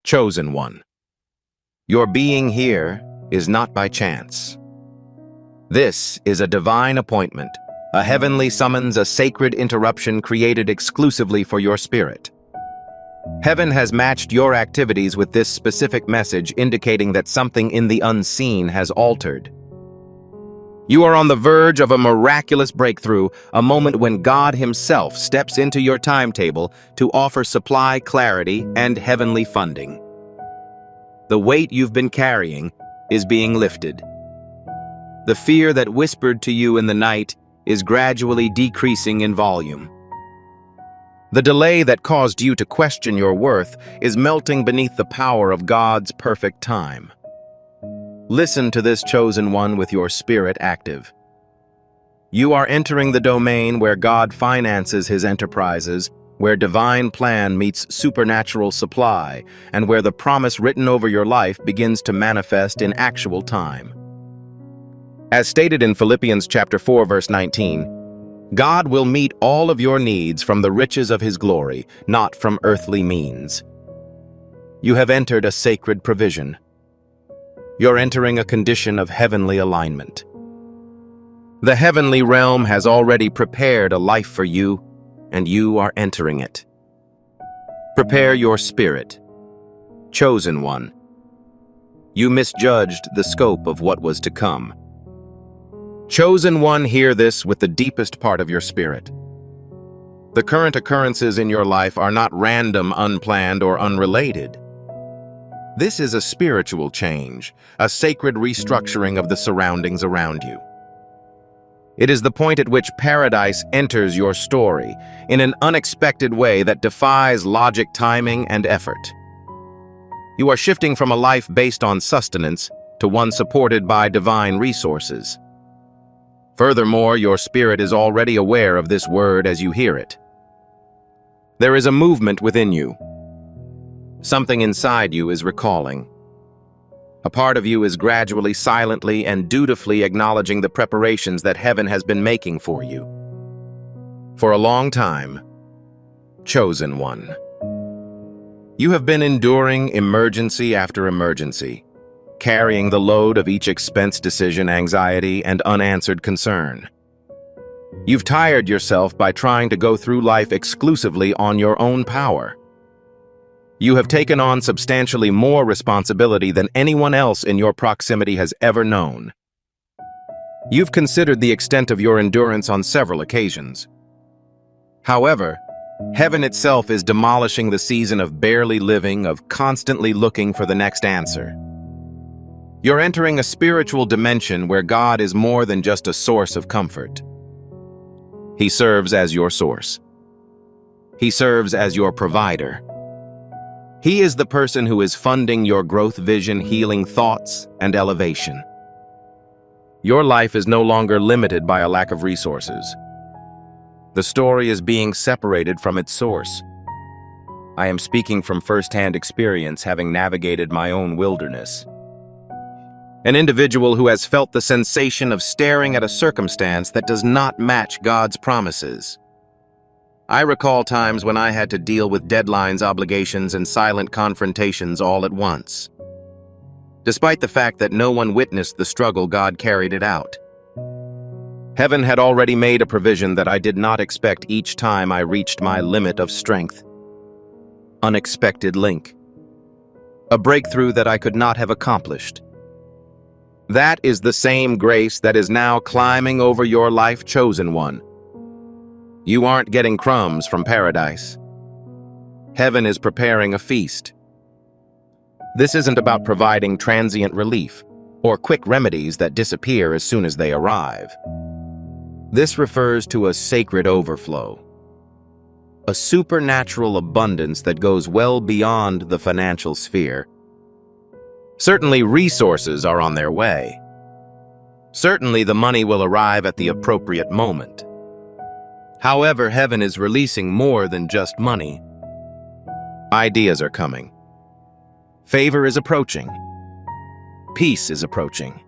Chosen one. Your being here is not by chance. This is a divine appointment, a heavenly summons, a sacred interruption created exclusively for your spirit. Heaven has matched your activities with this specific message, indicating that something in the unseen has altered. You are on the verge of a miraculous breakthrough, a moment when God Himself steps into your timetable to offer supply, clarity, and heavenly funding. The weight you've been carrying is being lifted. The fear that whispered to you in the night is gradually decreasing in volume. The delay that caused you to question your worth is melting beneath the power of God's perfect time. Listen to this chosen one with your spirit active. You are entering the domain where God finances His enterprises, where divine plan meets supernatural supply, and where the promise written over your life begins to manifest in actual time. As stated in Philippians chapter 4, verse 19, God will meet all of your needs from the riches of His glory, not from earthly means. You have entered a sacred provision. You're entering a condition of heavenly alignment. The heavenly realm has already prepared a life for you, and you are entering it. Prepare your spirit. Chosen one. You misjudged the scope of what was to come. Chosen one, hear this with the deepest part of your spirit. The current occurrences in your life are not random, unplanned, or unrelated. This is a spiritual change, a sacred restructuring of the surroundings around you. It is the point at which paradise enters your story in an unexpected way that defies logic, timing, and effort. You are shifting from a life based on sustenance to one supported by divine resources. Furthermore, your spirit is already aware of this word as you hear it. There is a movement within you. Something inside you is recalling. A part of you is gradually, silently, and dutifully acknowledging the preparations that heaven has been making for you. For a long time, chosen one. You have been enduring emergency after emergency, carrying the load of each expense decision, anxiety, and unanswered concern. You've tired yourself by trying to go through life exclusively on your own power. You have taken on substantially more responsibility than anyone else in your proximity has ever known. You've considered the extent of your endurance on several occasions. However, heaven itself is demolishing the season of barely living, of constantly looking for the next answer. You're entering a spiritual dimension where God is more than just a source of comfort. He serves as your source. He serves as your provider. He is the person who is funding your growth vision, healing thoughts, and elevation. Your life is no longer limited by a lack of resources. The story is being separated from its source. I am speaking from first-hand experience, having navigated my own wilderness. An individual who has felt the sensation of staring at a circumstance that does not match God's promises. I recall times when I had to deal with deadlines, obligations, and silent confrontations all at once. Despite the fact that no one witnessed the struggle, God carried it out. Heaven had already made a provision that I did not expect each time I reached my limit of strength. Unexpected link. A breakthrough that I could not have accomplished. That is the same grace that is now climbing over your life, chosen one. You aren't getting crumbs from paradise. Heaven is preparing a feast. This isn't about providing transient relief or quick remedies that disappear as soon as they arrive. This refers to a sacred overflow, a supernatural abundance that goes well beyond the financial sphere. Certainly, resources are on their way. Certainly, the money will arrive at the appropriate moment. However, heaven is releasing more than just money. Ideas are coming. Favor is approaching. Peace is approaching.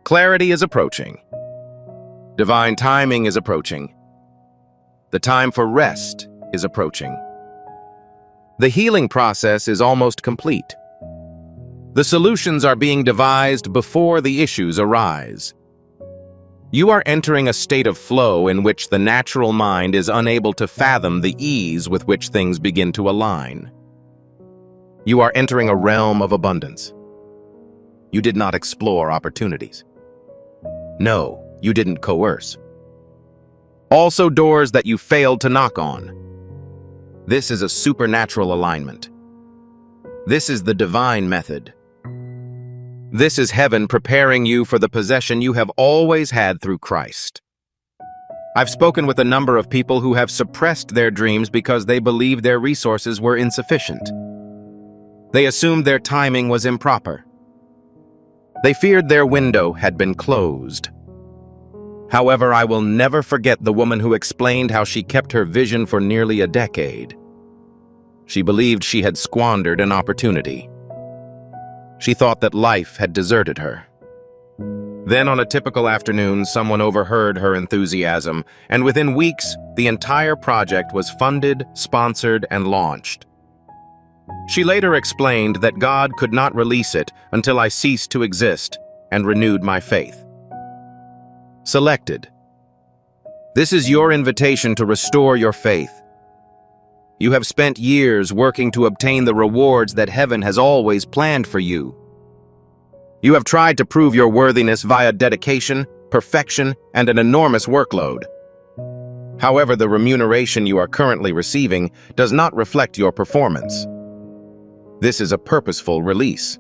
Clarity is approaching. Divine timing is approaching. The time for rest is approaching. The healing process is almost complete. The solutions are being devised before the issues arise. You are entering a state of flow in which the natural mind is unable to fathom the ease with which things begin to align. You are entering a realm of abundance. You did not explore opportunities. No, you didn't coerce. Also doors that you failed to knock on. This is a supernatural alignment. This is the divine method. This is heaven preparing you for the possession you have always had through Christ. I've spoken with a number of people who have suppressed their dreams because they believed their resources were insufficient. They assumed their timing was improper. They feared their window had been closed. However, I will never forget the woman who explained how she kept her vision for nearly a decade. She believed she had squandered an opportunity. She thought that life had deserted her. Then on a typical afternoon, someone overheard her enthusiasm, and within weeks, the entire project was funded, sponsored, and launched. She later explained that God could not release it until I ceased to exist and renewed my faith. Selected. This is your invitation to restore your faith. You have spent years working to obtain the rewards that heaven has always planned for you. You have tried to prove your worthiness via dedication, perfection, and an enormous workload. However, the remuneration you are currently receiving does not reflect your performance. This is a purposeful release.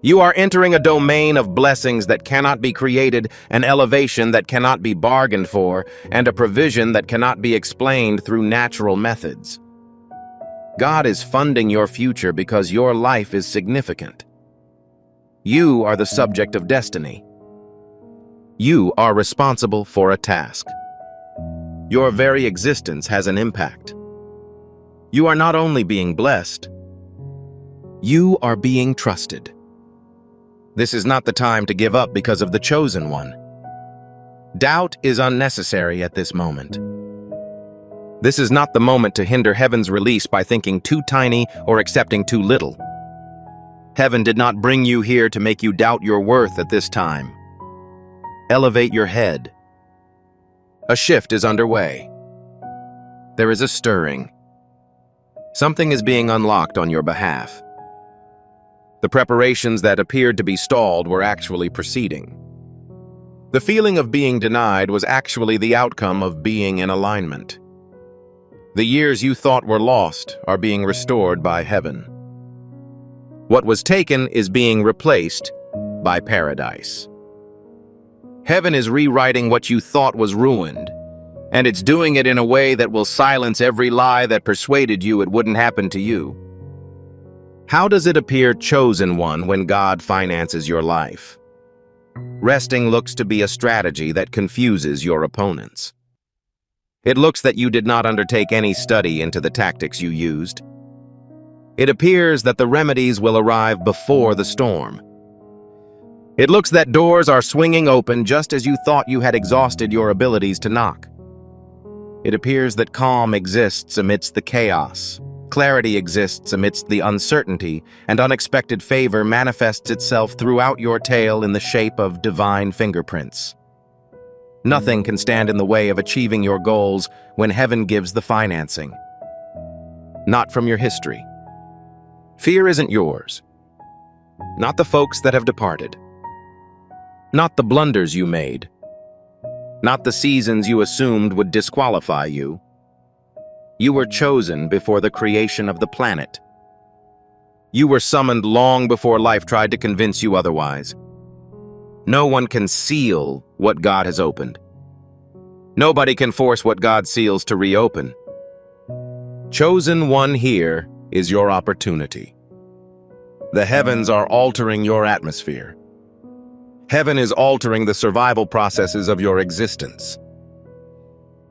You are entering a domain of blessings that cannot be created, an elevation that cannot be bargained for, and a provision that cannot be explained through natural methods. God is funding your future because your life is significant. You are the subject of destiny. You are responsible for a task. Your very existence has an impact. You are not only being blessed, you are being trusted. This is not the time to give up because of the chosen one. Doubt is unnecessary at this moment. This is not the moment to hinder heaven's release by thinking too tiny or accepting too little. Heaven did not bring you here to make you doubt your worth at this time. Elevate your head. A shift is underway. There is a stirring. Something is being unlocked on your behalf. The preparations that appeared to be stalled were actually proceeding. The feeling of being denied was actually the outcome of being in alignment. The years you thought were lost are being restored by heaven. What was taken is being replaced by paradise. Heaven is rewriting what you thought was ruined, and it's doing it in a way that will silence every lie that persuaded you it wouldn't happen to you. How does it appear, chosen one, when God finances your life? Resting looks to be a strategy that confuses your opponents. It looks that you did not undertake any study into the tactics you used. It appears that the remedies will arrive before the storm. It looks that doors are swinging open just as you thought you had exhausted your abilities to knock. It appears that calm exists amidst the chaos. Clarity exists amidst the uncertainty, and unexpected favor manifests itself throughout your tale in the shape of divine fingerprints. Nothing can stand in the way of achieving your goals when heaven gives the financing. Not from your history. Fear isn't yours. Not the folks that have departed. Not the blunders you made. Not the seasons you assumed would disqualify you. You were chosen before the creation of the planet. You were summoned long before life tried to convince you otherwise. No one can seal what God has opened. Nobody can force what God seals to reopen. Chosen one, here is your opportunity. The heavens are altering your atmosphere. Heaven is altering the survival processes of your existence.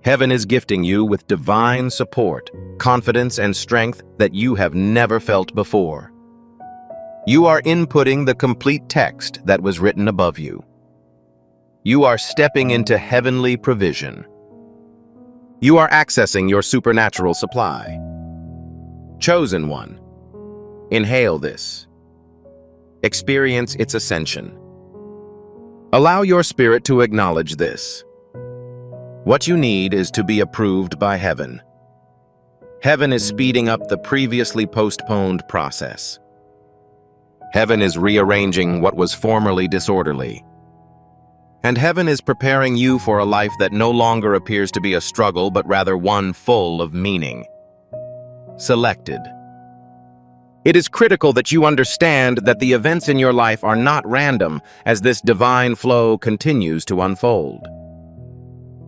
Heaven is gifting you with divine support, confidence, and strength that you have never felt before. You are inputting the complete text that was written above you. You are stepping into heavenly provision. You are accessing your supernatural supply. Chosen one, inhale this. Experience its ascension. Allow your spirit to acknowledge this. What you need is to be approved by heaven. Heaven is speeding up the previously postponed process. Heaven is rearranging what was formerly disorderly. And heaven is preparing you for a life that no longer appears to be a struggle, but rather one full of meaning. Selected. It is critical that you understand that the events in your life are not random as this divine flow continues to unfold.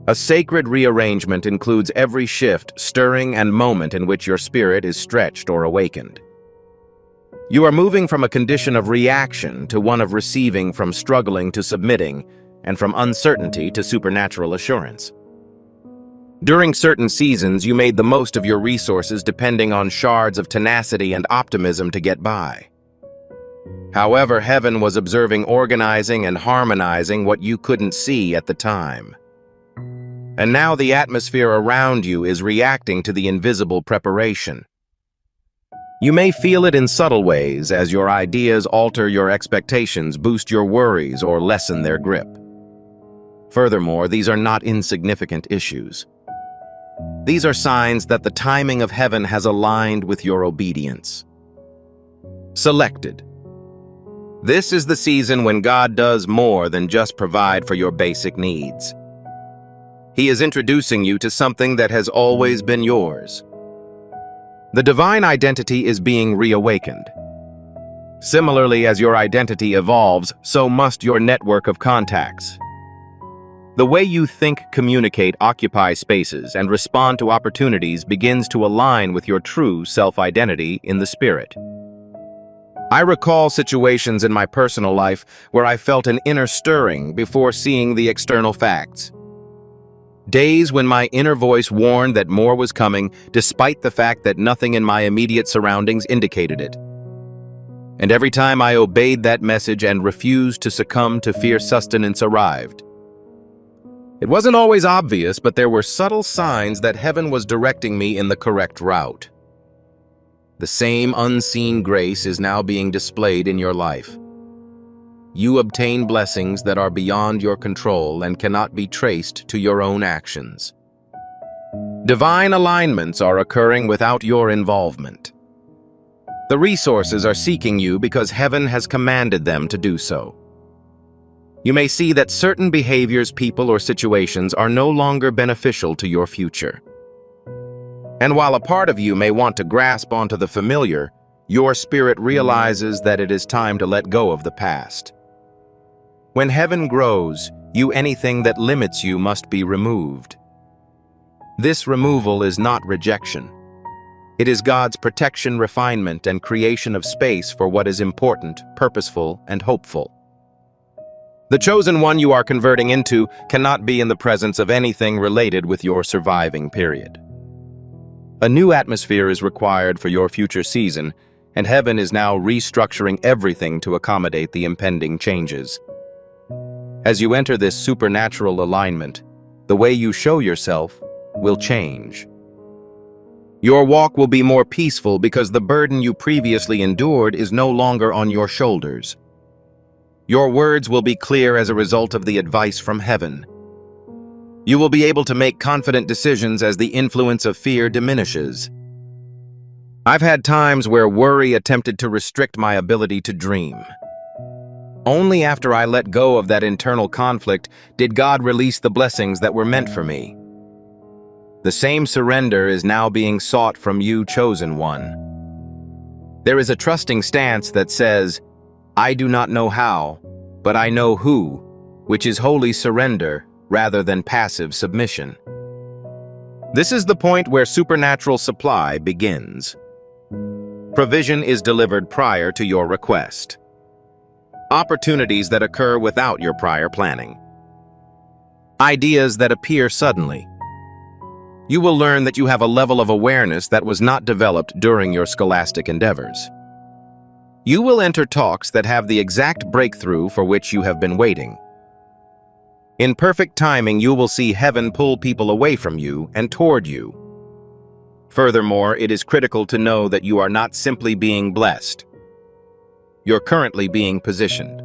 A sacred rearrangement includes every shift, stirring, and moment in which your spirit is stretched or awakened. You are moving from a condition of reaction to one of receiving, from struggling to submitting, and from uncertainty to supernatural assurance. During certain seasons, you made the most of your resources depending on shards of tenacity and optimism to get by. However, heaven was observing, organizing, and harmonizing what you couldn't see at the time. And now the atmosphere around you is reacting to the invisible preparation. You may feel it in subtle ways as your ideas alter your expectations, boost your worries, or lessen their grip. Furthermore, these are not insignificant issues. These are signs that the timing of heaven has aligned with your obedience. Selected. This is the season when God does more than just provide for your basic needs. He is introducing you to something that has always been yours. The divine identity is being reawakened. Similarly, as your identity evolves, so must your network of contacts. The way you think, communicate, occupy spaces, and respond to opportunities begins to align with your true self-identity in the spirit. I recall situations in my personal life where I felt an inner stirring before seeing the external facts. Days when my inner voice warned that more was coming, despite the fact that nothing in my immediate surroundings indicated it. And every time I obeyed that message and refused to succumb to fear, sustenance arrived. It wasn't always obvious, but there were subtle signs that heaven was directing me in the correct route. The same unseen grace is now being displayed in your life. You obtain blessings that are beyond your control and cannot be traced to your own actions. Divine alignments are occurring without your involvement. The resources are seeking you because heaven has commanded them to do so. You may see that certain behaviors, people, or situations are no longer beneficial to your future. And while a part of you may want to grasp onto the familiar, your spirit realizes that it is time to let go of the past. When heaven grows, anything that limits you must be removed. This removal is not rejection. It is God's protection, refinement, and creation of space for what is important, purposeful, and hopeful. The chosen one you are converting into cannot be in the presence of anything related with your surviving period. A new atmosphere is required for your future season, and heaven is now restructuring everything to accommodate the impending changes. As you enter this supernatural alignment, the way you show yourself will change. Your walk will be more peaceful because the burden you previously endured is no longer on your shoulders. Your words will be clear as a result of the advice from heaven. You will be able to make confident decisions as the influence of fear diminishes. I've had times where worry attempted to restrict my ability to dream. Only after I let go of that internal conflict did God release the blessings that were meant for me. The same surrender is now being sought from you, chosen one. There is a trusting stance that says, I do not know how, but I know who, which is holy surrender rather than passive submission. This is the point where supernatural supply begins. Provision is delivered prior to your request. Opportunities that occur without your prior planning. Ideas that appear suddenly. You will learn that you have a level of awareness that was not developed during your scholastic endeavors. You will enter talks that have the exact breakthrough for which you have been waiting. In perfect timing, you will see heaven pull people away from you and toward you. Furthermore, it is critical to know that you are not simply being blessed. You're currently being positioned.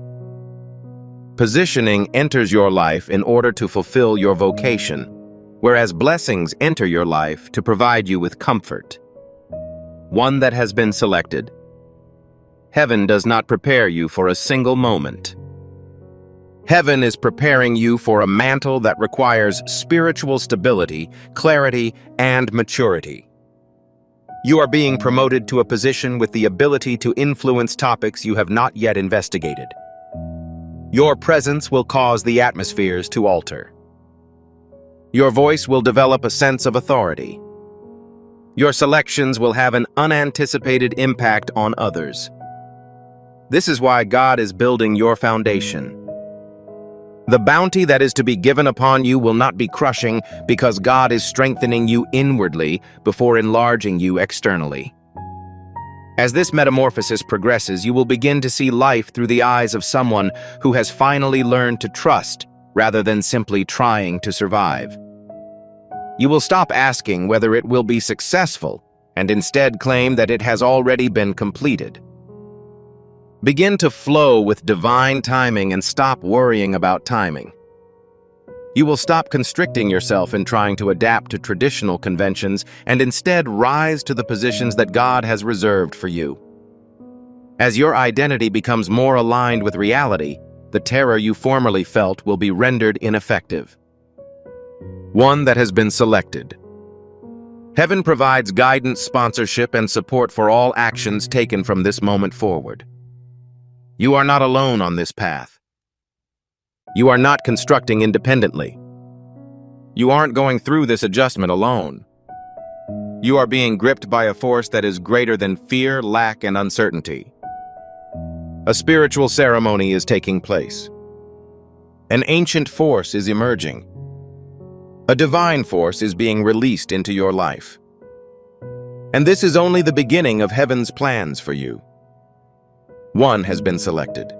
Positioning enters your life in order to fulfill your vocation, whereas blessings enter your life to provide you with comfort. One that has been selected. Heaven does not prepare you for a single moment. Heaven is preparing you for a mantle that requires spiritual stability, clarity, and maturity. You are being promoted to a position with the ability to influence topics you have not yet investigated. Your presence will cause the atmospheres to alter. Your voice will develop a sense of authority. Your selections will have an unanticipated impact on others. This is why God is building your foundation. The bounty that is to be given upon you will not be crushing because God is strengthening you inwardly before enlarging you externally. As this metamorphosis progresses, you will begin to see life through the eyes of someone who has finally learned to trust rather than simply trying to survive. You will stop asking whether it will be successful and instead claim that it has already been completed. Begin to flow with divine timing and stop worrying about timing. You will stop constricting yourself in trying to adapt to traditional conventions and instead rise to the positions that God has reserved for you. As your identity becomes more aligned with reality, the terror you formerly felt will be rendered ineffective. One that has been selected. Heaven provides guidance, sponsorship, and support for all actions taken from this moment forward. You are not alone on this path. You are not constructing independently. You aren't going through this adjustment alone. You are being gripped by a force that is greater than fear, lack, and uncertainty. A spiritual ceremony is taking place. An ancient force is emerging. A divine force is being released into your life. And this is only the beginning of heaven's plans for you. One has been selected.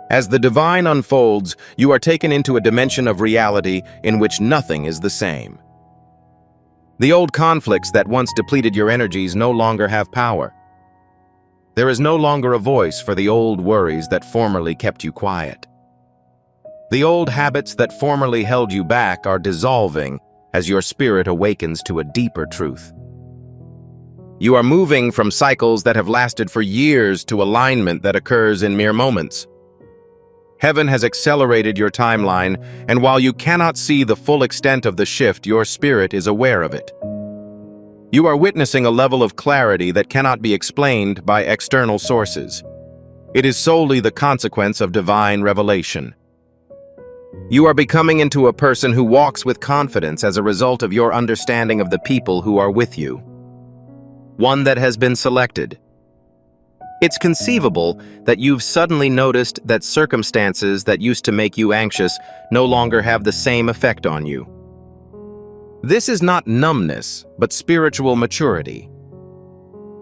As the divine unfolds, you are taken into a dimension of reality in which nothing is the same. The old conflicts that once depleted your energies no longer have power. There is no longer a voice for the old worries that formerly kept you quiet. The old habits that formerly held you back are dissolving as your spirit awakens to a deeper truth. You are moving from cycles that have lasted for years to alignment that occurs in mere moments. Heaven has accelerated your timeline, and while you cannot see the full extent of the shift, your spirit is aware of it. You are witnessing a level of clarity that cannot be explained by external sources. It is solely the consequence of divine revelation. You are becoming into a person who walks with confidence as a result of your understanding of the people who are with you. One that has been selected. It's conceivable that you've suddenly noticed that circumstances that used to make you anxious no longer have the same effect on you. This is not numbness, but spiritual maturity.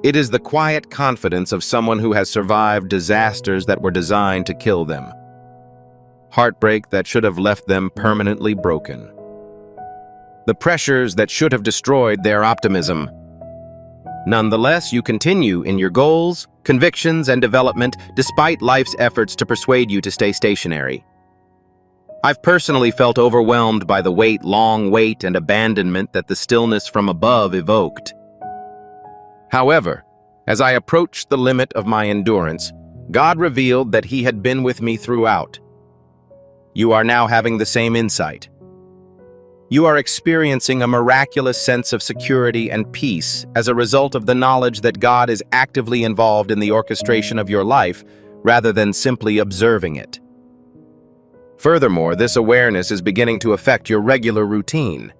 It is the quiet confidence of someone who has survived disasters that were designed to kill them. Heartbreak that should have left them permanently broken. The pressures that should have destroyed their optimism. Nonetheless, you continue in your goals, convictions, and development despite life's efforts to persuade you to stay stationary. I've personally felt overwhelmed by the long wait and abandonment that the stillness from above evoked. However, as I approached the limit of my endurance, God revealed that He had been with me throughout. You are now having the same insight. You are experiencing a miraculous sense of security and peace as a result of the knowledge that God is actively involved in the orchestration of your life rather than simply observing it. Furthermore, this awareness is beginning to affect your regular routine.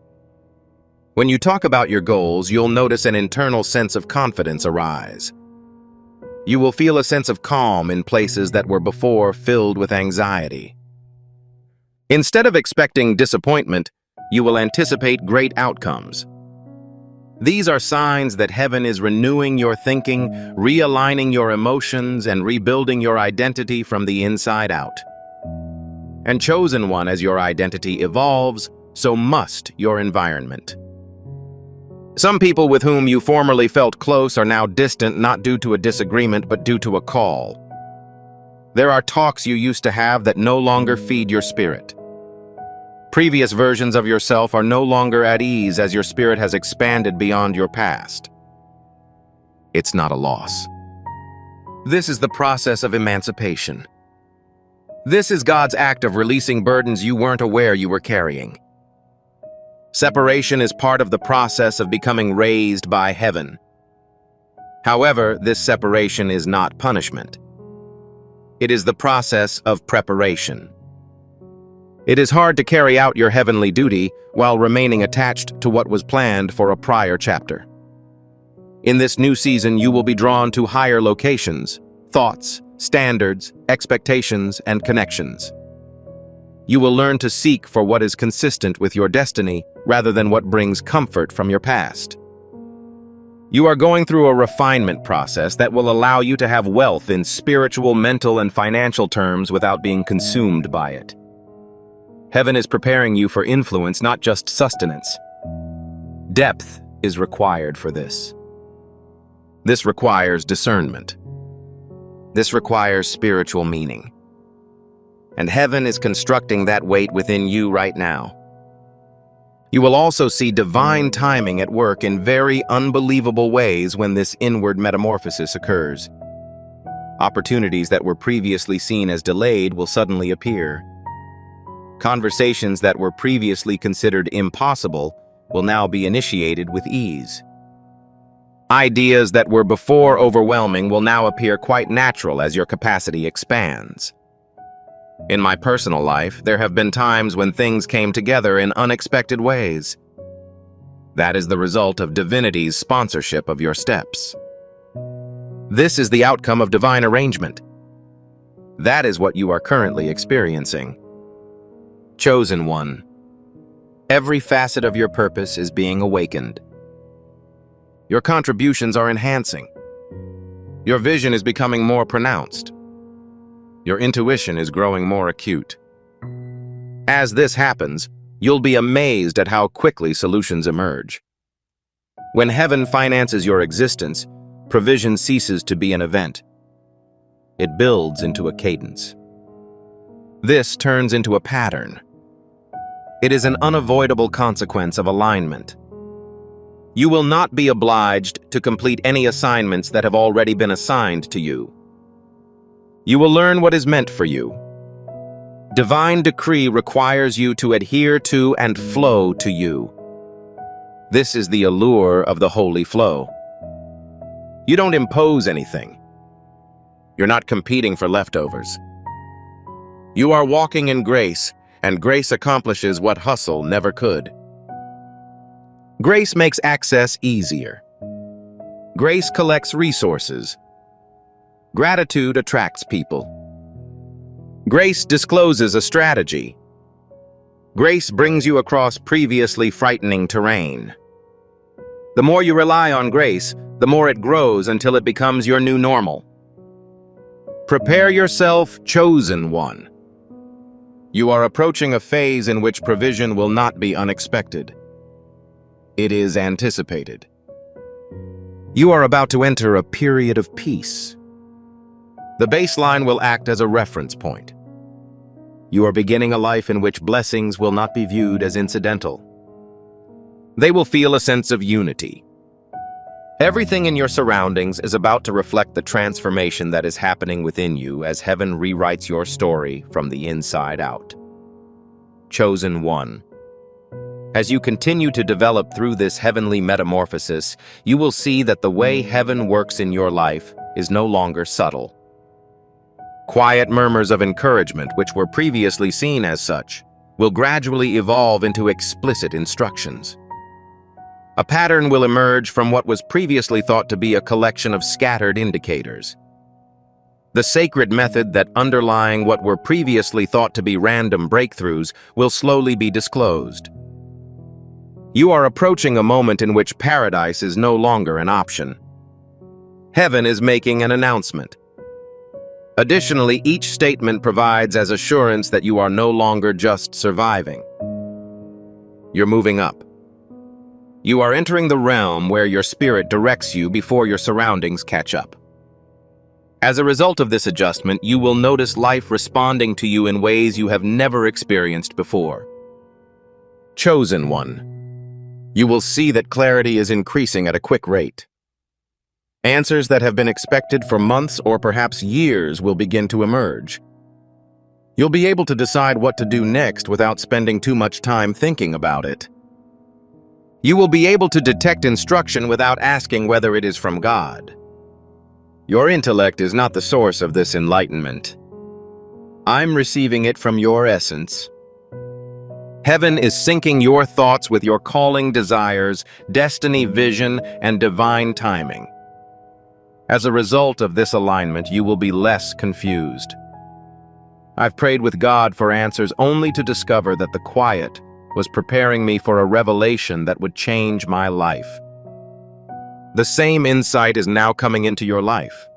When you talk about your goals, you'll notice an internal sense of confidence arise. You will feel a sense of calm in places that were before filled with anxiety. Instead of expecting disappointment, you will anticipate great outcomes. These are signs that heaven is renewing your thinking, realigning your emotions, and rebuilding your identity from the inside out. And chosen one, as your identity evolves, so must your environment. Some people with whom you formerly felt close are now distant, not due to a disagreement, but due to a call. There are talks you used to have that no longer feed your spirit. Previous versions of yourself are no longer at ease as your spirit has expanded beyond your past. It's not a loss. This is the process of emancipation. This is God's act of releasing burdens you weren't aware you were carrying. Separation is part of the process of becoming raised by heaven. However, this separation is not punishment. It is the process of preparation. It is hard to carry out your heavenly duty while remaining attached to what was planned for a prior chapter. In this new season, you will be drawn to higher locations, thoughts, standards, expectations, and connections. You will learn to seek for what is consistent with your destiny rather than what brings comfort from your past. You are going through a refinement process that will allow you to have wealth in spiritual, mental, and financial terms without being consumed by it. Heaven is preparing you for influence, not just sustenance. Depth is required for this. This requires discernment. This requires spiritual meaning. And heaven is constructing that weight within you right now. You will also see divine timing at work in very unbelievable ways when this inward metamorphosis occurs. Opportunities that were previously seen as delayed will suddenly appear. Conversations that were previously considered impossible will now be initiated with ease. Ideas that were before overwhelming will now appear quite natural as your capacity expands. In my personal life, there have been times when things came together in unexpected ways. That is the result of divinity's sponsorship of your steps. This is the outcome of divine arrangement. That is what you are currently experiencing. Chosen one. Every facet of your purpose is being awakened. Your contributions are enhancing. Your vision is becoming more pronounced. Your intuition is growing more acute. As this happens, you'll be amazed at how quickly solutions emerge. When heaven finances your existence, provision ceases to be an event. It builds into a cadence. This turns into a pattern. It is an unavoidable consequence of alignment. You will not be obliged to complete any assignments that have already been assigned to you. You will learn what is meant for you. Divine decree requires you to adhere to and flow to you. This is the allure of the holy flow. You don't impose anything. You're not competing for leftovers. You are walking in grace, and grace accomplishes what hustle never could. Grace makes access easier. Grace collects resources. Gratitude attracts people. Grace discloses a strategy. Grace brings you across previously frightening terrain. The more you rely on grace, the more it grows until it becomes your new normal. Prepare yourself, chosen one. You are approaching a phase in which provision will not be unexpected. It is anticipated. You are about to enter a period of peace. The baseline will act as a reference point. You are beginning a life in which blessings will not be viewed as incidental. They will feel a sense of unity. Everything in your surroundings is about to reflect the transformation that is happening within you as heaven rewrites your story from the inside out. Chosen one. As you continue to develop through this heavenly metamorphosis, you will see that the way heaven works in your life is no longer subtle. Quiet murmurs of encouragement, which were previously seen as such, will gradually evolve into explicit instructions. A pattern will emerge from what was previously thought to be a collection of scattered indicators. The sacred method that underlying what were previously thought to be random breakthroughs will slowly be disclosed. You are approaching a moment in which paradise is no longer an option. Heaven is making an announcement. Additionally, each statement provides as assurance that you are no longer just surviving. You're moving up. You are entering the realm where your spirit directs you before your surroundings catch up. As a result of this adjustment, you will notice life responding to you in ways you have never experienced before. Chosen one. You will see that clarity is increasing at a quick rate. Answers that have been expected for months or perhaps years will begin to emerge. You'll be able to decide what to do next without spending too much time thinking about it. You will be able to detect instruction without asking whether it is from God. Your intellect is not the source of this enlightenment. I'm receiving it from your essence. Heaven is syncing your thoughts with your calling desires, destiny vision, and divine timing. As a result of this alignment, you will be less confused. I've prayed with God for answers only to discover that the quiet was preparing me for a revelation that would change my life. The same insight is now coming into your life.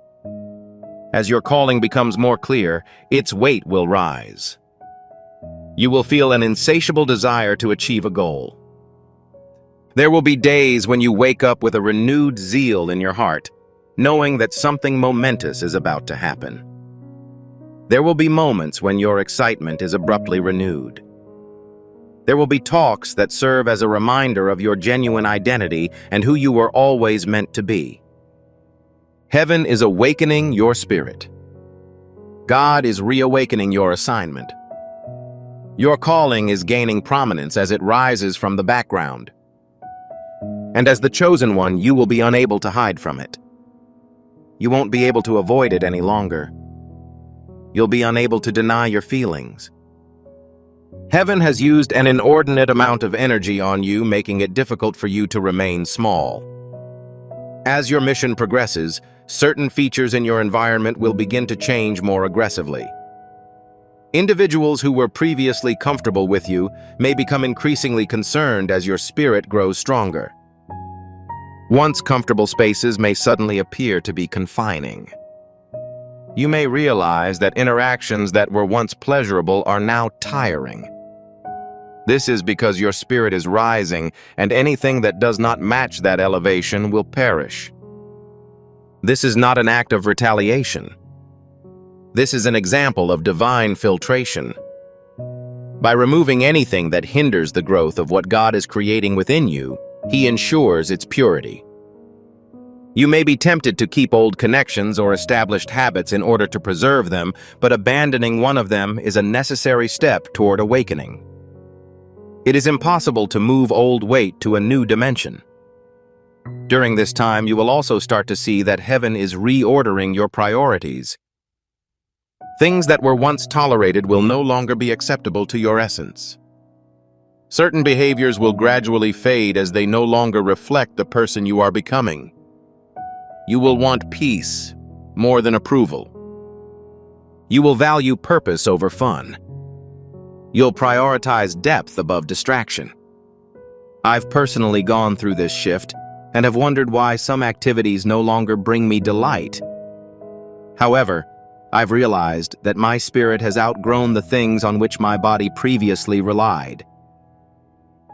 As your calling becomes more clear, its weight will rise. You will feel an insatiable desire to achieve a goal. There will be days when you wake up with a renewed zeal in your heart, knowing that something momentous is about to happen. There will be moments when your excitement is abruptly renewed. There will be talks that serve as a reminder of your genuine identity and who you were always meant to be. Heaven is awakening your spirit. God is reawakening your assignment. Your calling is gaining prominence as it rises from the background. And as the chosen one, you will be unable to hide from it. You won't be able to avoid it any longer. You'll be unable to deny your feelings. Heaven has used an inordinate amount of energy on you, making it difficult for you to remain small. As your mission progresses, certain features in your environment will begin to change more aggressively. Individuals who were previously comfortable with you may become increasingly concerned as your spirit grows stronger. Once comfortable spaces may suddenly appear to be confining. You may realize that interactions that were once pleasurable are now tiring. This is because your spirit is rising, and anything that does not match that elevation will perish. This is not an act of retaliation. This is an example of divine filtration. By removing anything that hinders the growth of what God is creating within you, He ensures its purity. You may be tempted to keep old connections or established habits in order to preserve them, but abandoning one of them is a necessary step toward awakening. It is impossible to move old weight to a new dimension. During this time, you will also start to see that heaven is reordering your priorities. Things that were once tolerated will no longer be acceptable to your essence. Certain behaviors will gradually fade as they no longer reflect the person you are becoming. You will want peace more than approval. You will value purpose over fun. You'll prioritize depth above distraction. I've personally gone through this shift and have wondered why some activities no longer bring me delight. However, I've realized that my spirit has outgrown the things on which my body previously relied.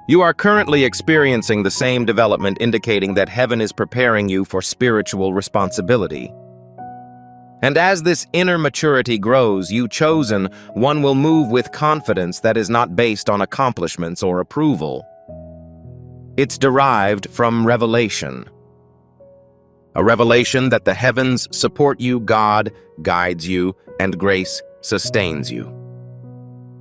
You are currently experiencing the same development, indicating that heaven is preparing you for spiritual responsibility. And as this inner maturity grows, you chosen one will move with confidence that is not based on accomplishments or approval. It's derived from revelation. A revelation that the heavens support you, God guides you, and grace sustains you.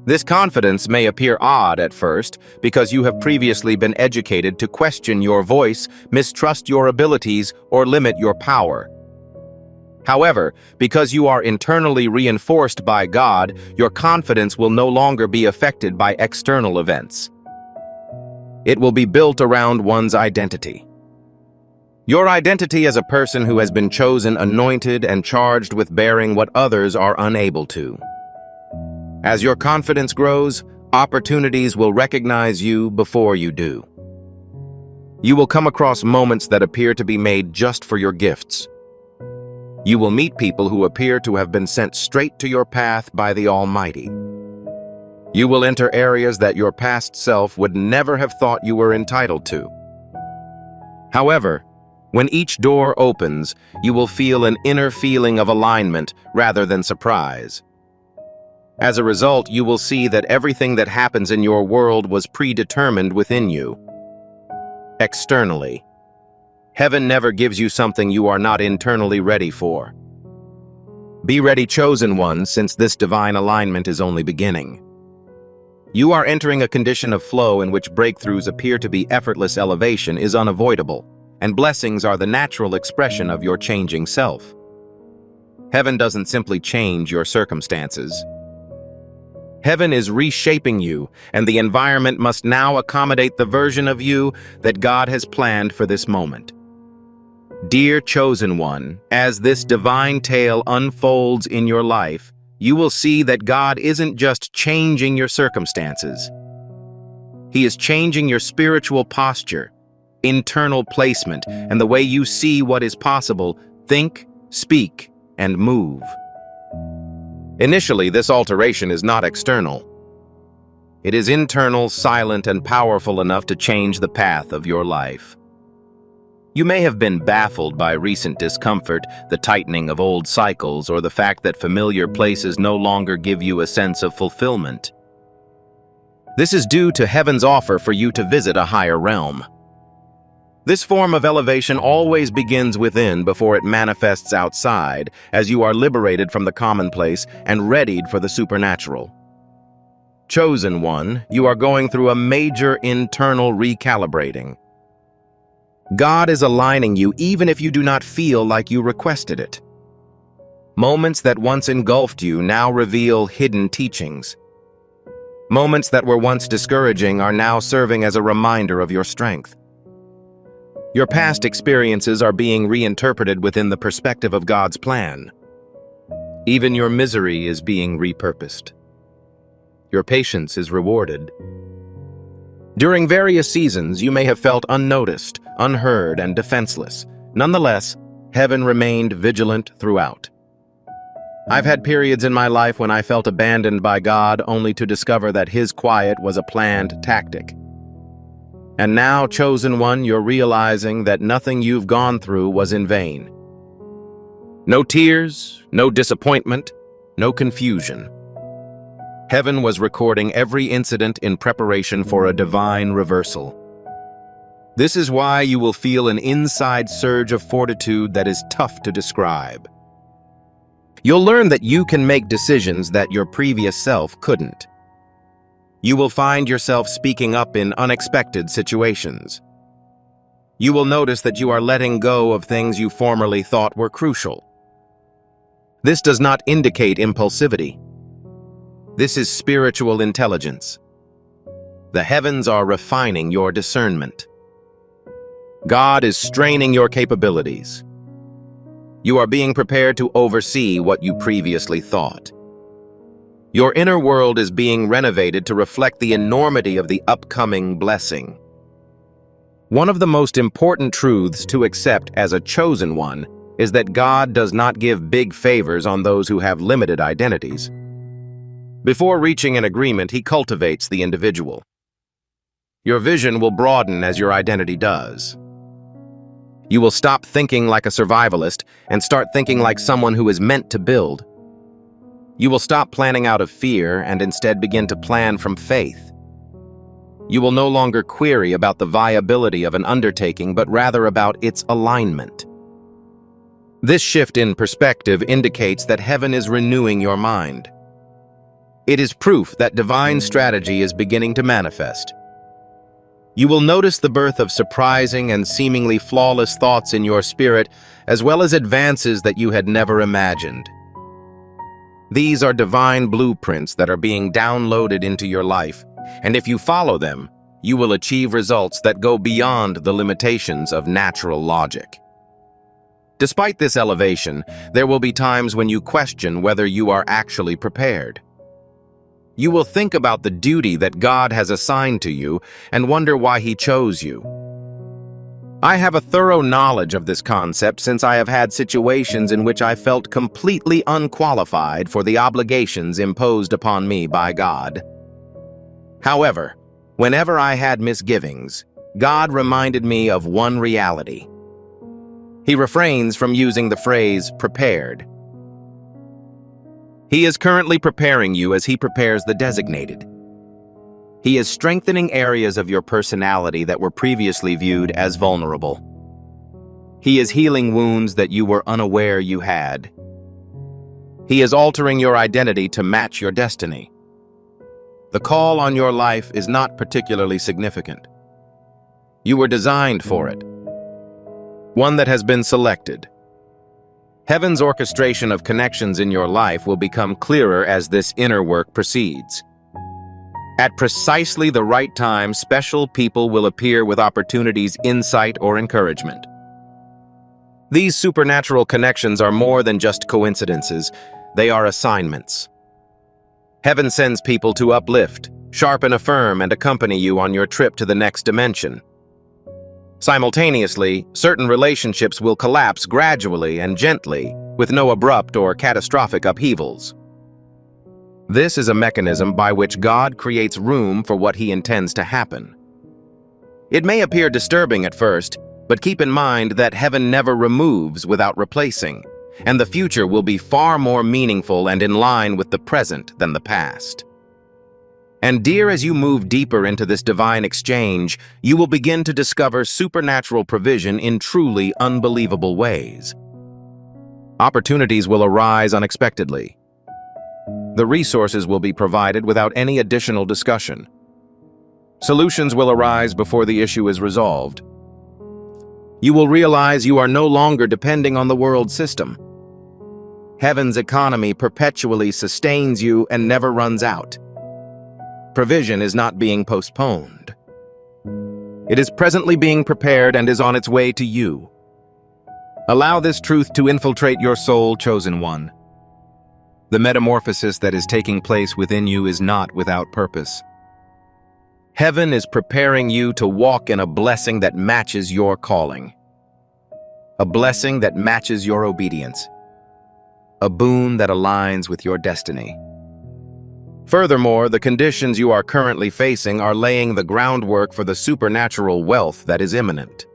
This confidence may appear odd at first because you have previously been educated to question your voice, mistrust your abilities, or limit your power. However, because you are internally reinforced by God, your confidence will no longer be affected by external events. It will be built around one's identity. Your identity as a person who has been chosen, anointed, and charged with bearing what others are unable to. As your confidence grows, opportunities will recognize you before you do. You will come across moments that appear to be made just for your gifts. You will meet people who appear to have been sent straight to your path by the Almighty. You will enter areas that your past self would never have thought you were entitled to. However, when each door opens, you will feel an inner feeling of alignment rather than surprise. As a result, you will see that everything that happens in your world was predetermined within you. Externally, heaven never gives you something you are not internally ready for. Be ready, chosen one, since this divine alignment is only beginning. You are entering a condition of flow in which breakthroughs appear to be effortless. Elevation is unavoidable, and blessings are the natural expression of your changing self. Heaven doesn't simply change your circumstances. Heaven is reshaping you, and the environment must now accommodate the version of you that God has planned for this moment. Dear chosen one, as this divine tale unfolds in your life, you will see that God isn't just changing your circumstances. He is changing your spiritual posture, internal placement, and the way you see what is possible, think, speak, and move. Initially, this alteration is not external. It is internal, silent, and powerful enough to change the path of your life. You may have been baffled by recent discomfort, the tightening of old cycles, or the fact that familiar places no longer give you a sense of fulfillment. This is due to heaven's offer for you to visit a higher realm. This form of elevation always begins within before it manifests outside, as you are liberated from the commonplace and readied for the supernatural. Chosen one, you are going through a major internal recalibrating. God is aligning you even if you do not feel like you requested it. Moments that once engulfed you now reveal hidden teachings. Moments that were once discouraging are now serving as a reminder of your strength. Your past experiences are being reinterpreted within the perspective of God's plan. Even your misery is being repurposed. Your patience is rewarded. During various seasons, you may have felt unnoticed, unheard, and defenseless. Nonetheless, heaven remained vigilant throughout. I've had periods in my life when I felt abandoned by God, only to discover that His quiet was a planned tactic. And now, chosen one, you're realizing that nothing you've gone through was in vain. No tears, no disappointment, no confusion. Heaven was recording every incident in preparation for a divine reversal. This is why you will feel an inside surge of fortitude that is tough to describe. You'll learn that you can make decisions that your previous self couldn't. You will find yourself speaking up in unexpected situations. You will notice that you are letting go of things you formerly thought were crucial. This does not indicate impulsivity. This is spiritual intelligence. The heavens are refining your discernment. God is straining your capabilities. You are being prepared to oversee what you previously thought. Your inner world is being renovated to reflect the enormity of the upcoming blessing. One of the most important truths to accept as a chosen one is that God does not give big favors on those who have limited identities. Before reaching an agreement, He cultivates the individual. Your vision will broaden as your identity does. You will stop thinking like a survivalist and start thinking like someone who is meant to build. You will stop planning out of fear and instead begin to plan from faith. You will no longer query about the viability of an undertaking, but rather about its alignment. This shift in perspective indicates that heaven is renewing your mind. It is proof that divine strategy is beginning to manifest. You will notice the birth of surprising and seemingly flawless thoughts in your spirit, as well as advances that you had never imagined. These are divine blueprints that are being downloaded into your life, and if you follow them, you will achieve results that go beyond the limitations of natural logic. Despite this elevation, there will be times when you question whether you are actually prepared. You will think about the duty that God has assigned to you and wonder why He chose you. I have a thorough knowledge of this concept since I have had situations in which I felt completely unqualified for the obligations imposed upon me by God. However, whenever I had misgivings, God reminded me of one reality. He refrains from using the phrase prepared. He is currently preparing you as he prepares the designated. He is strengthening areas of your personality that were previously viewed as vulnerable. He is healing wounds that you were unaware you had. He is altering your identity to match your destiny. The call on your life is not particularly significant. You were designed for it. One that has been selected. Heaven's orchestration of connections in your life will become clearer as this inner work proceeds. At precisely the right time, special people will appear with opportunities, insight, or encouragement. These supernatural connections are more than just coincidences. They are assignments. Heaven sends people to uplift, sharpen, affirm, and accompany you on your trip to the next dimension. Simultaneously, certain relationships will collapse gradually and gently, with no abrupt or catastrophic upheavals. This is a mechanism by which God creates room for what He intends to happen. It may appear disturbing at first, but keep in mind that heaven never removes without replacing, and the future will be far more meaningful and in line with the present than the past. And dear, as you move deeper into this divine exchange, you will begin to discover supernatural provision in truly unbelievable ways. Opportunities will arise unexpectedly. The resources will be provided without any additional discussion. Solutions will arise before the issue is resolved. You will realize you are no longer depending on the world system. Heaven's economy perpetually sustains you and never runs out. Provision is not being postponed. It is presently being prepared and is on its way to you. Allow this truth to infiltrate your soul, chosen one. The metamorphosis that is taking place within you is not without purpose. Heaven is preparing you to walk in a blessing that matches your calling. A blessing that matches your obedience. A boon that aligns with your destiny. Furthermore, the conditions you are currently facing are laying the groundwork for the supernatural wealth that is imminent.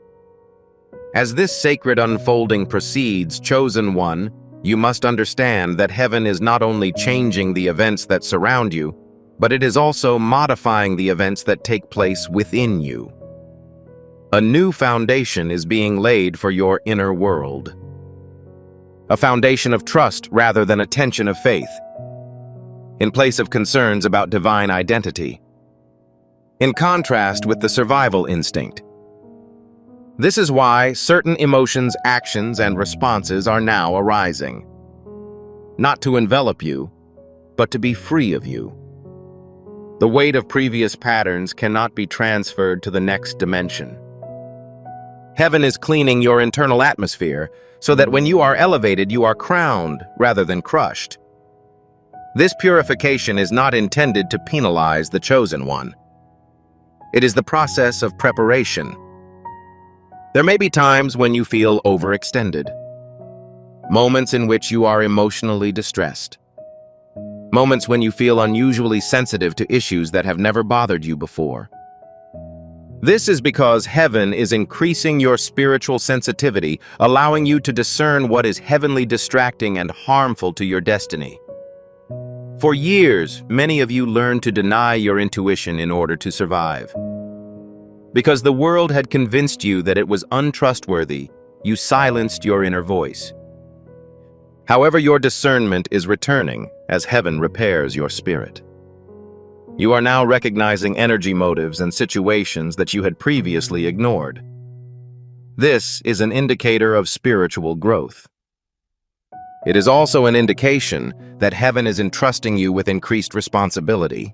As this sacred unfolding proceeds, chosen one, you must understand that heaven is not only changing the events that surround you, but it is also modifying the events that take place within you. A new foundation is being laid for your inner world. A foundation of trust rather than a tension of faith, in place of concerns about divine identity. In contrast with the survival instinct. This is why certain emotions, actions, and responses are now arising. Not to envelop you, but to be free of you. The weight of previous patterns cannot be transferred to the next dimension. Heaven is cleaning your internal atmosphere so that when you are elevated, you are crowned rather than crushed. This purification is not intended to penalize the chosen one. It is the process of preparation. There may be times when you feel overextended, moments in which you are emotionally distressed, moments when you feel unusually sensitive to issues that have never bothered you before. This is because heaven is increasing your spiritual sensitivity, allowing you to discern what is heavenly distracting and harmful to your destiny. For years, many of you learned to deny your intuition in order to survive. Because the world had convinced you that it was untrustworthy, you silenced your inner voice. However, your discernment is returning as heaven repairs your spirit. You are now recognizing energy motives and situations that you had previously ignored. This is an indicator of spiritual growth. It is also an indication that heaven is entrusting you with increased responsibility.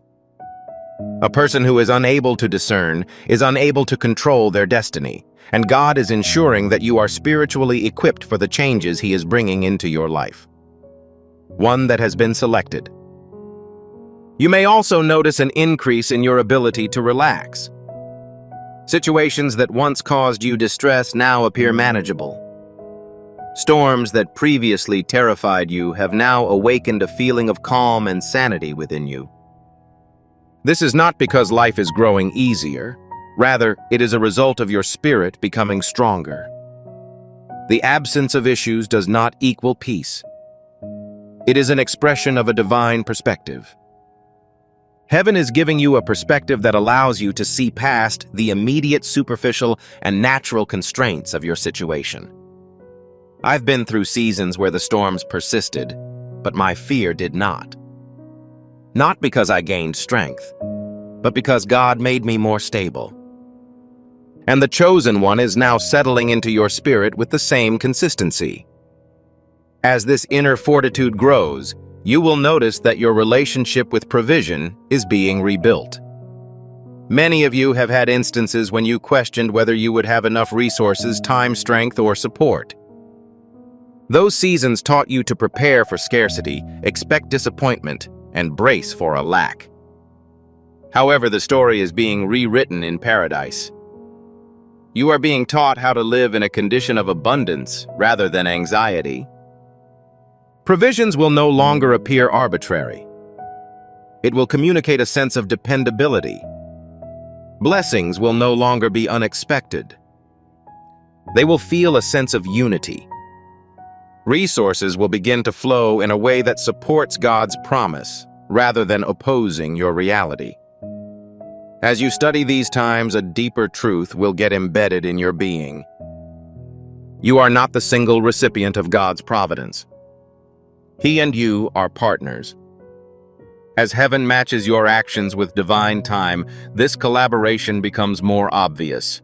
A person who is unable to discern is unable to control their destiny, and God is ensuring that you are spiritually equipped for the changes He is bringing into your life. One that has been selected. You may also notice an increase in your ability to relax. Situations that once caused you distress now appear manageable. Storms that previously terrified you have now awakened a feeling of calm and sanity within you. This is not because life is growing easier, Rather, it is a result of your spirit becoming stronger. The absence of issues does not equal peace. It is an expression of a divine perspective. Heaven is giving you a perspective that allows you to see past the immediate, superficial, and natural constraints of your situation. I've been through seasons where the storms persisted, but my fear did not. Not because I gained strength, but because God made me more stable. And the chosen one is now settling into your spirit with the same consistency. As this inner fortitude grows, you will notice that your relationship with provision is being rebuilt. Many of you have had instances when you questioned whether you would have enough resources, time, strength, or support. Those seasons taught you to prepare for scarcity, expect disappointment, and brace for a lack. However, the story is being rewritten in paradise. You are being taught how to live in a condition of abundance rather than anxiety. Provisions will no longer appear arbitrary. It will communicate a sense of dependability. Blessings will no longer be unexpected. They will feel a sense of unity. Resources will begin to flow in a way that supports God's promise rather than opposing your reality. As you study these times, a deeper truth will get embedded in your being. You are not the single recipient of God's providence. He and you are partners. As heaven matches your actions with divine time, this collaboration becomes more obvious.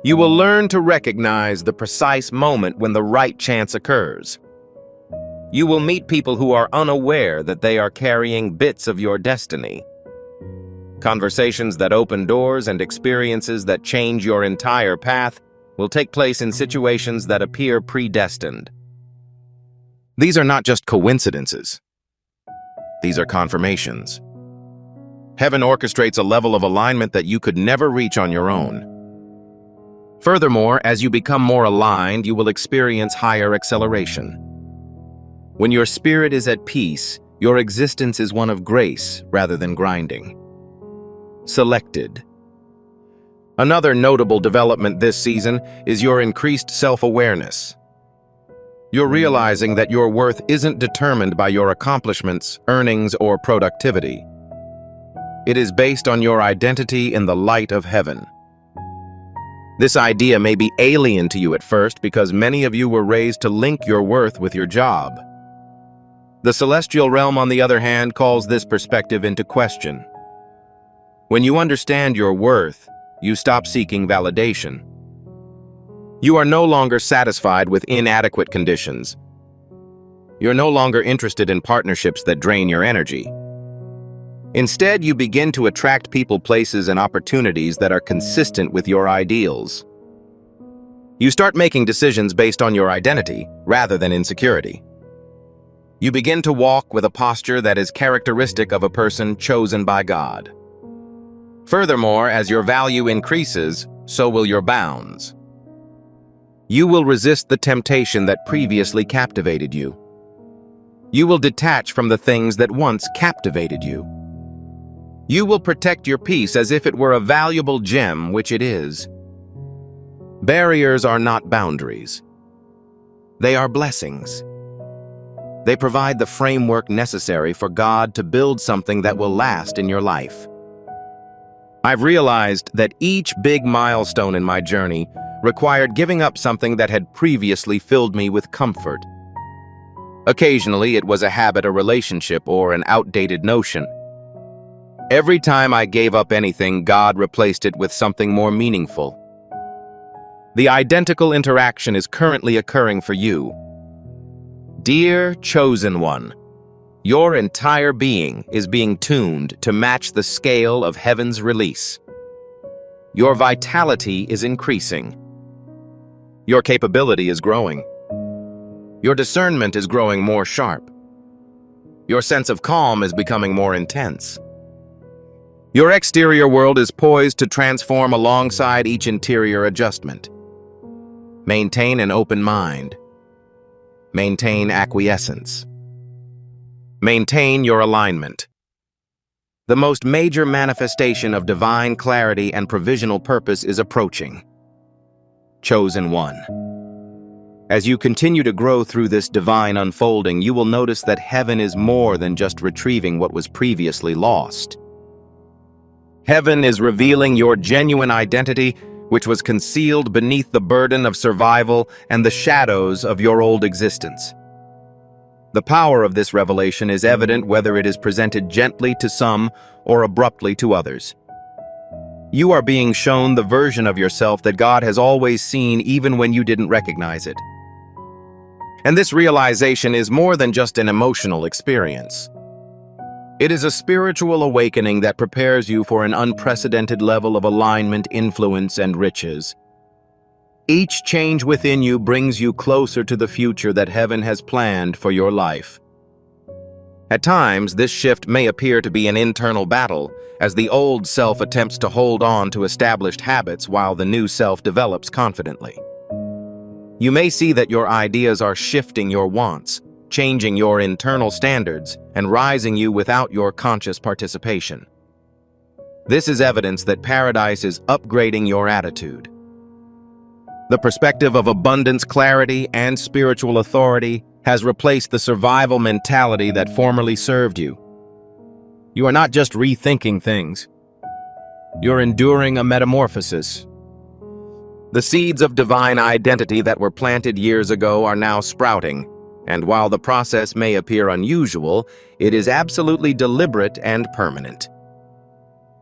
You will learn to recognize the precise moment when the right chance occurs. You will meet people who are unaware that they are carrying bits of your destiny. Conversations that open doors and experiences that change your entire path will take place in situations that appear predestined. These are not just coincidences. These are confirmations. Heaven orchestrates a level of alignment that you could never reach on your own. Furthermore, as you become more aligned, you will experience higher acceleration. When your spirit is at peace, your existence is one of grace rather than grinding. Selected. Another notable development this season is your increased self-awareness. You're realizing that your worth isn't determined by your accomplishments, earnings, or productivity. It is based on your identity in the light of heaven. This idea may be alien to you at first because many of you were raised to link your worth with your job. The celestial realm, on the other hand, calls this perspective into question. When you understand your worth, you stop seeking validation. You are no longer satisfied with inadequate conditions. You're no longer interested in partnerships that drain your energy. Instead, you begin to attract people, places, and opportunities that are consistent with your ideals. You start making decisions based on your identity rather than insecurity. You begin to walk with a posture that is characteristic of a person chosen by God. Furthermore, as your value increases, so will your bounds. You will resist the temptation that previously captivated you. You will detach from the things that once captivated you. You will protect your peace as if it were a valuable gem, which it is. Barriers are not boundaries. They are blessings. They provide the framework necessary for God to build something that will last in your life. I've realized that each big milestone in my journey required giving up something that had previously filled me with comfort. Occasionally, it was a habit, a relationship, or an outdated notion. Every time I gave up anything, God replaced it with something more meaningful. The identical interaction is currently occurring for you. Dear chosen one, your entire being is being tuned to match the scale of heaven's release. Your vitality is increasing. Your capability is growing. Your discernment is growing more sharp. Your sense of calm is becoming more intense. Your exterior world is poised to transform alongside each interior adjustment. Maintain an open mind. Maintain acquiescence. Maintain your alignment. The most major manifestation of divine clarity and provisional purpose is approaching. Chosen one. As you continue to grow through this divine unfolding, you will notice that heaven is more than just retrieving what was previously lost. Heaven is revealing your genuine identity, which was concealed beneath the burden of survival and the shadows of your old existence. The power of this revelation is evident whether it is presented gently to some or abruptly to others. You are being shown the version of yourself that God has always seen even when you didn't recognize it. And this realization is more than just an emotional experience. It is a spiritual awakening that prepares you for an unprecedented level of alignment, influence, and riches. Each change within you brings you closer to the future that heaven has planned for your life. At times, this shift may appear to be an internal battle, as the old self attempts to hold on to established habits while the new self develops confidently. You may see that your ideas are shifting your wants, changing your internal standards, and rising you without your conscious participation. This is evidence that paradise is upgrading your attitude. The perspective of abundance, clarity, and spiritual authority has replaced the survival mentality that formerly served you. You are not just rethinking things. You're enduring a metamorphosis. The seeds of divine identity that were planted years ago are now sprouting, and while the process may appear unusual, it is absolutely deliberate and permanent.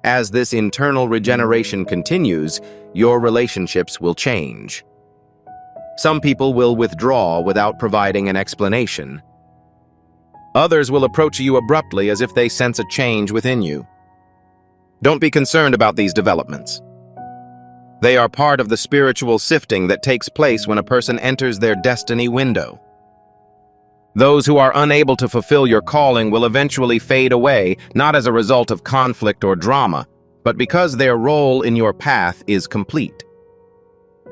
As this internal regeneration continues, your relationships will change. Some people will withdraw without providing an explanation. Others will approach you abruptly as if they sense a change within you. Don't be concerned about these developments. They are part of the spiritual sifting that takes place when a person enters their destiny window. Those who are unable to fulfill your calling will eventually fade away, not as a result of conflict or drama, but because their role in your path is complete.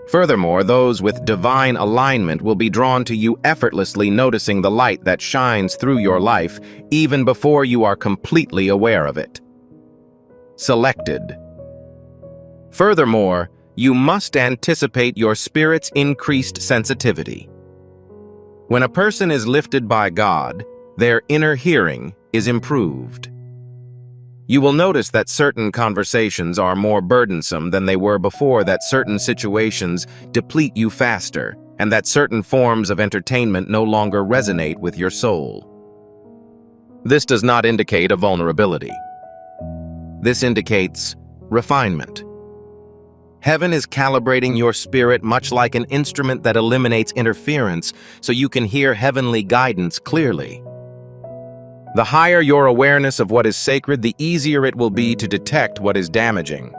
Furthermore, those with divine alignment will be drawn to you effortlessly, noticing the light that shines through your life even before you are completely aware of it. Selected. Furthermore, you must anticipate your spirit's increased sensitivity. When a person is lifted by God, their inner hearing is improved. You will notice that certain conversations are more burdensome than they were before, that certain situations deplete you faster, and that certain forms of entertainment no longer resonate with your soul. This does not indicate a vulnerability. This indicates refinement. Heaven is calibrating your spirit much like an instrument that eliminates interference so you can hear heavenly guidance clearly. The higher your awareness of what is sacred, the easier it will be to detect what is damaging.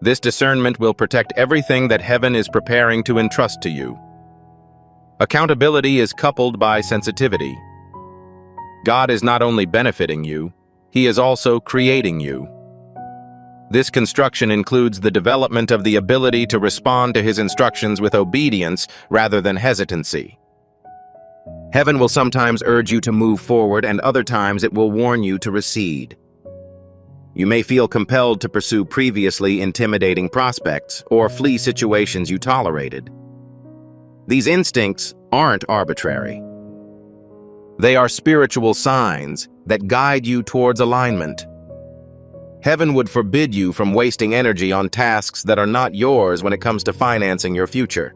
This discernment will protect everything that heaven is preparing to entrust to you. Accountability is coupled by sensitivity. God is not only benefiting you, He is also creating you. This construction includes the development of the ability to respond to His instructions with obedience rather than hesitancy. Heaven will sometimes urge you to move forward, and other times it will warn you to recede. You may feel compelled to pursue previously intimidating prospects or flee situations you tolerated. These instincts aren't arbitrary. They are spiritual signs that guide you towards alignment. Heaven would forbid you from wasting energy on tasks that are not yours when it comes to financing your future.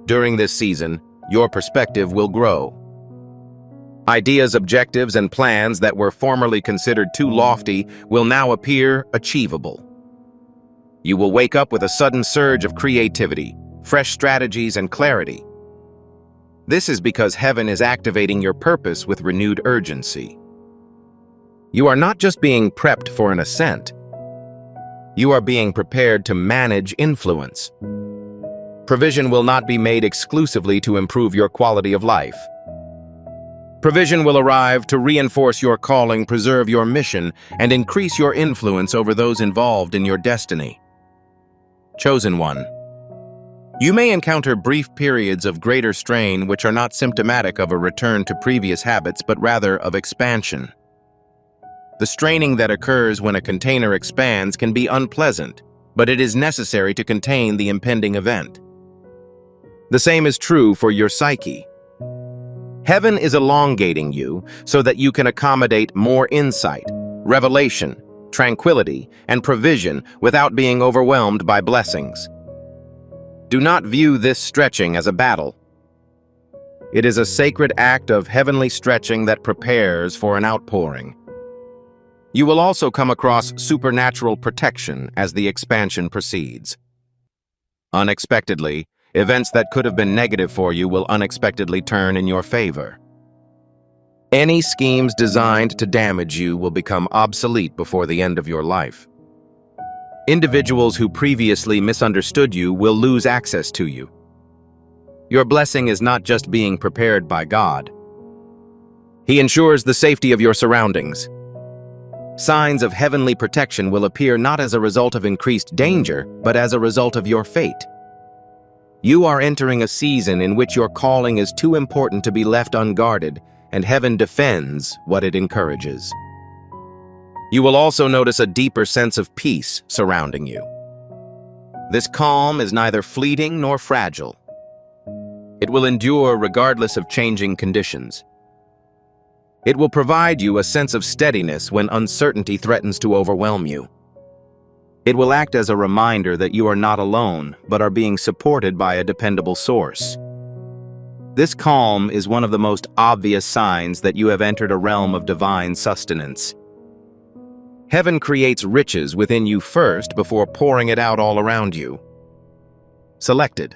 During this season, your perspective will grow. Ideas, objectives, and plans that were formerly considered too lofty will now appear achievable. You will wake up with a sudden surge of creativity, fresh strategies, and clarity. This is because heaven is activating your purpose with renewed urgency. You are not just being prepped for an ascent. You are being prepared to manage influence. Provision will not be made exclusively to improve your quality of life. Provision will arrive to reinforce your calling, preserve your mission, and increase your influence over those involved in your destiny. Chosen one. You may encounter brief periods of greater strain which are not symptomatic of a return to previous habits, but rather of expansion. The straining that occurs when a container expands can be unpleasant, but it is necessary to contain the impending event. The same is true for your psyche. Heaven is elongating you so that you can accommodate more insight, revelation, tranquility, and provision without being overwhelmed by blessings. Do not view this stretching as a battle. It is a sacred act of heavenly stretching that prepares for an outpouring. You will also come across supernatural protection as the expansion proceeds. Unexpectedly, events that could have been negative for you will unexpectedly turn in your favor. Any schemes designed to damage you will become obsolete before the end of your life. Individuals who previously misunderstood you will lose access to you. Your blessing is not just being prepared by God. He ensures the safety of your surroundings. Signs of heavenly protection will appear not as a result of increased danger, but as a result of your fate. You are entering a season in which your calling is too important to be left unguarded, and heaven defends what it encourages. You will also notice a deeper sense of peace surrounding you. This calm is neither fleeting nor fragile. It will endure regardless of changing conditions. It will provide you a sense of steadiness when uncertainty threatens to overwhelm you. It will act as a reminder that you are not alone, but are being supported by a dependable source. This calm is one of the most obvious signs that you have entered a realm of divine sustenance. Heaven creates riches within you first before pouring it out all around you. Selected.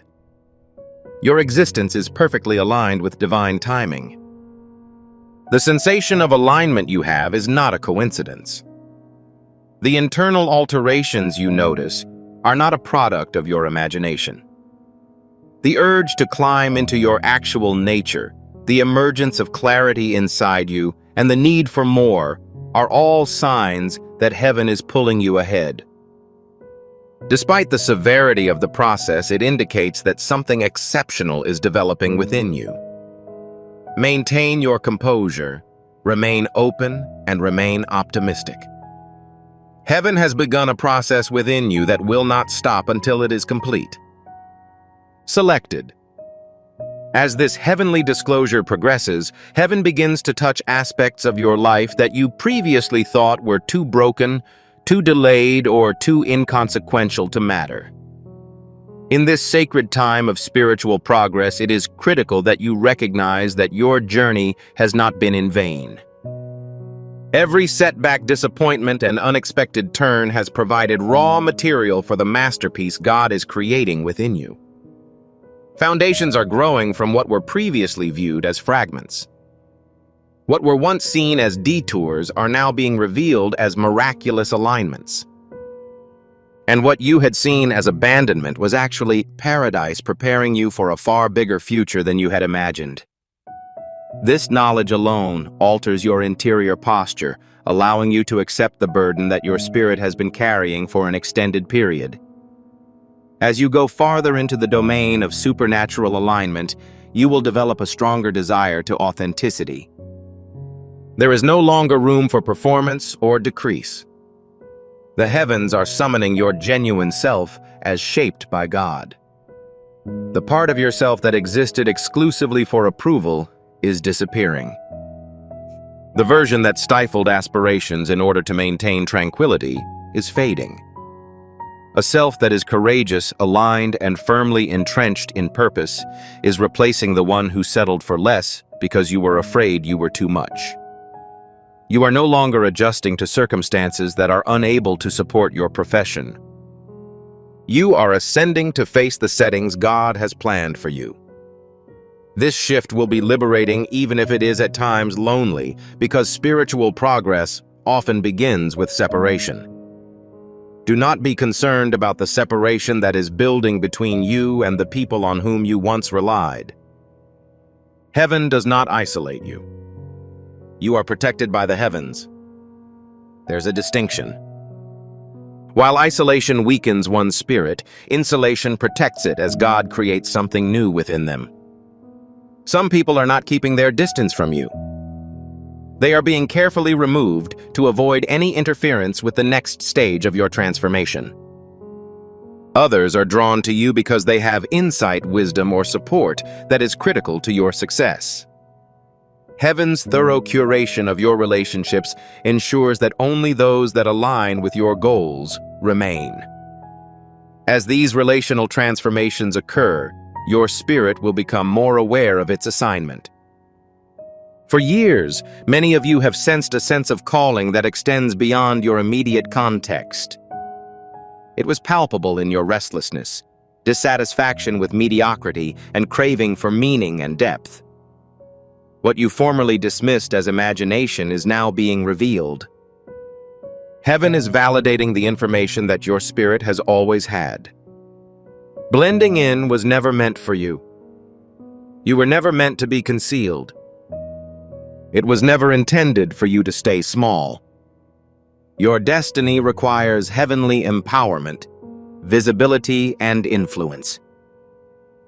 Your existence is perfectly aligned with divine timing. The sensation of alignment you have is not a coincidence. The internal alterations you notice are not a product of your imagination. The urge to climb into your actual nature, the emergence of clarity inside you, and the need for more are all signs that heaven is pulling you ahead. Despite the severity of the process, it indicates that something exceptional is developing within you. Maintain your composure, remain open, and remain optimistic. Heaven has begun a process within you that will not stop until it is complete. Selected. As this heavenly disclosure progresses, heaven begins to touch aspects of your life that you previously thought were too broken, too delayed, or too inconsequential to matter. In this sacred time of spiritual progress, it is critical that you recognize that your journey has not been in vain. Every setback, disappointment, and unexpected turn has provided raw material for the masterpiece God is creating within you. Foundations are growing from what were previously viewed as fragments. What were once seen as detours are now being revealed as miraculous alignments. And what you had seen as abandonment was actually paradise preparing you for a far bigger future than you had imagined. This knowledge alone alters your interior posture, allowing you to accept the burden that your spirit has been carrying for an extended period. As you go farther into the domain of supernatural alignment, you will develop a stronger desire to authenticity. There is no longer room for performance or decrease. The heavens are summoning your genuine self as shaped by God. The part of yourself that existed exclusively for approval is disappearing. The version that stifled aspirations in order to maintain tranquility is fading. A self that is courageous, aligned, and firmly entrenched in purpose is replacing the one who settled for less because you were afraid you were too much. You are no longer adjusting to circumstances that are unable to support your profession. You are ascending to face the settings God has planned for you. This shift will be liberating even if it is at times lonely, because spiritual progress often begins with separation. Do not be concerned about the separation that is building between you and the people on whom you once relied. Heaven does not isolate you. You are protected by the heavens. There's a distinction. While isolation weakens one's spirit, insulation protects it as God creates something new within them. Some people are not keeping their distance from you. They are being carefully removed to avoid any interference with the next stage of your transformation. Others are drawn to you because they have insight, wisdom, or support that is critical to your success. Heaven's thorough curation of your relationships ensures that only those that align with your goals remain. As these relational transformations occur, your spirit will become more aware of its assignment. For years, many of you have sensed a sense of calling that extends beyond your immediate context. It was palpable in your restlessness, dissatisfaction with mediocrity, and craving for meaning and depth. What you formerly dismissed as imagination is now being revealed. Heaven is validating the information that your spirit has always had. Blending in was never meant for you. You were never meant to be concealed. It was never intended for you to stay small. Your destiny requires heavenly empowerment, visibility, and influence.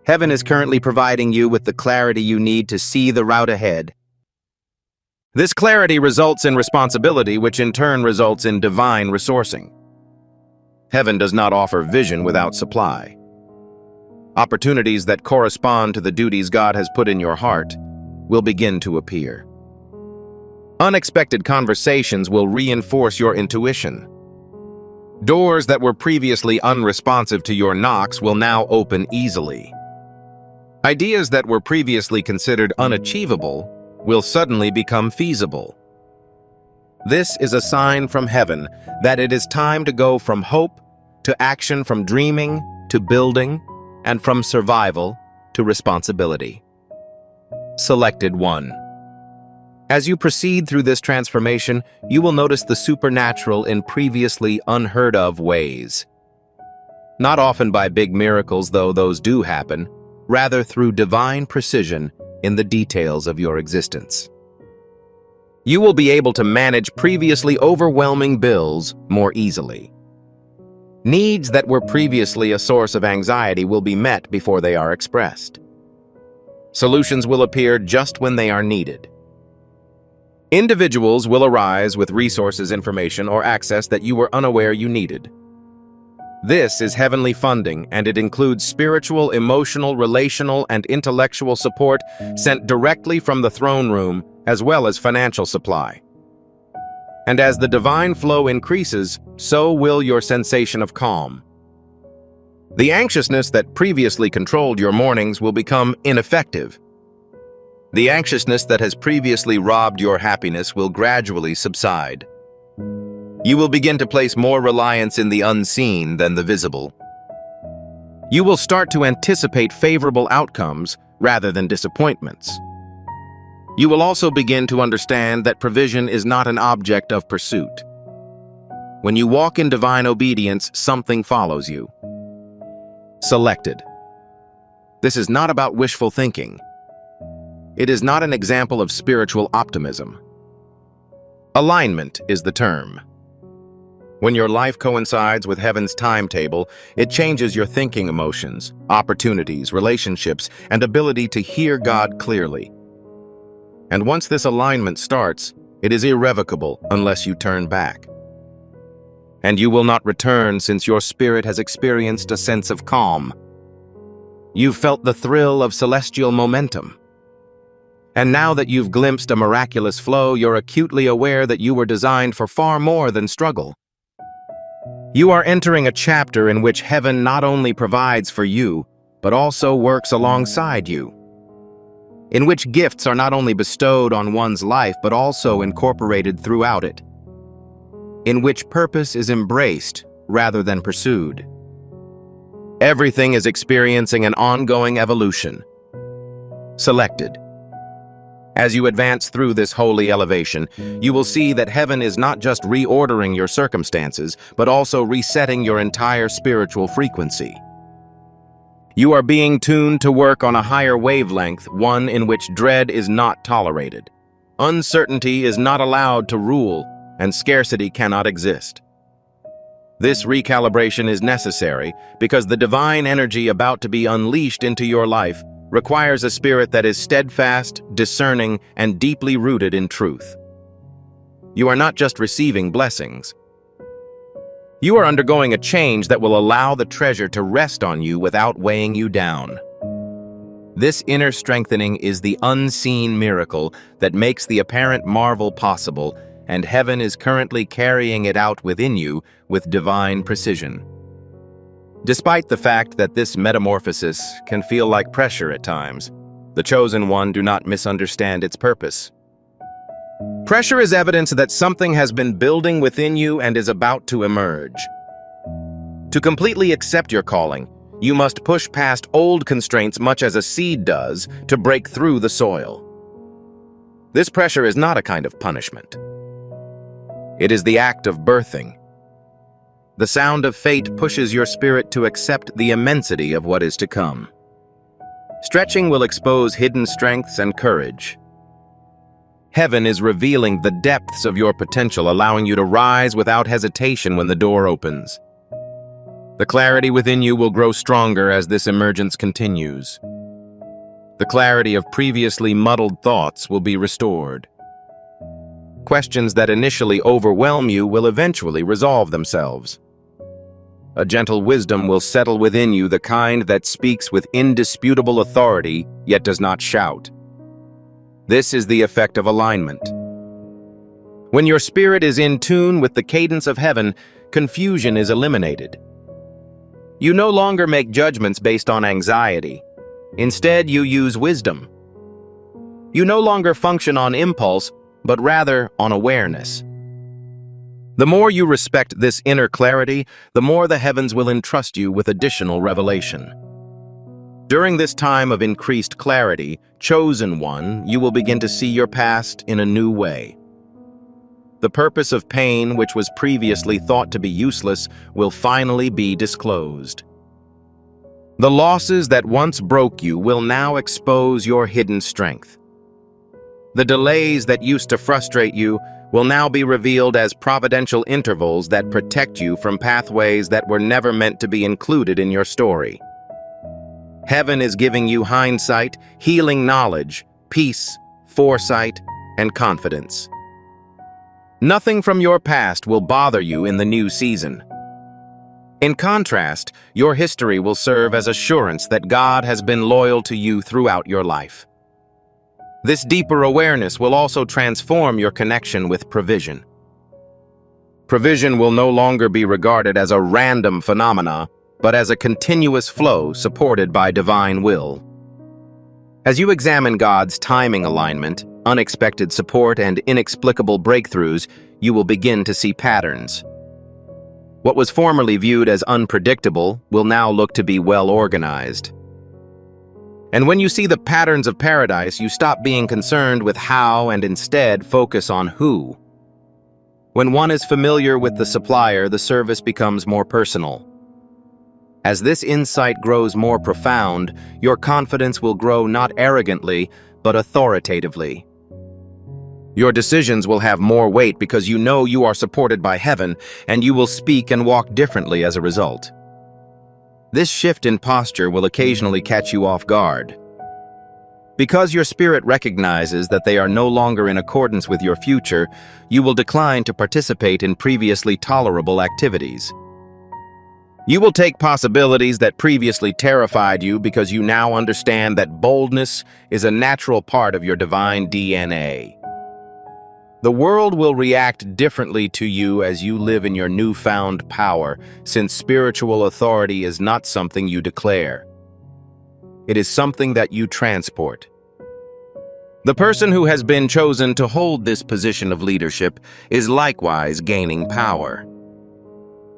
Heaven is currently providing you with the clarity you need to see the route ahead. This clarity results in responsibility, which in turn results in divine resourcing. Heaven does not offer vision without supply. Opportunities that correspond to the duties God has put in your heart will begin to appear. Unexpected conversations will reinforce your intuition. Doors that were previously unresponsive to your knocks will now open easily. Ideas that were previously considered unachievable will suddenly become feasible. This is a sign from heaven that it is time to go from hope to action, from dreaming to building, and from survival to responsibility. Selected 1. As you proceed through this transformation, you will notice the supernatural in previously unheard of ways. Not often by big miracles, though those do happen, rather through divine precision in the details of your existence. You will be able to manage previously overwhelming bills more easily. Needs that were previously a source of anxiety will be met before they are expressed. Solutions will appear just when they are needed. Individuals will arise with resources, information, or access that you were unaware you needed. This is heavenly funding, and it includes spiritual, emotional, relational, and intellectual support sent directly from the throne room, as well as financial supply. And as the divine flow increases, so will your sensation of calm. The anxiousness that previously controlled your mornings will become ineffective. The anxiousness that has previously robbed your happiness will gradually subside. You will begin to place more reliance in the unseen than the visible. You will start to anticipate favorable outcomes rather than disappointments. You will also begin to understand that provision is not an object of pursuit. When you walk in divine obedience, something follows you. Selected. This is not about wishful thinking. It is not an example of spiritual optimism. Alignment is the term. When your life coincides with heaven's timetable, it changes your thinking, emotions, opportunities, relationships, and ability to hear God clearly. And once this alignment starts, it is irrevocable unless you turn back. And you will not return, since your spirit has experienced a sense of calm. You've felt the thrill of celestial momentum. And now that you've glimpsed a miraculous flow, you're acutely aware that you were designed for far more than struggle. You are entering a chapter in which heaven not only provides for you, but also works alongside you. In which gifts are not only bestowed on one's life, but also incorporated throughout it. In which purpose is embraced rather than pursued. Everything is experiencing an ongoing evolution. Selected. As you advance through this holy elevation, you will see that heaven is not just reordering your circumstances, but also resetting your entire spiritual frequency. You are being tuned to work on a higher wavelength, one in which dread is not tolerated. Uncertainty is not allowed to rule, and scarcity cannot exist. This recalibration is necessary because the divine energy about to be unleashed into your life requires a spirit that is steadfast, discerning, and deeply rooted in truth. You are not just receiving blessings. You are undergoing a change that will allow the treasure to rest on you without weighing you down. This inner strengthening is the unseen miracle that makes the apparent marvel possible, and heaven is currently carrying it out within you with divine precision. Despite the fact that this metamorphosis can feel like pressure at times, the chosen one do not misunderstand its purpose. Pressure is evidence that something has been building within you and is about to emerge. To completely accept your calling, you must push past old constraints much as a seed does to break through the soil. This pressure is not a kind of punishment. It is the act of birthing. The sound of fate pushes your spirit to accept the immensity of what is to come. Stretching will expose hidden strengths and courage. Heaven is revealing the depths of your potential, allowing you to rise without hesitation when the door opens. The clarity within you will grow stronger as this emergence continues. The clarity of previously muddled thoughts will be restored. Questions that initially overwhelm you will eventually resolve themselves. A gentle wisdom will settle within you, the kind that speaks with indisputable authority, yet does not shout. This is the effect of alignment. When your spirit is in tune with the cadence of heaven, confusion is eliminated. You no longer make judgments based on anxiety. Instead, you use wisdom. You no longer function on impulse, but rather on awareness. The more you respect this inner clarity, the more the heavens will entrust you with additional revelation. During this time of increased clarity, chosen one, you will begin to see your past in a new way. The purpose of pain, which was previously thought to be useless, will finally be disclosed. The losses that once broke you will now expose your hidden strength. The delays that used to frustrate you will now be revealed as providential intervals that protect you from pathways that were never meant to be included in your story. Heaven is giving you hindsight, healing knowledge, peace, foresight, and confidence. Nothing from your past will bother you in the new season. In contrast, your history will serve as assurance that God has been loyal to you throughout your life. This deeper awareness will also transform your connection with provision. Provision will no longer be regarded as a random phenomena, but as a continuous flow supported by divine will. As you examine God's timing alignment, unexpected support, and inexplicable breakthroughs, you will begin to see patterns. What was formerly viewed as unpredictable will now look to be well organized. And when you see the patterns of paradise, you stop being concerned with how and instead focus on who. When one is familiar with the supplier, the service becomes more personal. As this insight grows more profound, your confidence will grow not arrogantly, but authoritatively. Your decisions will have more weight because you know you are supported by heaven, and you will speak and walk differently as a result. This shift in posture will occasionally catch you off guard. Because your spirit recognizes that they are no longer in accordance with your future, you will decline to participate in previously tolerable activities. You will take possibilities that previously terrified you because you now understand that boldness is a natural part of your divine DNA. The world will react differently to you as you live in your newfound power, since spiritual authority is not something you declare. It is something that you transport. The person who has been chosen to hold this position of leadership is likewise gaining power.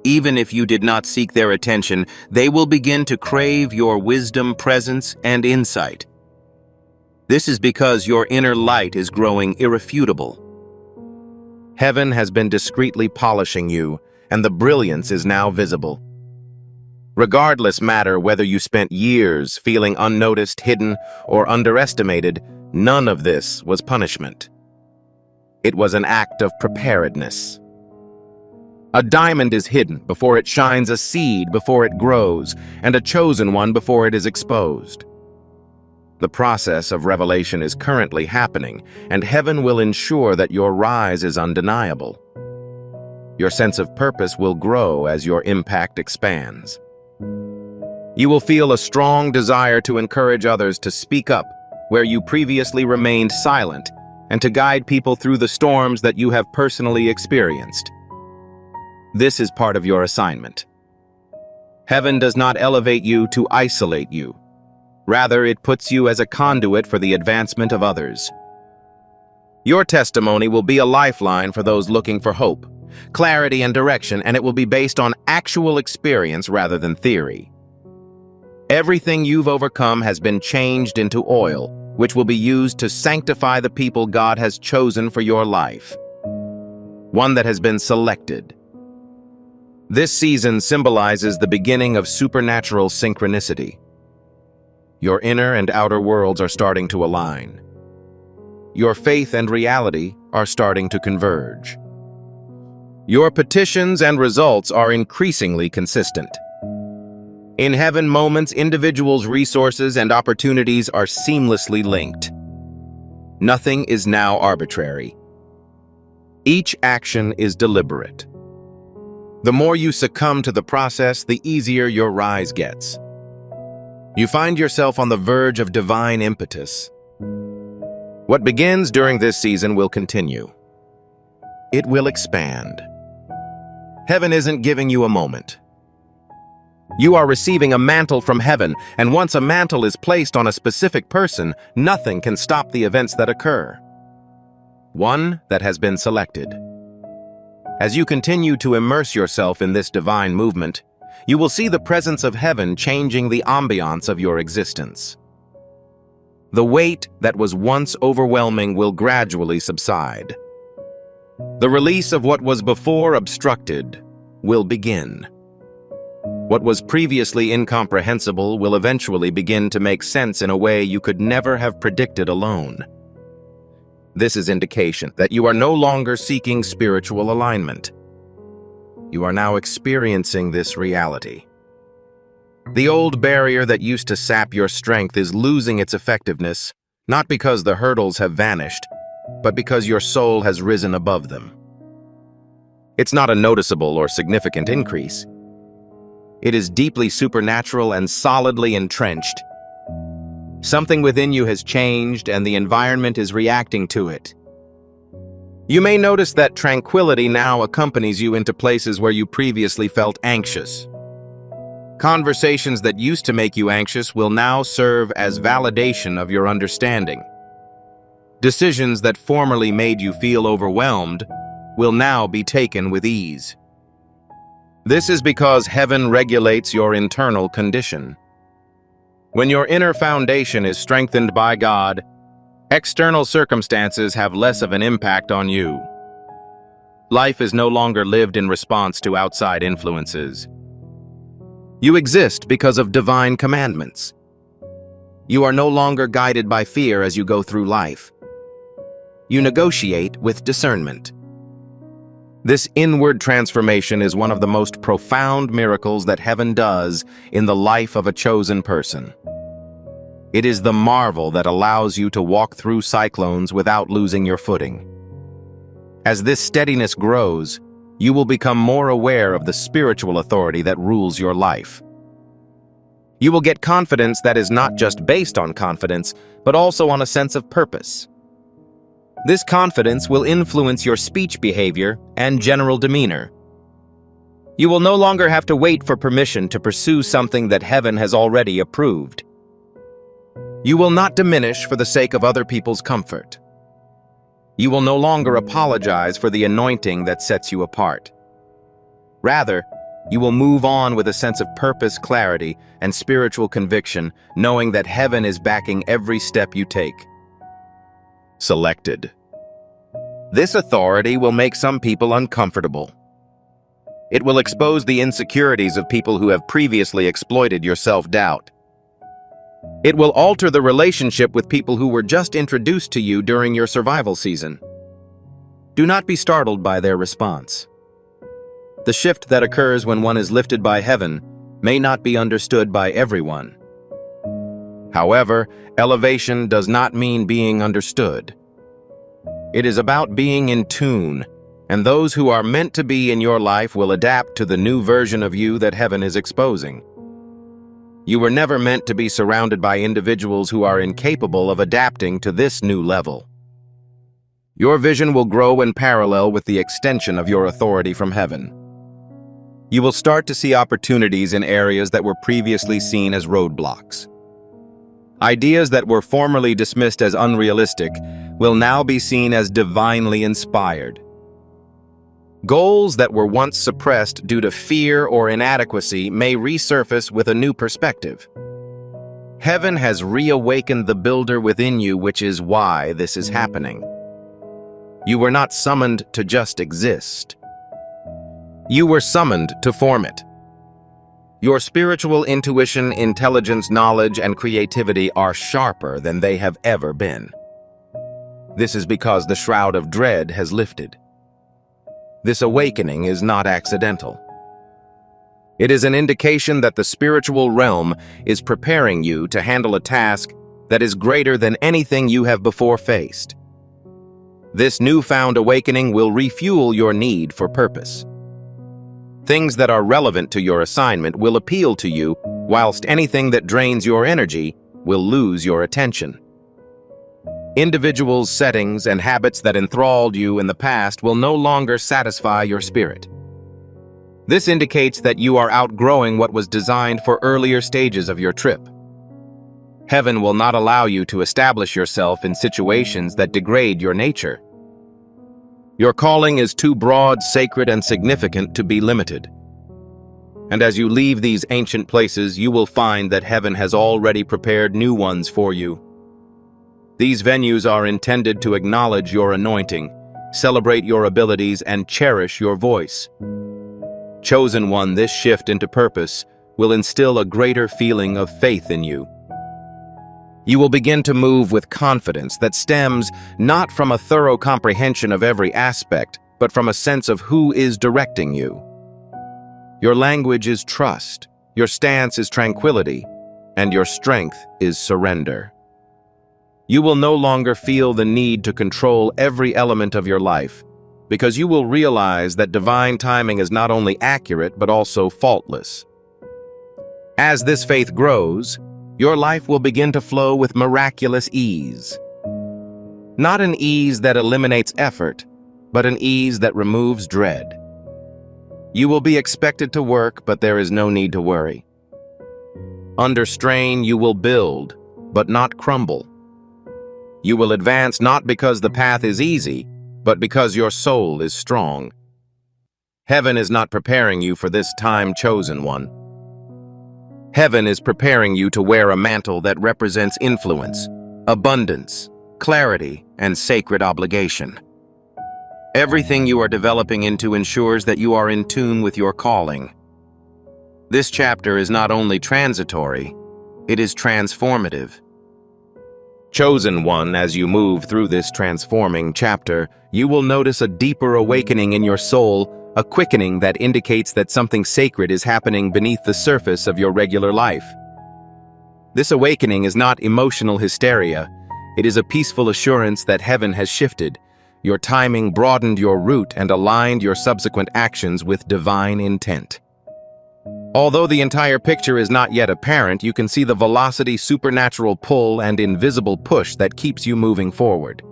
Even if you did not seek their attention, they will begin to crave your wisdom, presence, and insight. This is because your inner light is growing irrefutable. Heaven has been discreetly polishing you, and the brilliance is now visible. Regardless matter whether you spent years feeling unnoticed, hidden, or underestimated, none of this was punishment. It was an act of preparedness. A diamond is hidden before it shines, a seed before it grows, and a chosen one before it is exposed. The process of revelation is currently happening, and heaven will ensure that your rise is undeniable. Your sense of purpose will grow as your impact expands. You will feel a strong desire to encourage others to speak up where you previously remained silent, and to guide people through the storms that you have personally experienced. This is part of your assignment. Heaven does not elevate you to isolate you. Rather, it puts you as a conduit for the advancement of others. Your testimony will be a lifeline for those looking for hope, clarity, and direction, and it will be based on actual experience rather than theory. Everything you've overcome has been changed into oil, which will be used to sanctify the people God has chosen for your life. One that has been selected. This season symbolizes the beginning of supernatural synchronicity. Your inner and outer worlds are starting to align. Your faith and reality are starting to converge. Your petitions and results are increasingly consistent. In heaven moments, individuals' resources and opportunities are seamlessly linked. Nothing is now arbitrary. Each action is deliberate. The more you succumb to the process, the easier your rise gets. You find yourself on the verge of divine impetus. What begins during this season will continue. It will expand. Heaven isn't giving you a moment. You are receiving a mantle from heaven, and once a mantle is placed on a specific person, nothing can stop the events that occur. One that has been selected. As you continue to immerse yourself in this divine movement, you will see the presence of heaven changing the ambiance of your existence. The weight that was once overwhelming will gradually subside. The release of what was before obstructed will begin. What was previously incomprehensible will eventually begin to make sense in a way you could never have predicted alone. This is indication that you are no longer seeking spiritual alignment. You are now experiencing this reality. The old barrier that used to sap your strength is losing its effectiveness, not because the hurdles have vanished, but because your soul has risen above them. It's not a noticeable or significant increase. It is deeply supernatural and solidly entrenched. Something within you has changed, and the environment is reacting to it. You may notice that tranquility now accompanies you into places where you previously felt anxious. Conversations that used to make you anxious will now serve as validation of your understanding. Decisions that formerly made you feel overwhelmed will now be taken with ease. This is because heaven regulates your internal condition. When your inner foundation is strengthened by God, external circumstances have less of an impact on you. Life is no longer lived in response to outside influences. You exist because of divine commandments. You are no longer guided by fear as you go through life. You negotiate with discernment. This inward transformation is one of the most profound miracles that heaven does in the life of a chosen person. It is the marvel that allows you to walk through cyclones without losing your footing. As this steadiness grows, you will become more aware of the spiritual authority that rules your life. You will get confidence that is not just based on confidence, but also on a sense of purpose. This confidence will influence your speech behavior and general demeanor. You will no longer have to wait for permission to pursue something that heaven has already approved. You will not diminish for the sake of other people's comfort. You will no longer apologize for the anointing that sets you apart. Rather, you will move on with a sense of purpose, clarity, and spiritual conviction, knowing that heaven is backing every step you take. Selected. This authority will make some people uncomfortable. It will expose the insecurities of people who have previously exploited your self-doubt. It will alter the relationship with people who were just introduced to you during your survival season. Do not be startled by their response. The shift that occurs when one is lifted by heaven may not be understood by everyone. However, elevation does not mean being understood. It is about being in tune, and those who are meant to be in your life will adapt to the new version of you that heaven is exposing. You were never meant to be surrounded by individuals who are incapable of adapting to this new level. Your vision will grow in parallel with the extension of your authority from heaven. You will start to see opportunities in areas that were previously seen as roadblocks. Ideas that were formerly dismissed as unrealistic will now be seen as divinely inspired. Goals that were once suppressed due to fear or inadequacy may resurface with a new perspective. Heaven has reawakened the builder within you, which is why this is happening. You were not summoned to just exist. You were summoned to form it. Your spiritual intuition, intelligence, knowledge, and creativity are sharper than they have ever been. This is because the shroud of dread has lifted. This awakening is not accidental. It is an indication that the spiritual realm is preparing you to handle a task that is greater than anything you have before faced. This newfound awakening will refuel your need for purpose. Things that are relevant to your assignment will appeal to you, whilst anything that drains your energy will lose your attention. Individuals, settings, and habits that enthralled you in the past will no longer satisfy your spirit. This indicates that you are outgrowing what was designed for earlier stages of your trip. Heaven will not allow you to establish yourself in situations that degrade your nature. Your calling is too broad, sacred, and significant to be limited. And as you leave these ancient places, you will find that heaven has already prepared new ones for you. These venues are intended to acknowledge your anointing, celebrate your abilities, and cherish your voice. Chosen one, this shift into purpose will instill a greater feeling of faith in you. You will begin to move with confidence that stems not from a thorough comprehension of every aspect, but from a sense of who is directing you. Your language is trust, your stance is tranquility, and your strength is surrender. You will no longer feel the need to control every element of your life, because you will realize that divine timing is not only accurate but also faultless. As this faith grows, your life will begin to flow with miraculous ease. Not an ease that eliminates effort, but an ease that removes dread. You will be expected to work, but there is no need to worry. Under strain, you will build, but not crumble. You will advance not because the path is easy, but because your soul is strong. Heaven is not preparing you for this time, chosen one. Heaven is preparing you to wear a mantle that represents influence, abundance, clarity, and sacred obligation. Everything you are developing into ensures that you are in tune with your calling. This chapter is not only transitory, it is transformative. Chosen one, as you move through this transforming chapter, you will notice a deeper awakening in your soul, a quickening that indicates that something sacred is happening beneath the surface of your regular life. This awakening is not emotional hysteria, it is a peaceful assurance that heaven has shifted. Your timing broadened your route and aligned your subsequent actions with divine intent. Although the entire picture is not yet apparent, you can see the velocity, supernatural pull, and invisible push that keeps you moving forward.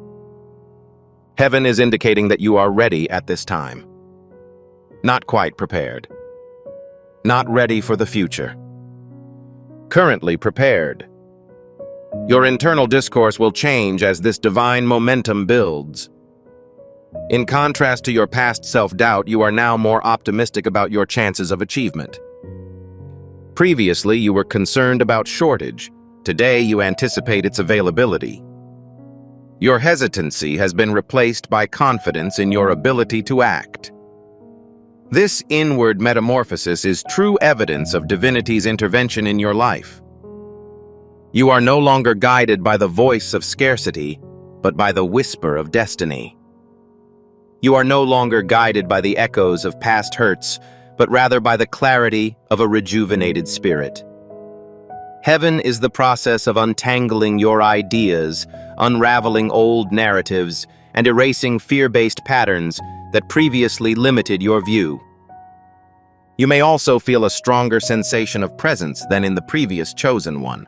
Heaven is indicating that you are ready at this time. Not quite prepared. Not ready for the future. Currently prepared. Your internal discourse will change as this divine momentum builds. In contrast to your past self-doubt, you are now more optimistic about your chances of achievement. Previously, you were concerned about shortage. Today, you anticipate its availability. Your hesitancy has been replaced by confidence in your ability to act. This inward metamorphosis is true evidence of divinity's intervention in your life. You are no longer guided by the voice of scarcity, but by the whisper of destiny. You are no longer guided by the echoes of past hurts, but rather by the clarity of a rejuvenated spirit. Heaven is the process of untangling your ideas, unraveling old narratives, and erasing fear-based patterns that previously limited your view. You may also feel a stronger sensation of presence than in the previous chosen one.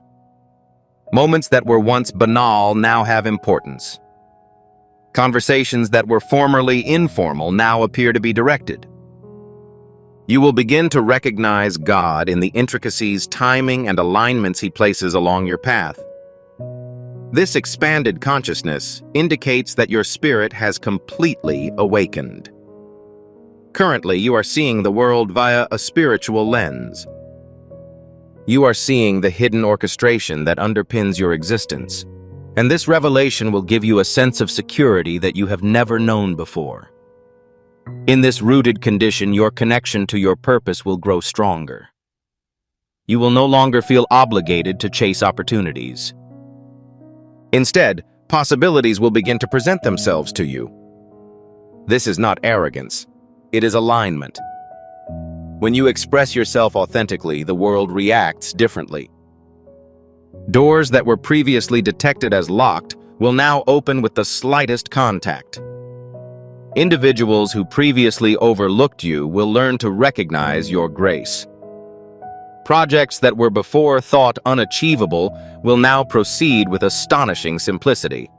Moments that were once banal now have importance. Conversations that were formerly informal now appear to be directed. You will begin to recognize God in the intricacies, timing, and alignments He places along your path. This expanded consciousness indicates that your spirit has completely awakened. Currently, you are seeing the world via a spiritual lens. You are seeing the hidden orchestration that underpins your existence, and this revelation will give you a sense of security that you have never known before. In this rooted condition, your connection to your purpose will grow stronger. You will no longer feel obligated to chase opportunities. Instead, possibilities will begin to present themselves to you. This is not arrogance. It is alignment. When you express yourself authentically, the world reacts differently. Doors that were previously detected as locked will now open with the slightest contact. Individuals who previously overlooked you will learn to recognize your grace. Projects that were before thought unachievable will now proceed with astonishing simplicity.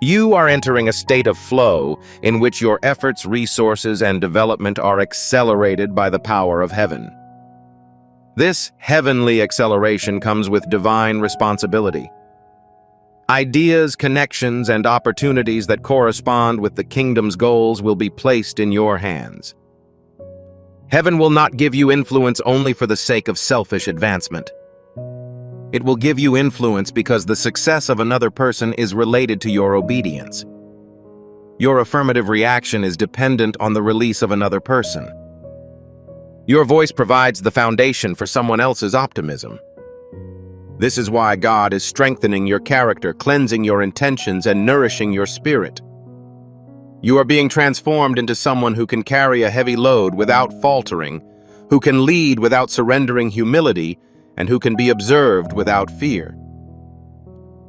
You are entering a state of flow in which your efforts, resources, and development are accelerated by the power of heaven. This heavenly acceleration comes with divine responsibility. Ideas, connections, and opportunities that correspond with the kingdom's goals will be placed in your hands. Heaven will not give you influence only for the sake of selfish advancement. It will give you influence because the success of another person is related to your obedience. Your affirmative reaction is dependent on the release of another person. Your voice provides the foundation for someone else's optimism. This is why God is strengthening your character, cleansing your intentions, and nourishing your spirit. You are being transformed into someone who can carry a heavy load without faltering, who can lead without surrendering humility, and who can be observed without fear.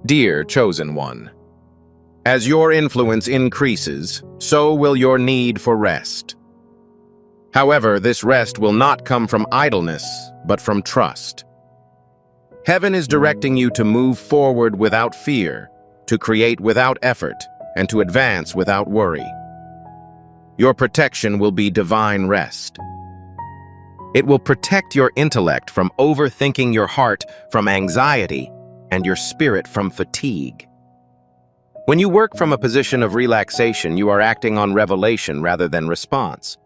Dear Chosen One, as your influence increases, so will your need for rest. However, this rest will not come from idleness, but from trust. Heaven is directing you to move forward without fear, to create without effort, and to advance without worry. Your protection will be divine rest. It will protect your intellect from overthinking, your heart from anxiety, and your spirit from fatigue. When you work from a position of relaxation, you are acting on revelation rather than response.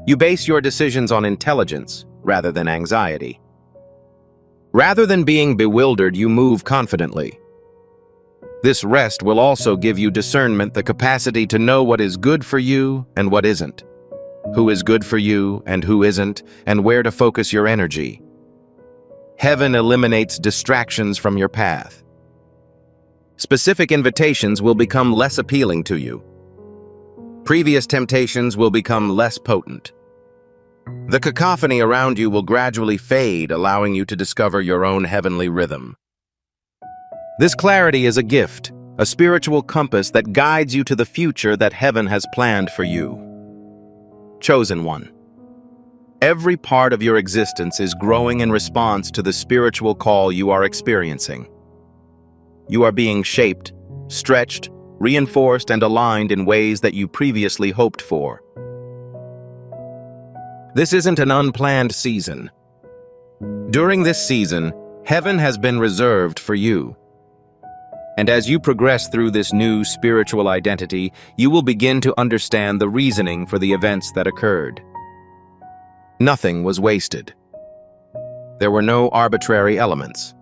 You base your decisions on intelligence rather than anxiety. Rather than being bewildered, you move confidently. This rest will also give you discernment, the capacity to know what is good for you and what isn't, who is good for you and who isn't, and where to focus your energy. Heaven eliminates distractions from your path. Specific invitations will become less appealing to you. Previous temptations will become less potent. The cacophony around you will gradually fade, allowing you to discover your own heavenly rhythm. This clarity is a gift, a spiritual compass that guides you to the future that heaven has planned for you. Chosen One, every part of your existence is growing in response to the spiritual call you are experiencing. You are being shaped, stretched, reinforced, and aligned in ways that you previously hoped for. This isn't an unplanned season. During this season, heaven has been reserved for you. And as you progress through this new spiritual identity, you will begin to understand the reasoning for the events that occurred. Nothing was wasted. There were no arbitrary elements.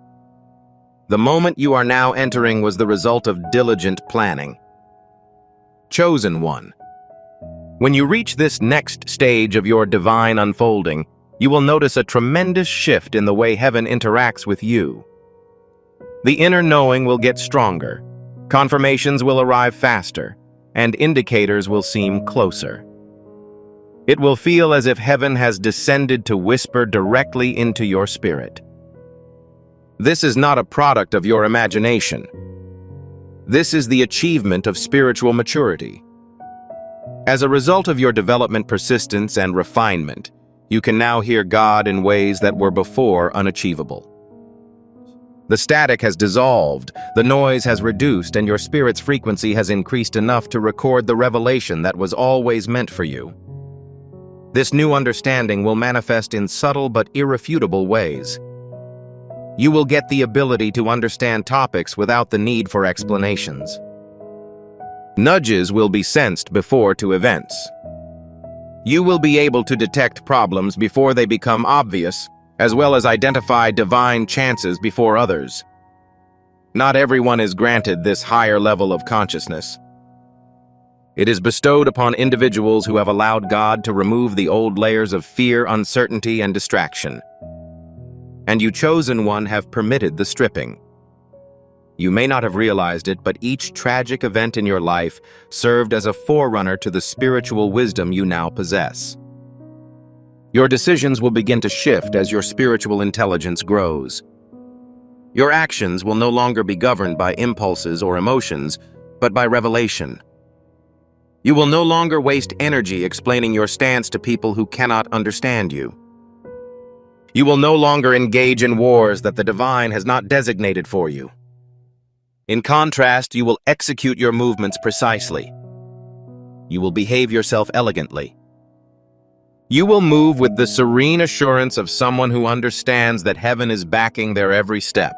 The moment you are now entering was the result of diligent planning. Chosen One, when you reach this next stage of your divine unfolding, you will notice a tremendous shift in the way heaven interacts with you. The inner knowing will get stronger, confirmations will arrive faster, and indicators will seem closer. It will feel as if heaven has descended to whisper directly into your spirit. This is not a product of your imagination. This is the achievement of spiritual maturity. As a result of your development, persistence, and refinement, you can now hear God in ways that were before unachievable. The static has dissolved, the noise has reduced, and your spirit's frequency has increased enough to record the revelation that was always meant for you. This new understanding will manifest in subtle but irrefutable ways. You will get the ability to understand topics without the need for explanations. Nudges will be sensed before to events. You will be able to detect problems before they become obvious, as well as identify divine chances before others. Not everyone is granted this higher level of consciousness. It is bestowed upon individuals who have allowed God to remove the old layers of fear, uncertainty, and distraction. And you, chosen one, have permitted the stripping. You may not have realized it, but each tragic event in your life served as a forerunner to the spiritual wisdom you now possess. Your decisions will begin to shift as your spiritual intelligence grows. Your actions will no longer be governed by impulses or emotions, but by revelation. You will no longer waste energy explaining your stance to people who cannot understand you. You will no longer engage in wars that the divine has not designated for you. In contrast, you will execute your movements precisely. You will behave yourself elegantly. You will move with the serene assurance of someone who understands that heaven is backing their every step.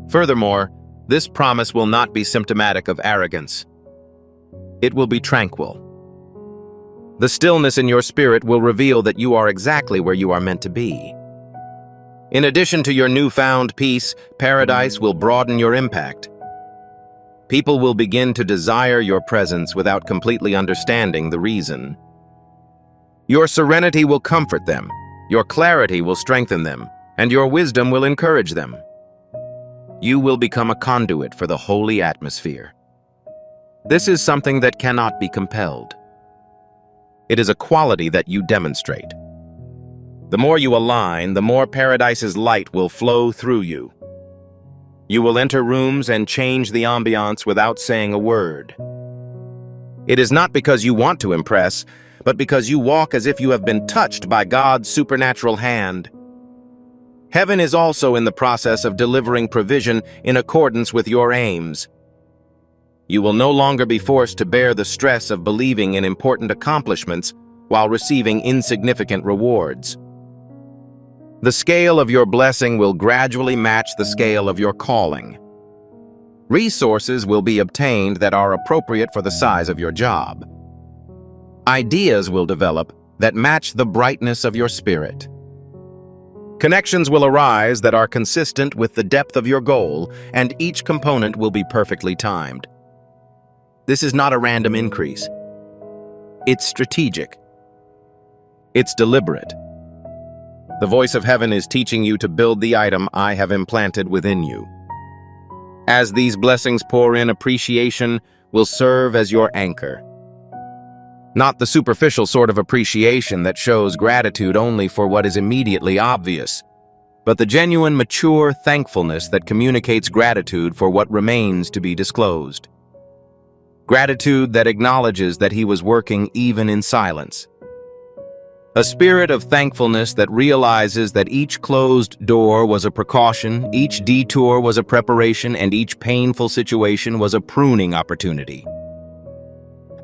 Furthermore, this promise will not be symptomatic of arrogance. It will be tranquil. The stillness in your spirit will reveal that you are exactly where you are meant to be. In addition to your newfound peace, paradise will broaden your impact. People will begin to desire your presence without completely understanding the reason. Your serenity will comfort them, your clarity will strengthen them, and your wisdom will encourage them. You will become a conduit for the holy atmosphere. This is something that cannot be compelled. It is a quality that you demonstrate. The more you align, the more paradise's light will flow through you. You will enter rooms and change the ambiance without saying a word. It is not because you want to impress, but because you walk as if you have been touched by God's supernatural hand. Heaven is also in the process of delivering provision in accordance with your aims. You will no longer be forced to bear the stress of believing in important accomplishments while receiving insignificant rewards. The scale of your blessing will gradually match the scale of your calling. Resources will be obtained that are appropriate for the size of your job. Ideas will develop that match the brightness of your spirit. Connections will arise that are consistent with the depth of your goal, and each component will be perfectly timed. This is not a random increase. It's strategic. It's deliberate. The voice of heaven is teaching you to build the item I have implanted within you. As these blessings pour in, appreciation will serve as your anchor. Not the superficial sort of appreciation that shows gratitude only for what is immediately obvious, but the genuine, mature thankfulness that communicates gratitude for what remains to be disclosed. Gratitude that acknowledges that he was working even in silence. A spirit of thankfulness that realizes that each closed door was a precaution, each detour was a preparation, and each painful situation was a pruning opportunity.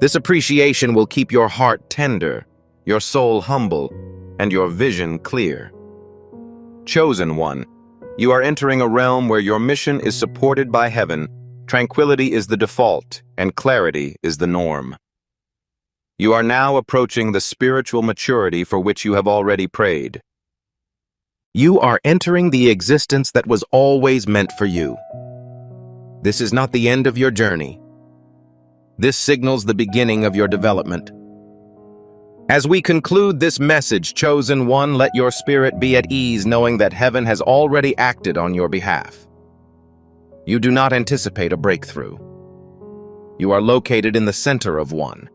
This appreciation will keep your heart tender, your soul humble, and your vision clear. Chosen one, you are entering a realm where your mission is supported by heaven, tranquility is the default, and clarity is the norm. You are now approaching the spiritual maturity for which you have already prayed. You are entering the existence that was always meant for you. This is not the end of your journey. This signals the beginning of your development. As we conclude this message, chosen one, let your spirit be at ease knowing that heaven has already acted on your behalf. You do not anticipate a breakthrough. You are located in the center of one.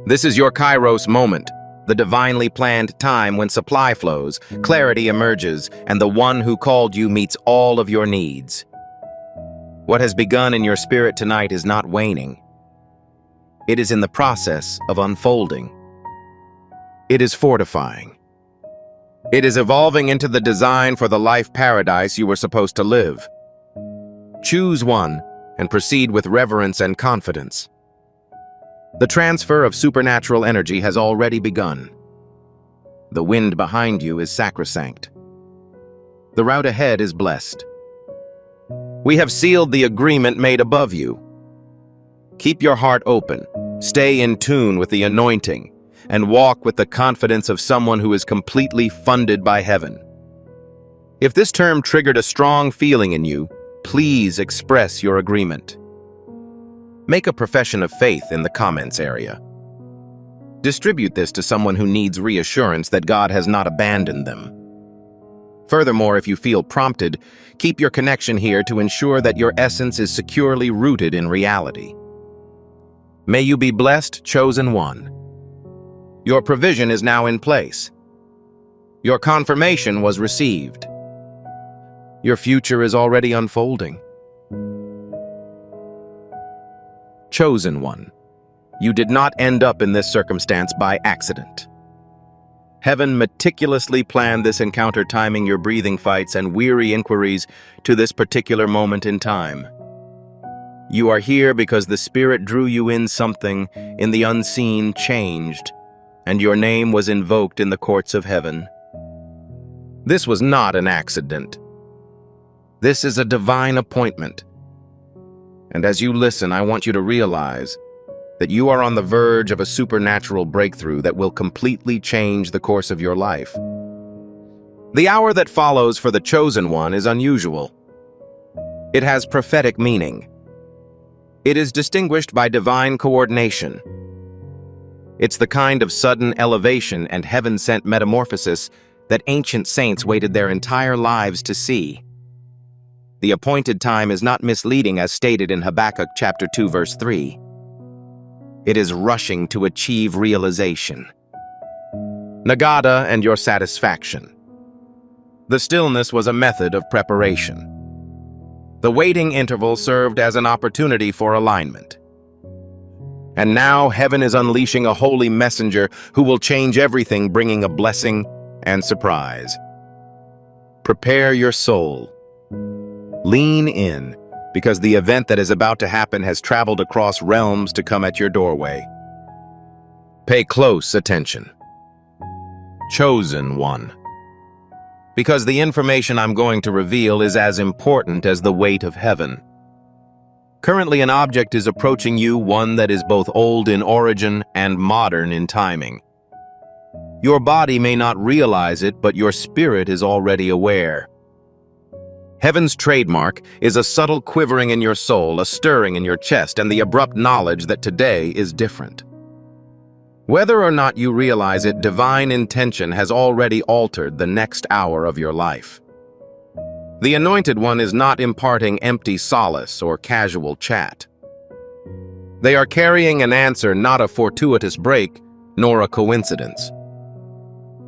This is your Kairos moment, the divinely planned time when supply flows, clarity emerges, and the one who called you meets all of your needs. What has begun in your spirit tonight is not waning. It is in the process of unfolding. It is fortifying. It is evolving into the design for the life paradise you were supposed to live. Choose one and proceed with reverence and confidence. The transfer of supernatural energy has already begun. The wind behind you is sacrosanct. The route ahead is blessed. We have sealed the agreement made above you. Keep your heart open, stay in tune with the anointing, and walk with the confidence of someone who is completely funded by heaven. If this term triggered a strong feeling in you, please express your agreement. Make a profession of faith in the comments area. Distribute this to someone who needs reassurance that God has not abandoned them. Furthermore, if you feel prompted, keep your connection here to ensure that your essence is securely rooted in reality. May you be blessed, chosen one. Your provision is now in place. Your confirmation was received. Your future is already unfolding. Chosen one, you did not end up in this circumstance by accident. Heaven meticulously planned this encounter, timing your breathing fights and weary inquiries to this particular moment in time. You are here because the Spirit drew you in. Something in the unseen changed, and your name was invoked in the courts of heaven. This was not an accident. This is a divine appointment. And as you listen, I want you to realize that you are on the verge of a supernatural breakthrough that will completely change the course of your life. The hour that follows for the chosen one is unusual. It has prophetic meaning. It is distinguished by divine coordination. It's the kind of sudden elevation and heaven-sent metamorphosis that ancient saints waited their entire lives to see. The appointed time is not misleading as stated in Habakkuk chapter 2 verse 3. It is rushing to achieve realization. Nagada and your satisfaction. The stillness was a method of preparation. The waiting interval served as an opportunity for alignment. And now heaven is unleashing a holy messenger who will change everything, bringing a blessing and surprise. Prepare your soul. Lean in, because the event that is about to happen has traveled across realms to come at your doorway. Pay close attention. Chosen one. Because the information I'm going to reveal is as important as the weight of heaven. Currently, an object is approaching you, one that is both old in origin and modern in timing. Your body may not realize it, but your spirit is already aware. Heaven's trademark is a subtle quivering in your soul, a stirring in your chest, and the abrupt knowledge that today is different. Whether or not you realize it, divine intention has already altered the next hour of your life. The Anointed One is not imparting empty solace or casual chat. They are carrying an answer, not a fortuitous break, nor a coincidence.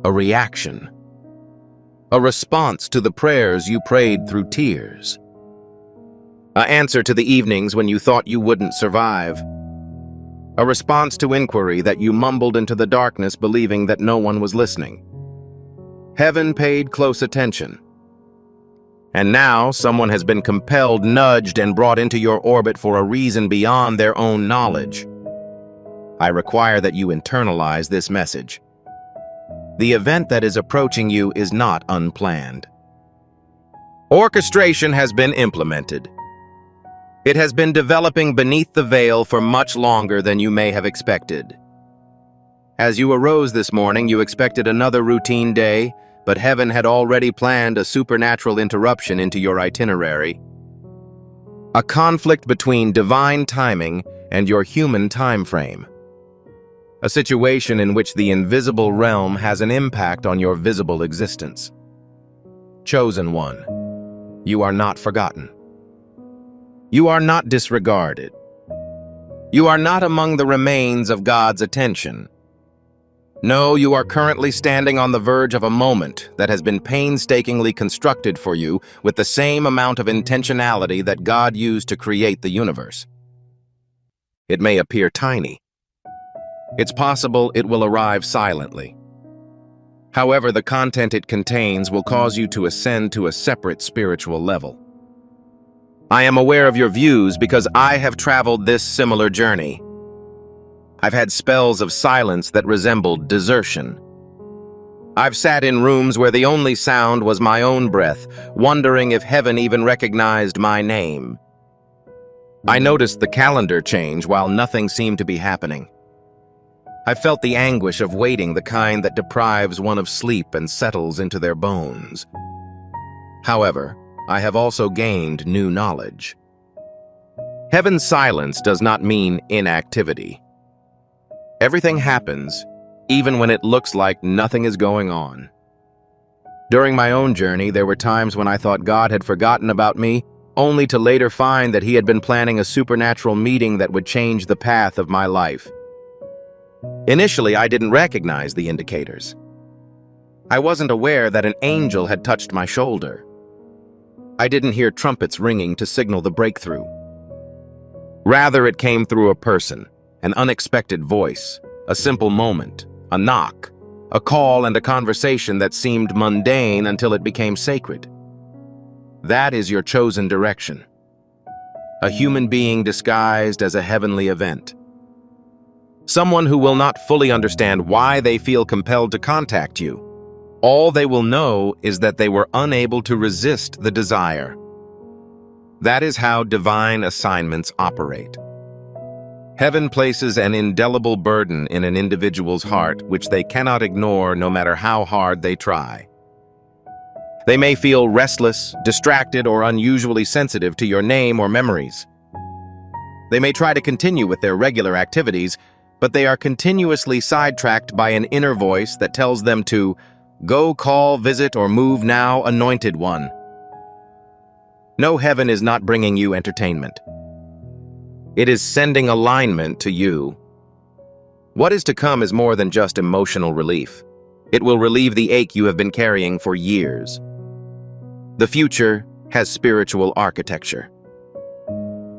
A reaction. A response to the prayers you prayed through tears. An answer to the evenings when you thought you wouldn't survive. A response to inquiry that you mumbled into the darkness, believing that no one was listening. Heaven paid close attention. And now someone has been compelled, nudged, and brought into your orbit for a reason beyond their own knowledge. I require that you internalize this message. The event that is approaching you is not unplanned. Orchestration has been implemented. It has been developing beneath the veil for much longer than you may have expected. As you arose this morning, you expected another routine day, but heaven had already planned a supernatural interruption into your itinerary. A conflict between divine timing and your human time frame. A situation in which the invisible realm has an impact on your visible existence. Chosen one, you are not forgotten. You are not disregarded. You are not among the remains of God's attention. No, you are currently standing on the verge of a moment that has been painstakingly constructed for you with the same amount of intentionality that God used to create the universe. It may appear tiny. It's possible it will arrive silently. However, the content it contains will cause you to ascend to a separate spiritual level. I am aware of your views because I have traveled this similar journey. I've had spells of silence that resembled desertion. I've sat in rooms where the only sound was my own breath, wondering if heaven even recognized my name. I noticed the calendar change while nothing seemed to be happening. I felt the anguish of waiting, the kind that deprives one of sleep and settles into their bones. However, I have also gained new knowledge. Heaven's silence does not mean inactivity. Everything happens, even when it looks like nothing is going on. During my own journey, there were times when I thought God had forgotten about me, only to later find that He had been planning a supernatural meeting that would change the path of my life. Initially, I didn't recognize the indicators. I wasn't aware that an angel had touched my shoulder. I didn't hear trumpets ringing to signal the breakthrough. Rather, it came through a person, an unexpected voice, a simple moment, a knock, a call and a conversation that seemed mundane until it became sacred. That is your chosen direction. A human being disguised as a heavenly event. Someone who will not fully understand why they feel compelled to contact you. All they will know is that they were unable to resist the desire. That is how divine assignments operate. Heaven places an indelible burden in an individual's heart which they cannot ignore no matter how hard they try. They may feel restless, distracted, or unusually sensitive to your name or memories. They may try to continue with their regular activities, but they are continuously sidetracked by an inner voice that tells them to go, call, visit, or move now, anointed one. No, heaven is not bringing you entertainment. It is sending alignment to you. What is to come is more than just emotional relief. It will relieve the ache you have been carrying for years. The future has spiritual architecture.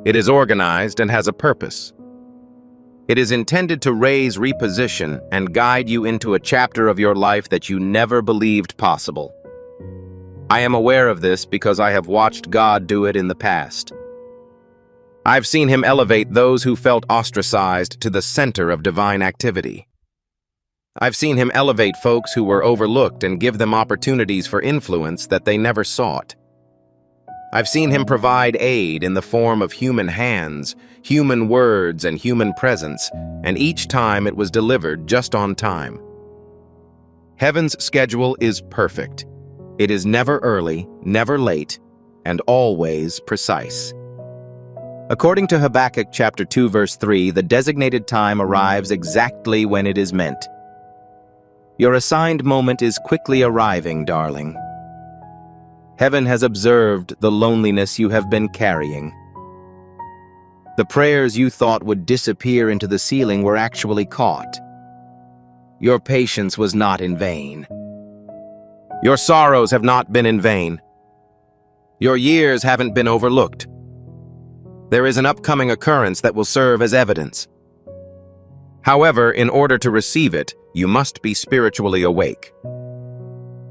It is organized and has a purpose. It is intended to raise, reposition, and guide you into a chapter of your life that you never believed possible. I am aware of this because I have watched God do it in the past. I've seen Him elevate those who felt ostracized to the center of divine activity. I've seen Him elevate folks who were overlooked and give them opportunities for influence that they never sought. I've seen Him provide aid in the form of human hands, human words, and human presence, and each time it was delivered just on time. Heaven's schedule is perfect. It is never early, never late, and always precise. According to Habakkuk chapter 2, verse 3, the designated time arrives exactly when it is meant. Your assigned moment is quickly arriving, darling. Heaven has observed the loneliness you have been carrying. The prayers you thought would disappear into the ceiling were actually caught. Your patience was not in vain. Your sorrows have not been in vain. Your years haven't been overlooked. There is an upcoming occurrence that will serve as evidence. However, in order to receive it, you must be spiritually awake.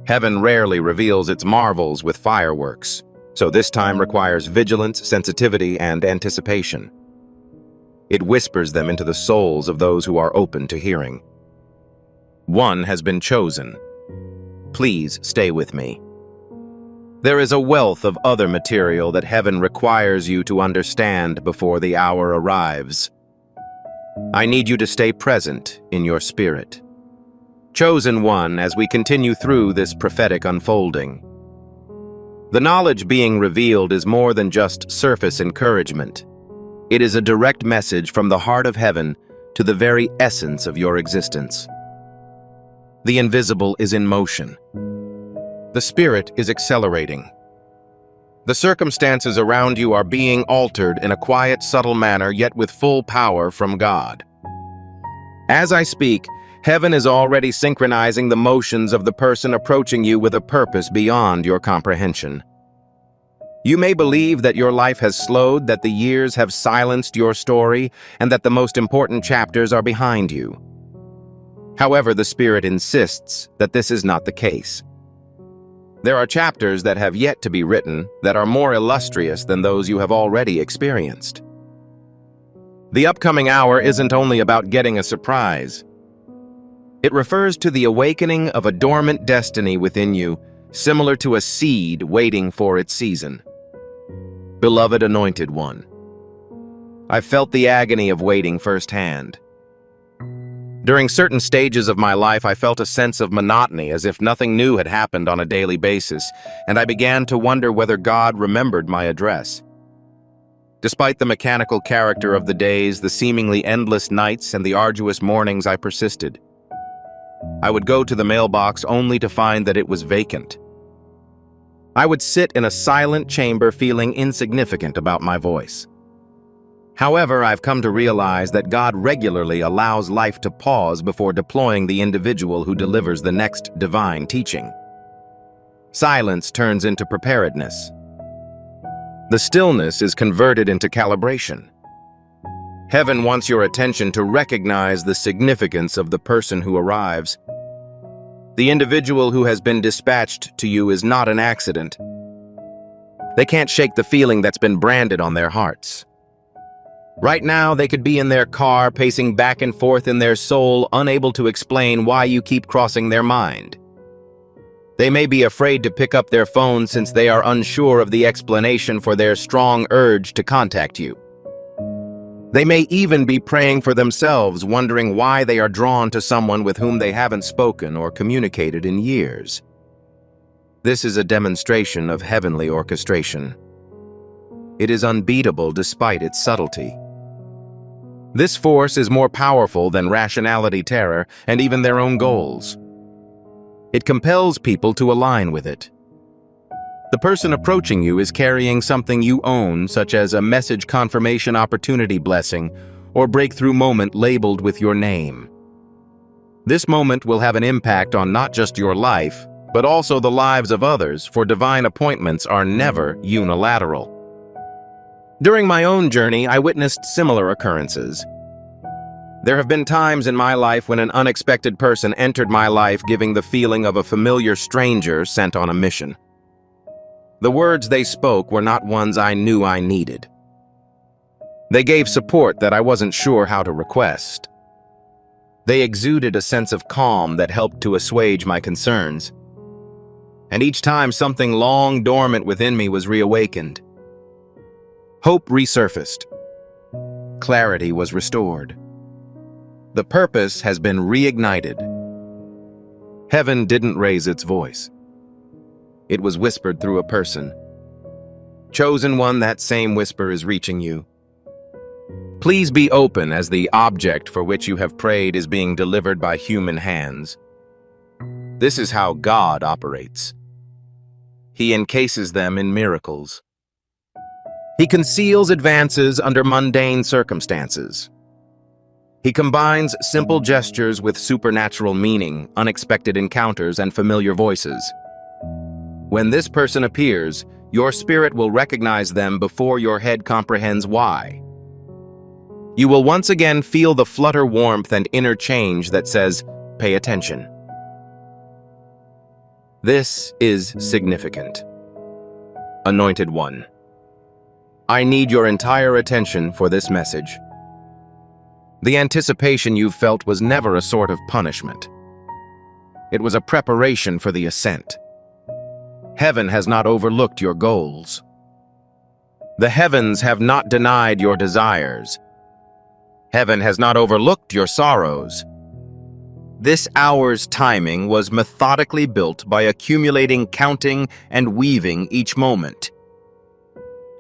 Heaven rarely reveals its marvels with fireworks, so this time requires vigilance, sensitivity, and anticipation. It whispers them into the souls of those who are open to hearing. One has been chosen. Please stay with me. There is a wealth of other material that heaven requires you to understand before the hour arrives. I need you to stay present in your spirit. Chosen one, as we continue through this prophetic unfolding. The knowledge being revealed is more than just surface encouragement. It is a direct message from the heart of heaven to the very essence of your existence. The invisible is in motion. The spirit is accelerating. The circumstances around you are being altered in a quiet, subtle manner, yet with full power from God. As I speak, Heaven is already synchronizing the motions of the person approaching you with a purpose beyond your comprehension. You may believe that your life has slowed, that the years have silenced your story, and that the most important chapters are behind you. However, the Spirit insists that this is not the case. There are chapters that have yet to be written that are more illustrious than those you have already experienced. The upcoming hour isn't only about getting a surprise. It refers to the awakening of a dormant destiny within you, similar to a seed waiting for its season. Beloved Anointed One, I felt the agony of waiting firsthand. During certain stages of my life, I felt a sense of monotony, as if nothing new had happened on a daily basis, and I began to wonder whether God remembered my address. Despite the mechanical character of the days, the seemingly endless nights, and the arduous mornings, I persisted. I would go to the mailbox only to find that it was vacant. I would sit in a silent chamber feeling insignificant about my voice. However, I've come to realize that God regularly allows life to pause before deploying the individual who delivers the next divine teaching. Silence turns into preparedness. The stillness is converted into calibration. Heaven wants your attention to recognize the significance of the person who arrives. The individual who has been dispatched to you is not an accident. They can't shake the feeling that's been branded on their hearts. Right now, they could be in their car, pacing back and forth in their soul, unable to explain why you keep crossing their mind. They may be afraid to pick up their phone since they are unsure of the explanation for their strong urge to contact you. They may even be praying for themselves, wondering why they are drawn to someone with whom they haven't spoken or communicated in years. This is a demonstration of heavenly orchestration. It is unbeatable despite its subtlety. This force is more powerful than rationality, terror, and even their own goals. It compels people to align with it. The person approaching you is carrying something you own, such as a message confirmation opportunity blessing or breakthrough moment labeled with your name. This moment will have an impact on not just your life, but also the lives of others, for divine appointments are never unilateral. During my own journey, I witnessed similar occurrences. There have been times in my life when an unexpected person entered my life, giving the feeling of a familiar stranger sent on a mission. The words they spoke were not ones I knew I needed. They gave support that I wasn't sure how to request. They exuded a sense of calm that helped to assuage my concerns. And each time, something long dormant within me was reawakened. Hope resurfaced. Clarity was restored. The purpose has been reignited. Heaven didn't raise its voice. It was whispered through a person. Chosen one, that same whisper is reaching you. Please be open, as the object for which you have prayed is being delivered by human hands. This is how God operates. He encases them in miracles. He conceals advances under mundane circumstances. He combines simple gestures with supernatural meaning, unexpected encounters, and familiar voices. When this person appears, your spirit will recognize them before your head comprehends why. You will once again feel the flutter warmth and inner change that says, "Pay attention." This is significant. Anointed One, I need your entire attention for this message. The anticipation you felt was never a sort of punishment. It was a preparation for the ascent. Heaven has not overlooked your goals. The heavens have not denied your desires. Heaven has not overlooked your sorrows. This hour's timing was methodically built by accumulating, counting, and weaving each moment.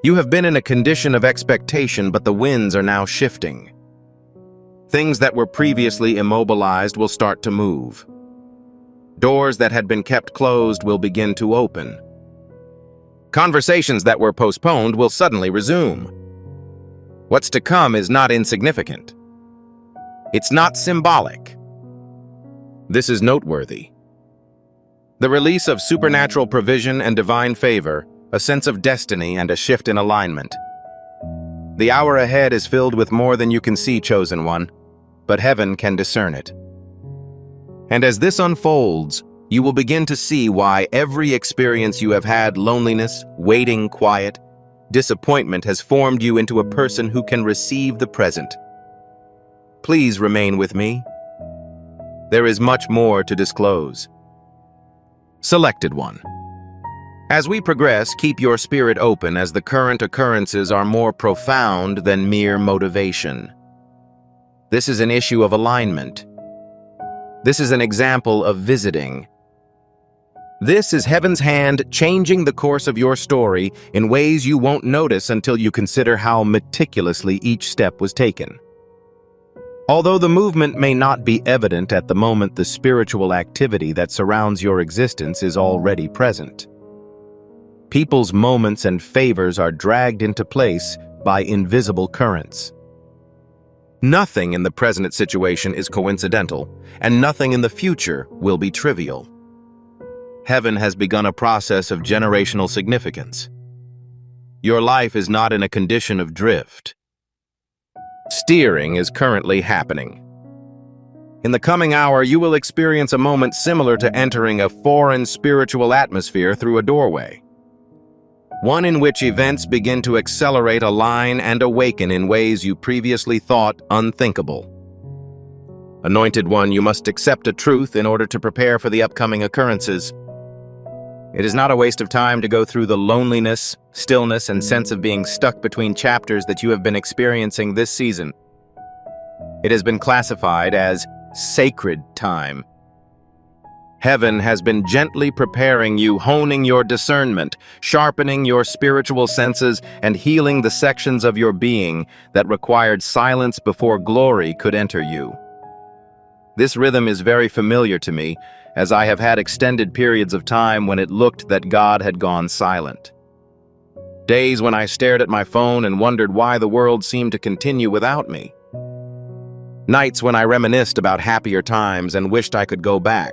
You have been in a condition of expectation, but the winds are now shifting. Things that were previously immobilized will start to move. Doors that had been kept closed will begin to open. Conversations that were postponed will suddenly resume. What's to come is not insignificant. It's not symbolic. This is noteworthy. The release of supernatural provision and divine favor, a sense of destiny and a shift in alignment. The hour ahead is filled with more than you can see, chosen one, but heaven can discern it. And as this unfolds, you will begin to see why every experience you have had, loneliness, waiting, quiet, disappointment, has formed you into a person who can receive the present. Please remain with me. There is much more to disclose. Selected one. As we progress, keep your spirit open, as the current occurrences are more profound than mere motivation. This is an issue of alignment. This is an example of visiting. This is heaven's hand changing the course of your story in ways you won't notice until you consider how meticulously each step was taken. Although the movement may not be evident at the moment, the spiritual activity that surrounds your existence is already present. People's moments and favors are dragged into place by invisible currents. Nothing in the present situation is coincidental, and nothing in the future will be trivial. Heaven has begun a process of generational significance. Your life is not in a condition of drift. Steering is currently happening. In the coming hour, you will experience a moment similar to entering a foreign spiritual atmosphere through a doorway. One in which events begin to accelerate, align, and awaken in ways you previously thought unthinkable. Anointed one, you must accept a truth in order to prepare for the upcoming occurrences. It is not a waste of time to go through the loneliness, stillness, and sense of being stuck between chapters that you have been experiencing this season. It has been classified as sacred time. Heaven has been gently preparing you, honing your discernment, sharpening your spiritual senses, and healing the sections of your being that required silence before glory could enter you. This rhythm is very familiar to me, as I have had extended periods of time when it looked that God had gone silent. Days when I stared at my phone and wondered why the world seemed to continue without me. Nights when I reminisced about happier times and wished I could go back.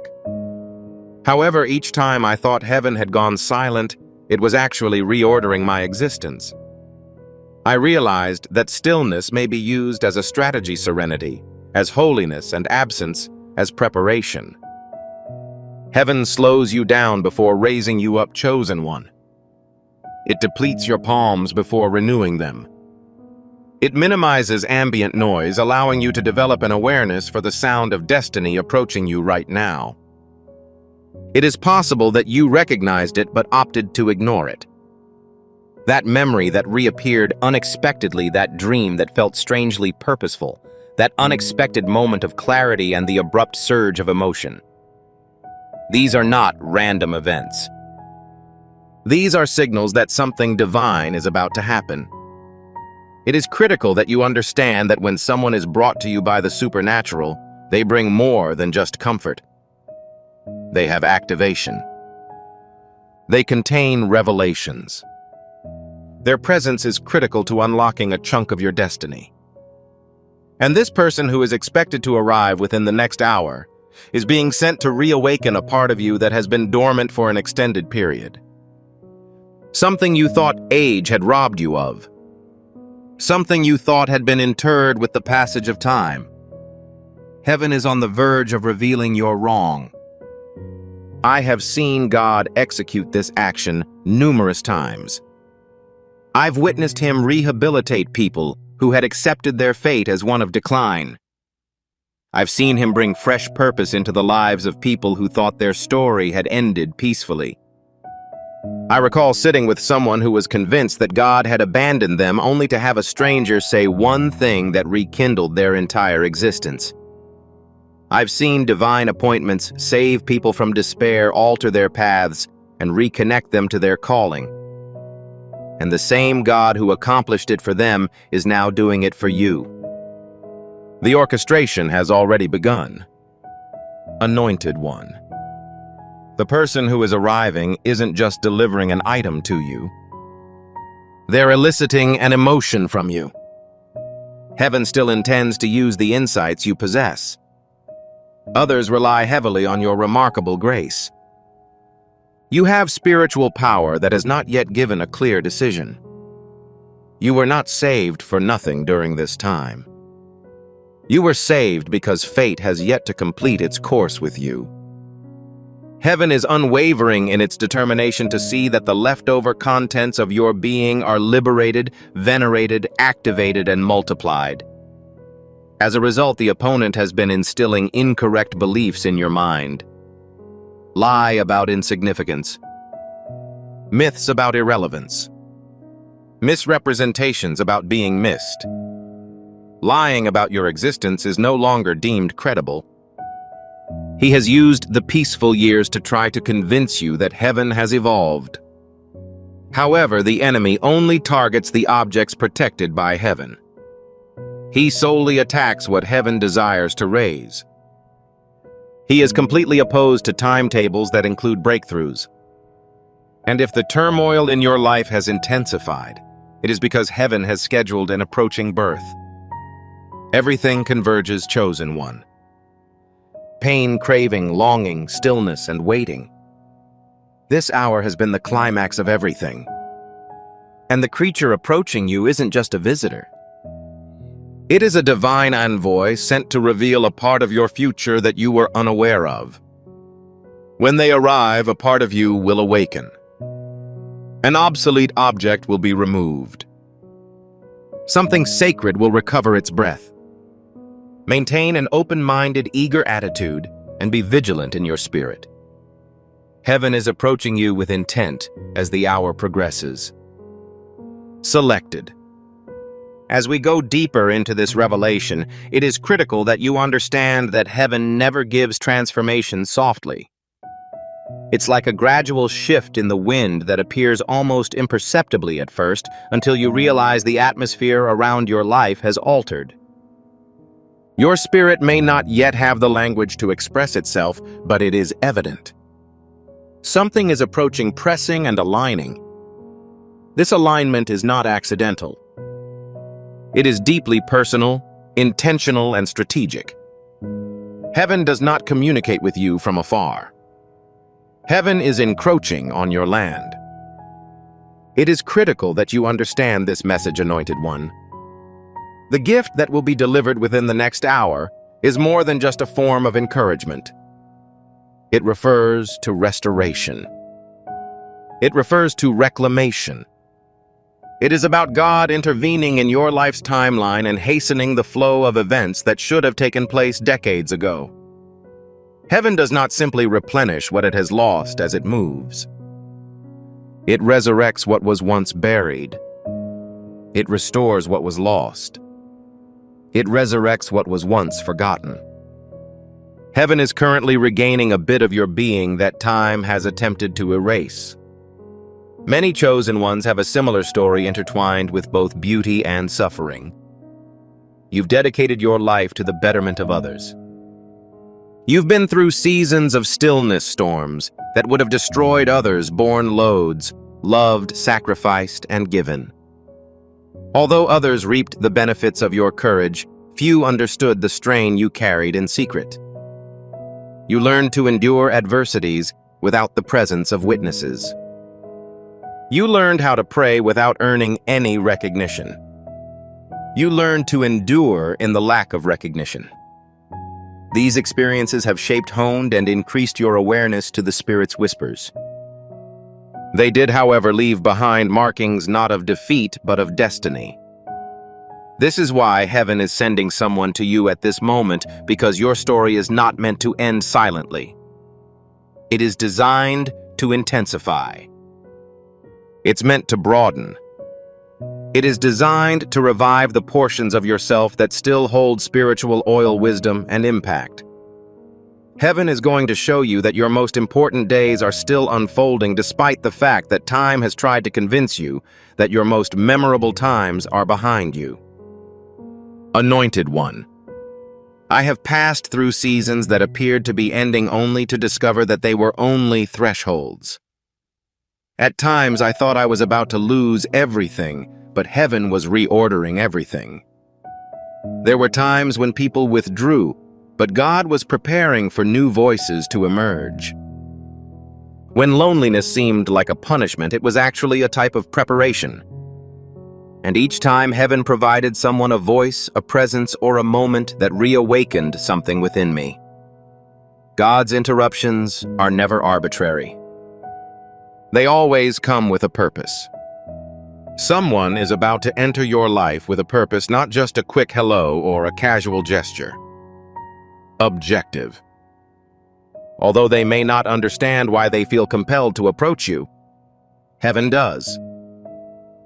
However, each time I thought heaven had gone silent, it was actually reordering my existence. I realized that stillness may be used as a strategy, serenity, as holiness, and absence as preparation. Heaven slows you down before raising you up, chosen one. It depletes your palms before renewing them. It minimizes ambient noise, allowing you to develop an awareness for the sound of destiny approaching you right now. It is possible that you recognized it but opted to ignore it. That memory that reappeared unexpectedly, that dream that felt strangely purposeful, that unexpected moment of clarity and the abrupt surge of emotion. These are not random events. These are signals that something divine is about to happen. It is critical that you understand that when someone is brought to you by the supernatural, they bring more than just comfort. They have activation. They contain revelations. Their presence is critical to unlocking a chunk of your destiny. And this person who is expected to arrive within the next hour is being sent to reawaken a part of you that has been dormant for an extended period. Something you thought age had robbed you of. Something you thought had been interred with the passage of time. Heaven is on the verge of revealing your wrong. I have seen God execute this action numerous times. I've witnessed him rehabilitate people who had accepted their fate as one of decline. I've seen him bring fresh purpose into the lives of people who thought their story had ended peacefully. I recall sitting with someone who was convinced that God had abandoned them, only to have a stranger say one thing that rekindled their entire existence. I've seen divine appointments save people from despair, alter their paths, and reconnect them to their calling. And the same God who accomplished it for them is now doing it for you. The orchestration has already begun. Anointed one. The person who is arriving isn't just delivering an item to you. They're eliciting an emotion from you. Heaven still intends to use the insights you possess. Others rely heavily on your remarkable grace. You have spiritual power that has not yet given a clear decision. You were not saved for nothing during this time. You were saved because fate has yet to complete its course with you. Heaven is unwavering in its determination to see that the leftover contents of your being are liberated, venerated, activated, and multiplied. As a result, the opponent has been instilling incorrect beliefs in your mind. Lie about insignificance. Myths about irrelevance. Misrepresentations about being missed. Lying about your existence is no longer deemed credible. He has used the peaceful years to try to convince you that heaven has evolved. However, the enemy only targets the objects protected by heaven. He solely attacks what heaven desires to raise. He is completely opposed to timetables that include breakthroughs. And if the turmoil in your life has intensified, it is because heaven has scheduled an approaching birth. Everything converges, chosen one. Pain, craving, longing, stillness, and waiting. This hour has been the climax of everything. And the creature approaching you isn't just a visitor. It is a divine envoy sent to reveal a part of your future that you were unaware of. When they arrive, a part of you will awaken. An obsolete object will be removed. Something sacred will recover its breath. Maintain an open-minded, eager attitude and be vigilant in your spirit. Heaven is approaching you with intent as the hour progresses. Selected. As we go deeper into this revelation, it is critical that you understand that heaven never gives transformation softly. It's like a gradual shift in the wind that appears almost imperceptibly at first until you realize the atmosphere around your life has altered. Your spirit may not yet have the language to express itself, but it is evident. Something is approaching pressing and aligning. This alignment is not accidental. It is deeply personal, intentional, and strategic. Heaven does not communicate with you from afar. Heaven is encroaching on your land. It is critical that you understand this message, Anointed One. The gift that will be delivered within the next hour is more than just a form of encouragement. It refers to restoration. It refers to reclamation. It is about God intervening in your life's timeline and hastening the flow of events that should have taken place decades ago. Heaven does not simply replenish what it has lost as it moves. It resurrects what was once buried. It restores what was lost. It resurrects what was once forgotten. Heaven is currently regaining a bit of your being that time has attempted to erase. Many chosen ones have a similar story intertwined with both beauty and suffering. You've dedicated your life to the betterment of others. You've been through seasons of stillness storms that would have destroyed others, borne loads, loved, sacrificed, and given. Although others reaped the benefits of your courage, few understood the strain you carried in secret. You learned to endure adversities without the presence of witnesses. You learned how to pray without earning any recognition. You learned to endure in the lack of recognition. These experiences have shaped, honed, and increased your awareness to the Spirit's whispers. They did, however, leave behind markings not of defeat, but of destiny. This is why heaven is sending someone to you at this moment, because your story is not meant to end silently. It is designed to intensify. It's meant to broaden. It is designed to revive the portions of yourself that still hold spiritual oil, wisdom, and impact. Heaven is going to show you that your most important days are still unfolding despite the fact that time has tried to convince you that your most memorable times are behind you. Anointed One. I have passed through seasons that appeared to be ending only to discover that they were only thresholds. At times I thought I was about to lose everything, but heaven was reordering everything. There were times when people withdrew, But God was preparing for new voices to emerge. When loneliness seemed like a punishment, it was actually a type of preparation. And each time heaven provided someone a voice, a presence, or a moment that reawakened something within me. God's interruptions are never arbitrary. They always come with a purpose. Someone is about to enter your life with a purpose, not just a quick hello or a casual gesture. Objective. Although they may not understand why they feel compelled to approach you, heaven does.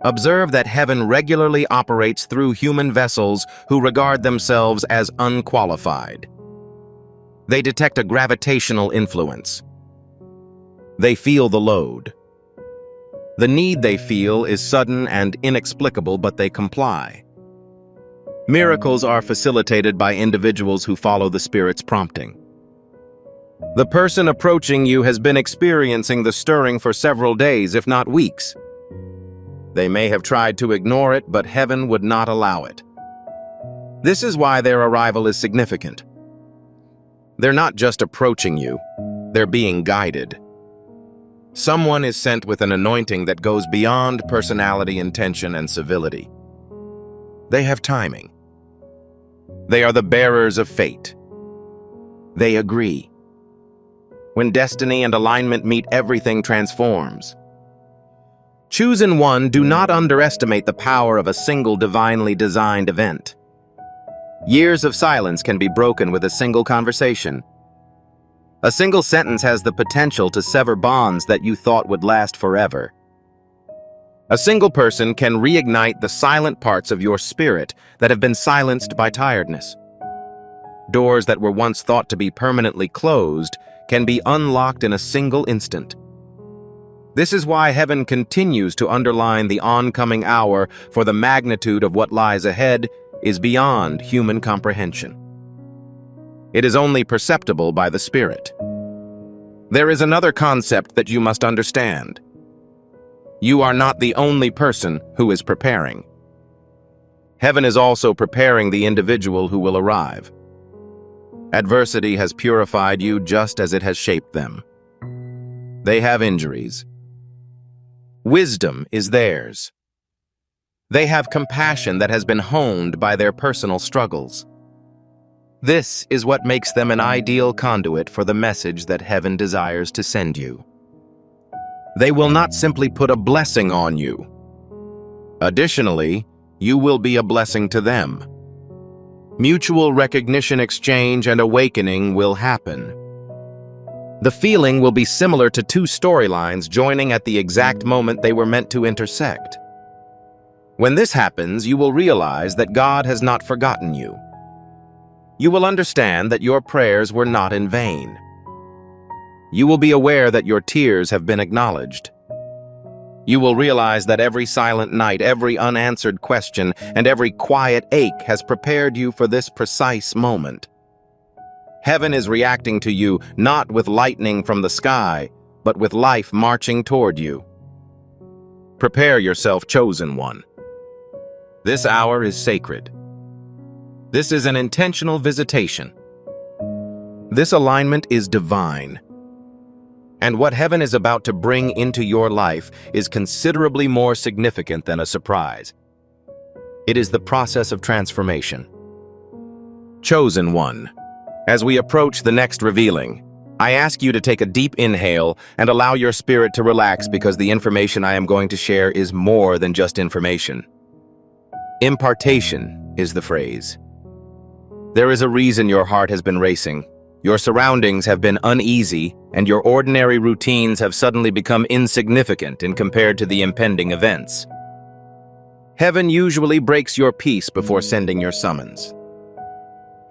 Observe that heaven regularly operates through human vessels who regard themselves as unqualified. They detect a gravitational influence. They feel the load. The need they feel is sudden and inexplicable, but they comply. Miracles are facilitated by individuals who follow the Spirit's prompting. The person approaching you has been experiencing the stirring for several days, if not weeks. They may have tried to ignore it, but heaven would not allow it. This is why their arrival is significant. They're not just approaching you, they're being guided. Someone is sent with an anointing that goes beyond personality, intention, and civility. They have timing. They are the bearers of fate. They agree. When destiny and alignment meet, everything transforms. Chosen one, do not underestimate the power of a single divinely designed event. Years of silence can be broken with a single conversation. A single sentence has the potential to sever bonds that you thought would last forever. A single person can reignite the silent parts of your spirit that have been silenced by tiredness. Doors that were once thought to be permanently closed can be unlocked in a single instant. This is why heaven continues to underline the oncoming hour, for the magnitude of what lies ahead is beyond human comprehension. It is only perceptible by the Spirit. There is another concept that you must understand. You are not the only person who is preparing. Heaven is also preparing the individual who will arrive. Adversity has purified you just as it has shaped them. They have injuries. Wisdom is theirs. They have compassion that has been honed by their personal struggles. This is what makes them an ideal conduit for the message that heaven desires to send you. They will not simply put a blessing on you. Additionally, you will be a blessing to them. Mutual recognition exchange and awakening will happen. The feeling will be similar to two storylines joining at the exact moment they were meant to intersect. When this happens, you will realize that God has not forgotten you. You will understand that your prayers were not in vain. You will be aware that your tears have been acknowledged. You will realize that every silent night, every unanswered question, and every quiet ache has prepared you for this precise moment. Heaven is reacting to you not with lightning from the sky, but with life marching toward you. Prepare yourself, chosen one. This hour is sacred. This is an intentional visitation. This alignment is divine. And what heaven is about to bring into your life is considerably more significant than a surprise. It is the process of transformation. Chosen one, as we approach the next revealing, I ask you to take a deep inhale and allow your spirit to relax, because the information I am going to share is more than just information. Impartation is the phrase. There is a reason your heart has been racing. Your surroundings have been uneasy, and your ordinary routines have suddenly become insignificant in compared to the impending events. Heaven usually breaks your peace before sending your summons.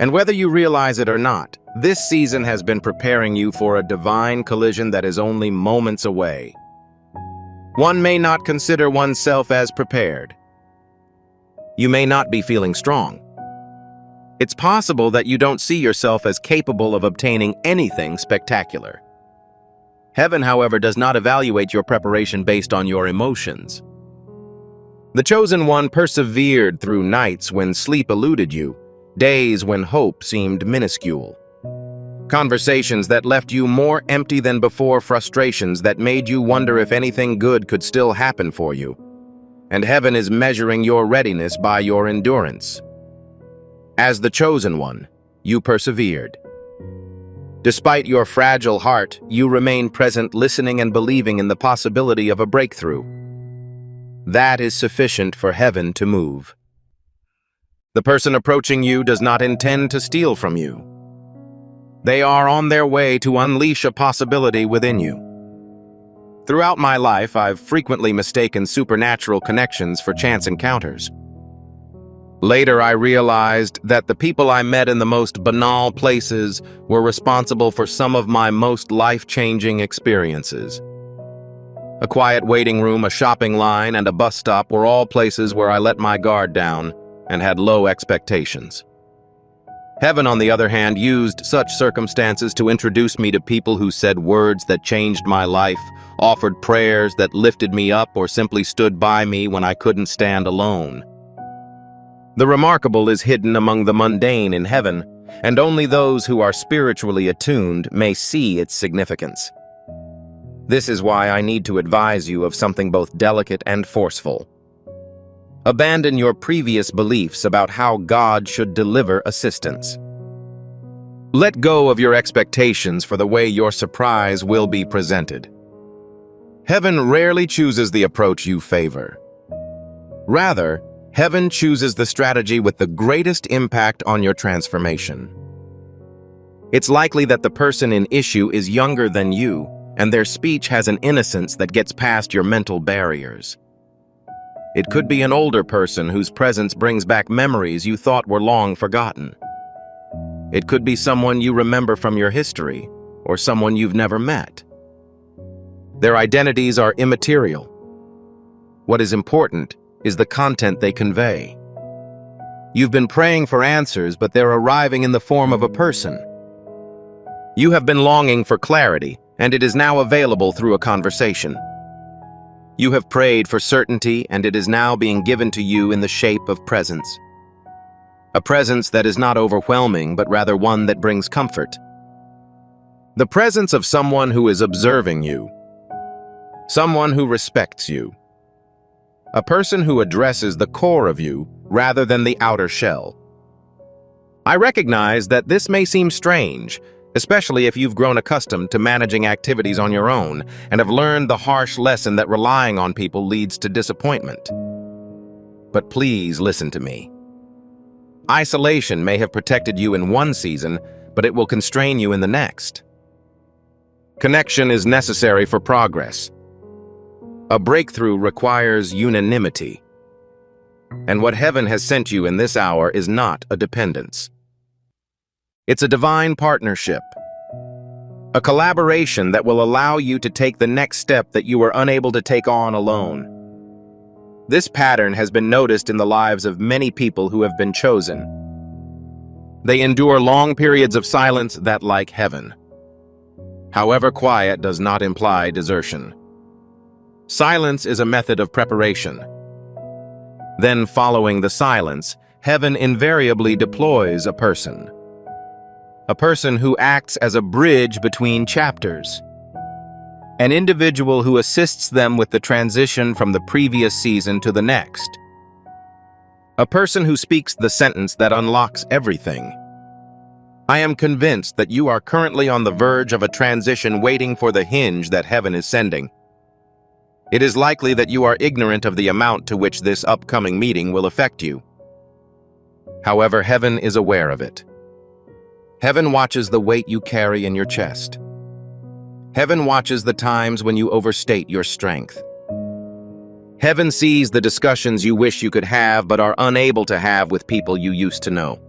And whether you realize it or not, this season has been preparing you for a divine collision that is only moments away. One may not consider oneself as prepared. You may not be feeling strong. It's possible that you don't see yourself as capable of obtaining anything spectacular. Heaven, however, does not evaluate your preparation based on your emotions. The chosen one persevered through nights when sleep eluded you, days when hope seemed minuscule. Conversations that left you more empty than before, frustrations that made you wonder if anything good could still happen for you. And heaven is measuring your readiness by your endurance. As the chosen one, you persevered. Despite your fragile heart, you remain present, listening and believing in the possibility of a breakthrough. That is sufficient for heaven to move. The person approaching you does not intend to steal from you. They are on their way to unleash a possibility within you. Throughout my life, I've frequently mistaken supernatural connections for chance encounters. Later, I realized that the people I met in the most banal places were responsible for some of my most life-changing experiences. A quiet waiting room, a shopping line, and a bus stop were all places where I let my guard down and had low expectations. Heaven, on the other hand, used such circumstances to introduce me to people who said words that changed my life, offered prayers that lifted me up, or simply stood by me when I couldn't stand alone. The remarkable is hidden among the mundane in heaven, and only those who are spiritually attuned may see its significance. This is why I need to advise you of something both delicate and forceful. Abandon your previous beliefs about how God should deliver assistance. Let go of your expectations for the way your surprise will be presented. Heaven rarely chooses the approach you favor. Rather, heaven chooses the strategy with the greatest impact on your transformation. It's likely that the person in issue is younger than you, and their speech has an innocence that gets past your mental barriers. It could be an older person whose presence brings back memories you thought were long forgotten. It could be someone you remember from your history, or someone you've never met. Their identities are immaterial. What is important is the content they convey. You've been praying for answers, but they're arriving in the form of a person. You have been longing for clarity, and it is now available through a conversation. You have prayed for certainty, and it is now being given to you in the shape of presence. A presence that is not overwhelming, but rather one that brings comfort. The presence of someone who is observing you. Someone who respects you. A person who addresses the core of you rather than the outer shell. I recognize that this may seem strange, especially if you've grown accustomed to managing activities on your own and have learned the harsh lesson that relying on people leads to disappointment. But please listen to me. Isolation may have protected you in one season, but it will constrain you in the next. Connection is necessary for progress. A breakthrough requires unanimity. And what heaven has sent you in this hour is not a dependence. It's a divine partnership. A collaboration that will allow you to take the next step that you were unable to take on alone. This pattern has been noticed in the lives of many people who have been chosen. They endure long periods of silence that, like heaven. However, quiet does not imply desertion. Silence is a method of preparation. Then, following the silence, heaven invariably deploys a person. A person who acts as a bridge between chapters. An individual who assists them with the transition from the previous season to the next. A person who speaks the sentence that unlocks everything. I am convinced that you are currently on the verge of a transition, waiting for the hinge that heaven is sending. It is likely that you are ignorant of the amount to which this upcoming meeting will affect you. However, heaven is aware of it. Heaven watches the weight you carry in your chest. Heaven watches the times when you overstate your strength. Heaven sees the discussions you wish you could have but are unable to have with people you used to know.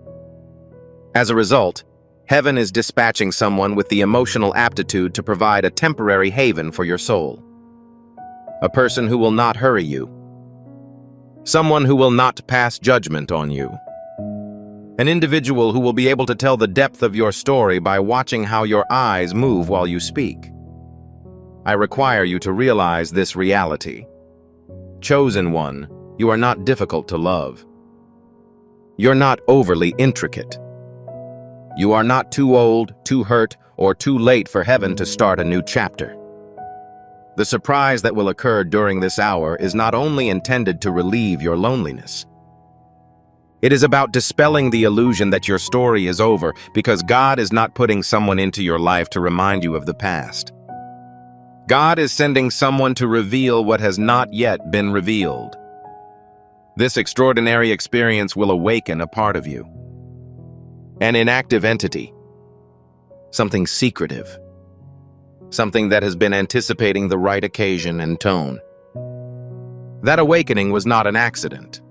As a result, heaven is dispatching someone with the emotional aptitude to provide a temporary haven for your soul. A person who will not hurry you. Someone who will not pass judgment on you. An individual who will be able to tell the depth of your story by watching how your eyes move while you speak. I require you to realize this reality. Chosen one, you are not difficult to love. You're not overly intricate. You are not too old, too hurt, or too late for heaven to start a new chapter. The surprise that will occur during this hour is not only intended to relieve your loneliness. It is about dispelling the illusion that your story is over, because God is not putting someone into your life to remind you of the past. God is sending someone to reveal what has not yet been revealed. This extraordinary experience will awaken a part of you. An inactive entity. Something secretive. Something that has been anticipating the right occasion and tone. That awakening was not an accident.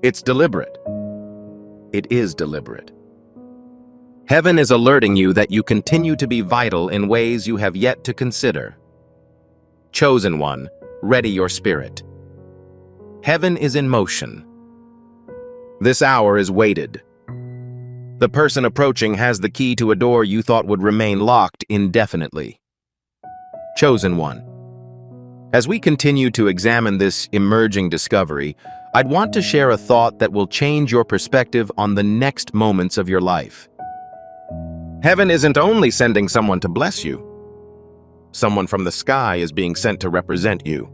It's deliberate. It is deliberate. Heaven is alerting you that you continue to be vital in ways you have yet to consider. Chosen one, ready your spirit. Heaven is in motion. This hour is weighted. The person approaching has the key to a door you thought would remain locked indefinitely. Chosen one. As we continue to examine this emerging discovery, I'd want to share a thought that will change your perspective on the next moments of your life. Heaven isn't only sending someone to bless you. Someone from the sky is being sent to represent you.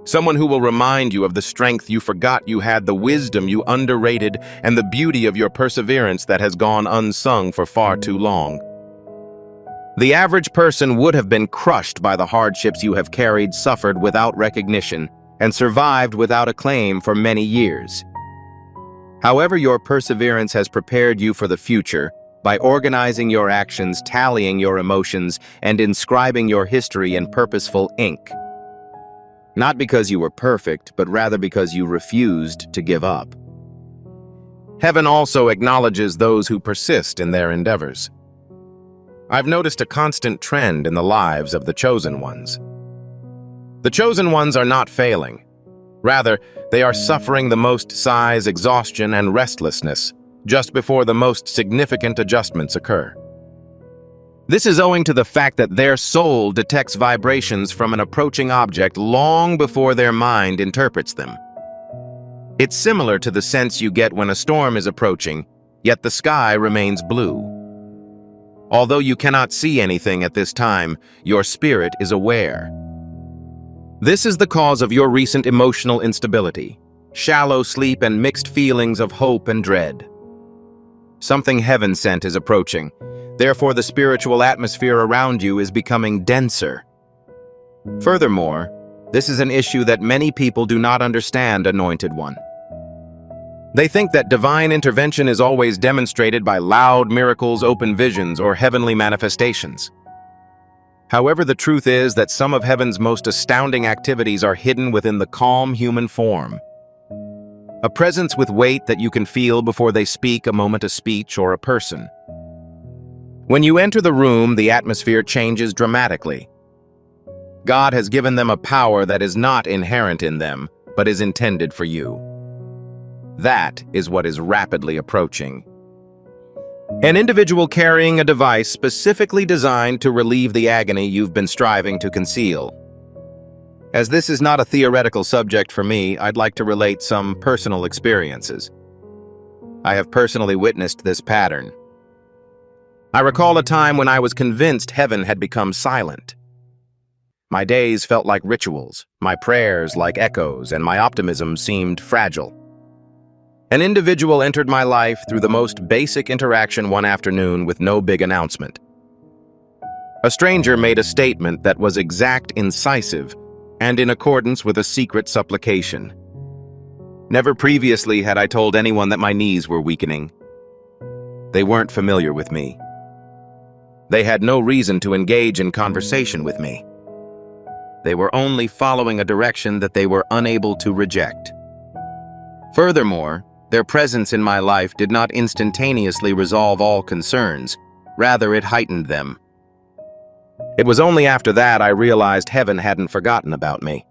Someone who will remind you of the strength you forgot you had, the wisdom you underrated, and the beauty of your perseverance that has gone unsung for far too long. The average person would have been crushed by the hardships you have carried, suffered without recognition, and survived without acclaim for many years. However, your perseverance has prepared you for the future by organizing your actions, tallying your emotions, and inscribing your history in purposeful ink. Not because you were perfect, but rather because you refused to give up. Heaven also acknowledges those who persist in their endeavors. I've noticed a constant trend in the lives of the chosen ones. The chosen ones are not failing. Rather, they are suffering the most sighs, exhaustion, and restlessness just before the most significant adjustments occur. This is owing to the fact that their soul detects vibrations from an approaching object long before their mind interprets them. It's similar to the sense you get when a storm is approaching, yet the sky remains blue. Although you cannot see anything at this time, your spirit is aware. This is the cause of your recent emotional instability, shallow sleep, and mixed feelings of hope and dread. Something heaven-sent is approaching. Therefore, the spiritual atmosphere around you is becoming denser. Furthermore, this is an issue that many people do not understand, Anointed One. They think that divine intervention is always demonstrated by loud miracles, open visions, or heavenly manifestations. However, the truth is that some of heaven's most astounding activities are hidden within the calm human form. A presence with weight that you can feel before they speak, a moment of speech, or a person. When you enter the room, the atmosphere changes dramatically. God has given them a power that is not inherent in them, but is intended for you. That is what is rapidly approaching. An individual carrying a device specifically designed to relieve the agony you've been striving to conceal. As this is not a theoretical subject for me, I'd like to relate some personal experiences. I have personally witnessed this pattern. I recall a time when I was convinced heaven had become silent. My days felt like rituals, my prayers like echoes, and my optimism seemed fragile. An individual entered my life through the most basic interaction one afternoon with no big announcement. A stranger made a statement that was exact, incisive, and in accordance with a secret supplication. Never previously had I told anyone that my knees were weakening. They weren't familiar with me. They had no reason to engage in conversation with me. They were only following a direction that they were unable to reject. Furthermore, their presence in my life did not instantaneously resolve all concerns. Rather, it heightened them. It was only after that I realized heaven hadn't forgotten about me.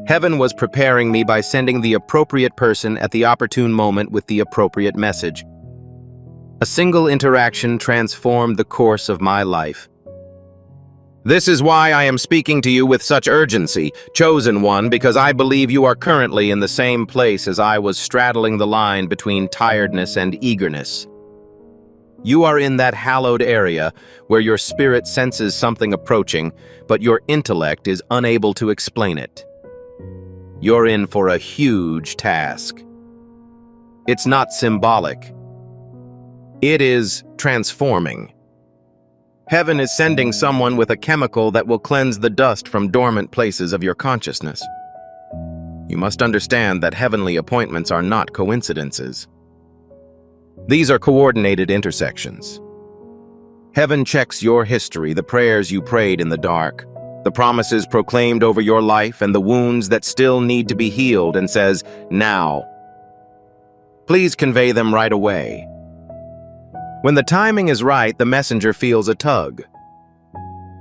Heaven was preparing me by sending the appropriate person at the opportune moment with the appropriate message. A single interaction transformed the course of my life. This is why I am speaking to you with such urgency, chosen one, because I believe you are currently in the same place as I was, straddling the line between tiredness and eagerness. You are in that hallowed area where your spirit senses something approaching, but your intellect is unable to explain it. You're in for a huge task. It's not symbolic. It is transforming. Heaven is sending someone with a chemical that will cleanse the dust from dormant places of your consciousness. You must understand that heavenly appointments are not coincidences. These are coordinated intersections. Heaven checks your history, the prayers you prayed in the dark, the promises proclaimed over your life, and the wounds that still need to be healed, and says, "Now." Please convey them right away. When the timing is right, the messenger feels a tug.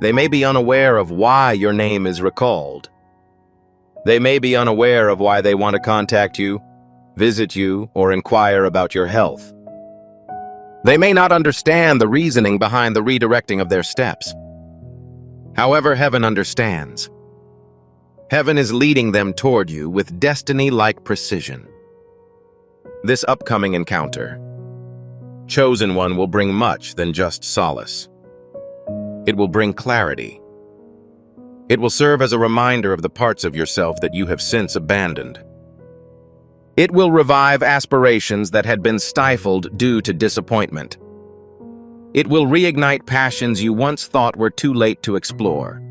They may be unaware of why your name is recalled. They may be unaware of why they want to contact you, visit you, or inquire about your health. They may not understand the reasoning behind the redirecting of their steps. However, heaven understands. Heaven is leading them toward you with destiny-like precision. This upcoming encounter, chosen one, will bring much than just solace. It will bring clarity. It will serve as a reminder of the parts of yourself that you have since abandoned. It will revive aspirations that had been stifled due to disappointment. It will reignite passions you once thought were too late to explore.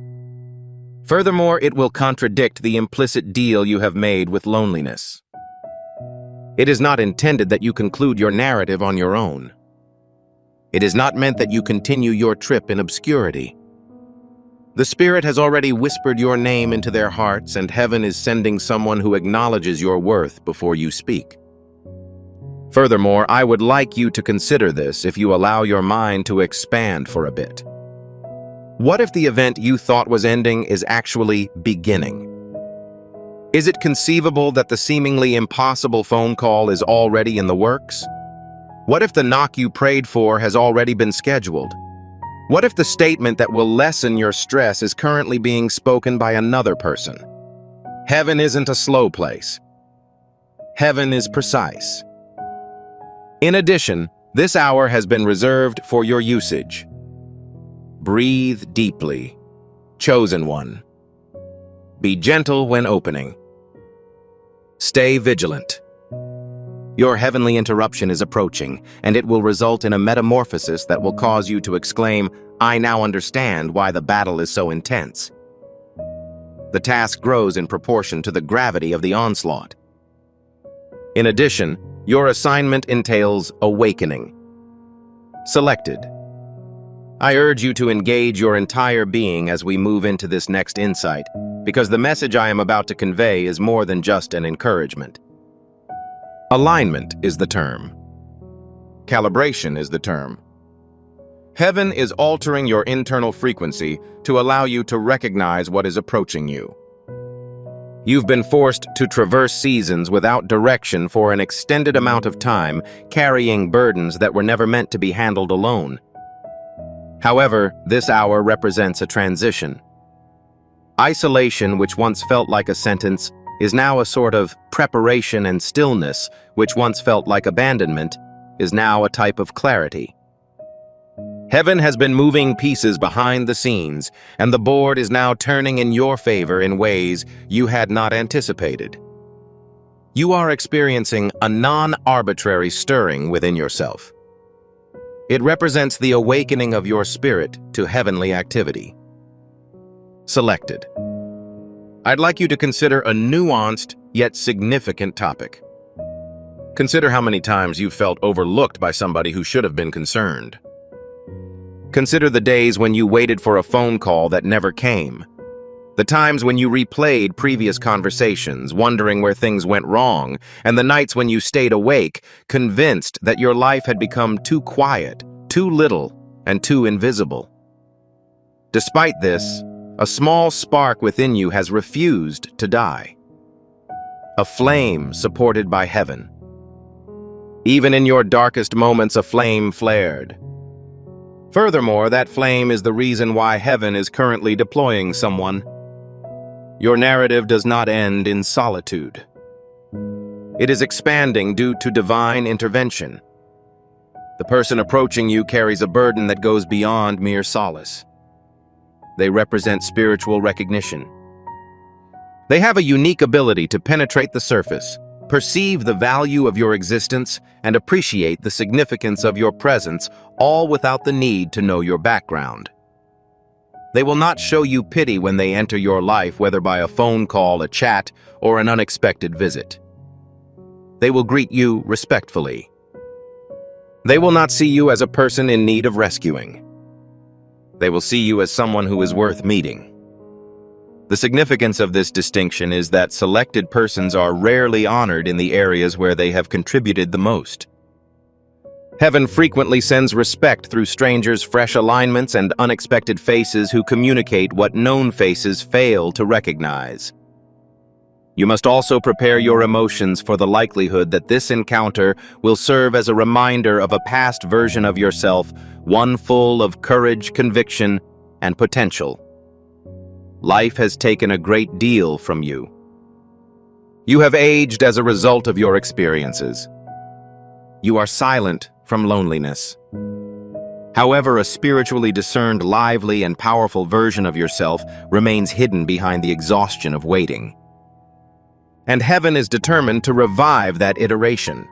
Furthermore, it will contradict the implicit deal you have made with loneliness. It is not intended that you conclude your narrative on your own. It is not meant that you continue your trip in obscurity. The Spirit has already whispered your name into their hearts, and heaven is sending someone who acknowledges your worth before you speak. Furthermore, I would like you to consider this if you allow your mind to expand for a bit. What if the event you thought was ending is actually beginning? Is it conceivable that the seemingly impossible phone call is already in the works? What if the knock you prayed for has already been scheduled? What if the statement that will lessen your stress is currently being spoken by another person? Heaven isn't a slow place. Heaven is precise. In addition, this hour has been reserved for your usage. Breathe deeply, chosen one. Be gentle when opening. Stay vigilant. Your heavenly interruption is approaching, and it will result in a metamorphosis that will cause you to exclaim, "I now understand why the battle is so intense." The task grows in proportion to the gravity of the onslaught. In addition, your assignment entails awakening. Selected. I urge you to engage your entire being as we move into this next insight, because the message I am about to convey is more than just an encouragement. Alignment is the term. Calibration is the term. Heaven is altering your internal frequency to allow you to recognize what is approaching you. You've been forced to traverse seasons without direction for an extended amount of time, carrying burdens that were never meant to be handled alone. However, this hour represents a transition. Isolation, which once felt like a sentence, is now a sort of preparation, and stillness, which once felt like abandonment, is now a type of clarity. Heaven has been moving pieces behind the scenes, and the board is now turning in your favor in ways you had not anticipated. You are experiencing a non-arbitrary stirring within yourself. It represents the awakening of your spirit to heavenly activity. Selected. I'd like you to consider a nuanced yet significant topic. Consider how many times you've felt overlooked by somebody who should have been concerned. Consider the days when you waited for a phone call that never came. The times when you replayed previous conversations, wondering where things went wrong, and the nights when you stayed awake, convinced that your life had become too quiet, too little, and too invisible. Despite this, a small spark within you has refused to die. A flame supported by heaven. Even in your darkest moments, a flame flared. Furthermore, that flame is the reason why heaven is currently deploying someone. Your narrative does not end in solitude. It is expanding due to divine intervention. The person approaching you carries a burden that goes beyond mere solace. They represent spiritual recognition. They have a unique ability to penetrate the surface, perceive the value of your existence, and appreciate the significance of your presence, all without the need to know your background. They will not show you pity when they enter your life, whether by a phone call, a chat, or an unexpected visit. They will greet you respectfully. They will not see you as a person in need of rescuing. They will see you as someone who is worth meeting. The significance of this distinction is that selected persons are rarely honored in the areas where they have contributed the most. Heaven frequently sends respect through strangers' fresh alignments and unexpected faces who communicate what known faces fail to recognize. You must also prepare your emotions for the likelihood that this encounter will serve as a reminder of a past version of yourself, one full of courage, conviction, and potential. Life has taken a great deal from you. You have aged as a result of your experiences. You are silent from loneliness. However, a spiritually discerned, lively, and powerful version of yourself remains hidden behind the exhaustion of waiting. And heaven is determined to revive that iteration.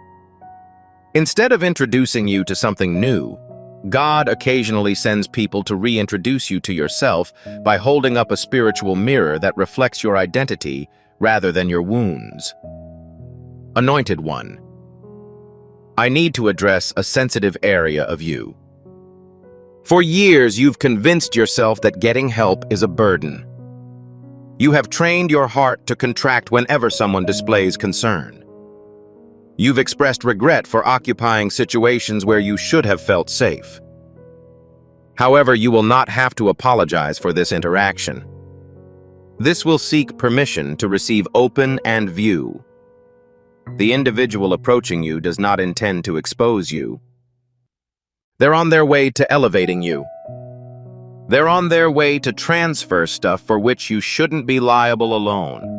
Instead of introducing you to something new, God occasionally sends people to reintroduce you to yourself by holding up a spiritual mirror that reflects your identity rather than your wounds. Anointed One, I need to address a sensitive area of you. For years, you've convinced yourself that getting help is a burden. You have trained your heart to contract whenever someone displays concern. You've expressed regret for occupying situations where you should have felt safe. However, you will not have to apologize for this interaction. This will seek permission to receive open and view. The individual approaching you does not intend to expose you. They're on their way to elevating you. They're on their way to transfer stuff for which you shouldn't be liable alone.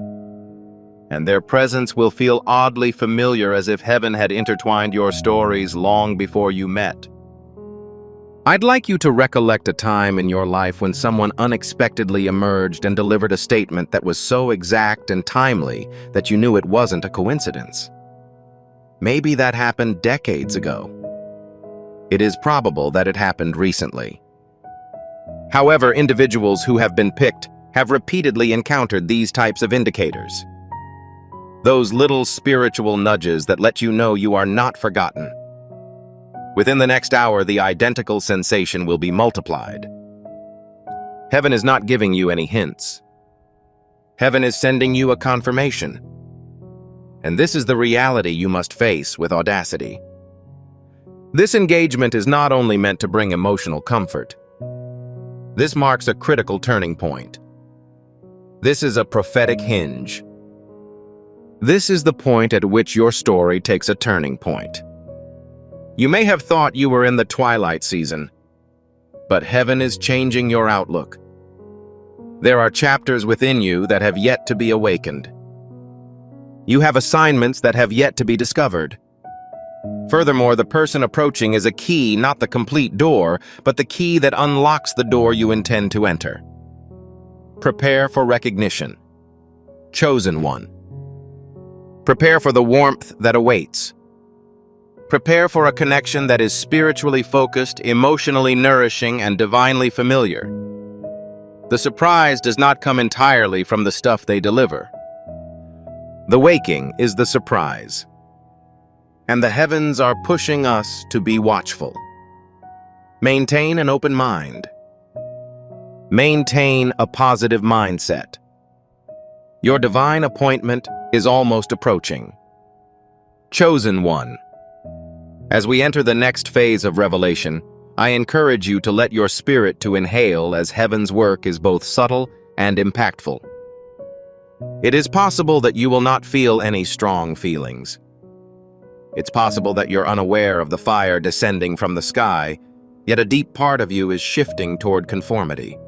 And their presence will feel oddly familiar, as if heaven had intertwined your stories long before you met. I'd like you to recollect a time in your life when someone unexpectedly emerged and delivered a statement that was so exact and timely that you knew it wasn't a coincidence. Maybe that happened decades ago. It is probable that it happened recently. However, individuals who have been picked have repeatedly encountered these types of indicators. Those little spiritual nudges that let you know you are not forgotten. Within the next hour, the identical sensation will be multiplied. Heaven is not giving you any hints. Heaven is sending you a confirmation. And this is the reality you must face with audacity. This engagement is not only meant to bring emotional comfort. This marks a critical turning point. This is a prophetic hinge. This is the point at which your story takes a turning point. You may have thought you were in the twilight season, but heaven is changing your outlook. There are chapters within you that have yet to be awakened. You have assignments that have yet to be discovered. Furthermore, the person approaching is a key, not the complete door, but the key that unlocks the door you intend to enter. Prepare for recognition. Chosen One. Prepare for the warmth that awaits. Prepare for a connection that is spiritually focused, emotionally nourishing, and divinely familiar. The surprise does not come entirely from the stuff they deliver. The waking is the surprise. And the heavens are pushing us to be watchful. Maintain an open mind. Maintain a positive mindset. Your divine appointment is almost approaching. Chosen One. As we enter the next phase of revelation, I encourage you to let your spirit to inhale, as heaven's work is both subtle and impactful. It is possible that you will not feel any strong feelings. It's possible that you're unaware of the fire descending from the sky, yet a deep part of you is shifting toward conformity.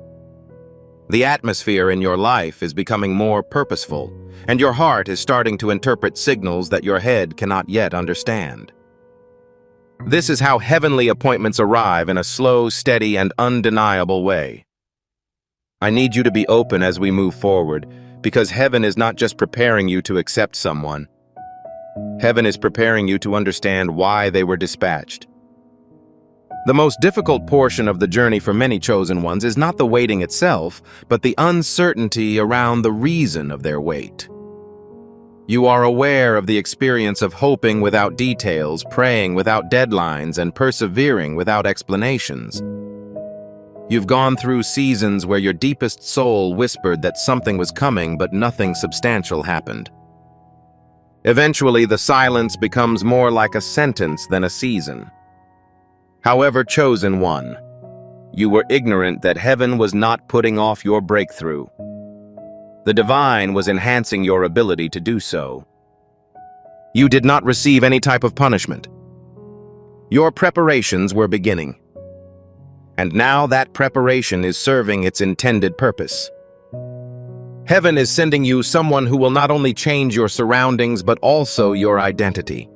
The atmosphere in your life is becoming more purposeful, and your heart is starting to interpret signals that your head cannot yet understand. This is how heavenly appointments arrive in a slow, steady, and undeniable way. I need you to be open as we move forward, because heaven is not just preparing you to accept someone. Heaven is preparing you to understand why they were dispatched. The most difficult portion of the journey for many chosen ones is not the waiting itself, but the uncertainty around the reason of their wait. You are aware of the experience of hoping without details, praying without deadlines, and persevering without explanations. You've gone through seasons where your deepest soul whispered that something was coming, but nothing substantial happened. Eventually, the silence becomes more like a sentence than a season. However, chosen one, you were ignorant that heaven was not putting off your breakthrough. The divine was enhancing your ability to do so. You did not receive any type of punishment. Your preparations were beginning. And now that preparation is serving its intended purpose. Heaven is sending you someone who will not only change your surroundings, but also your identity.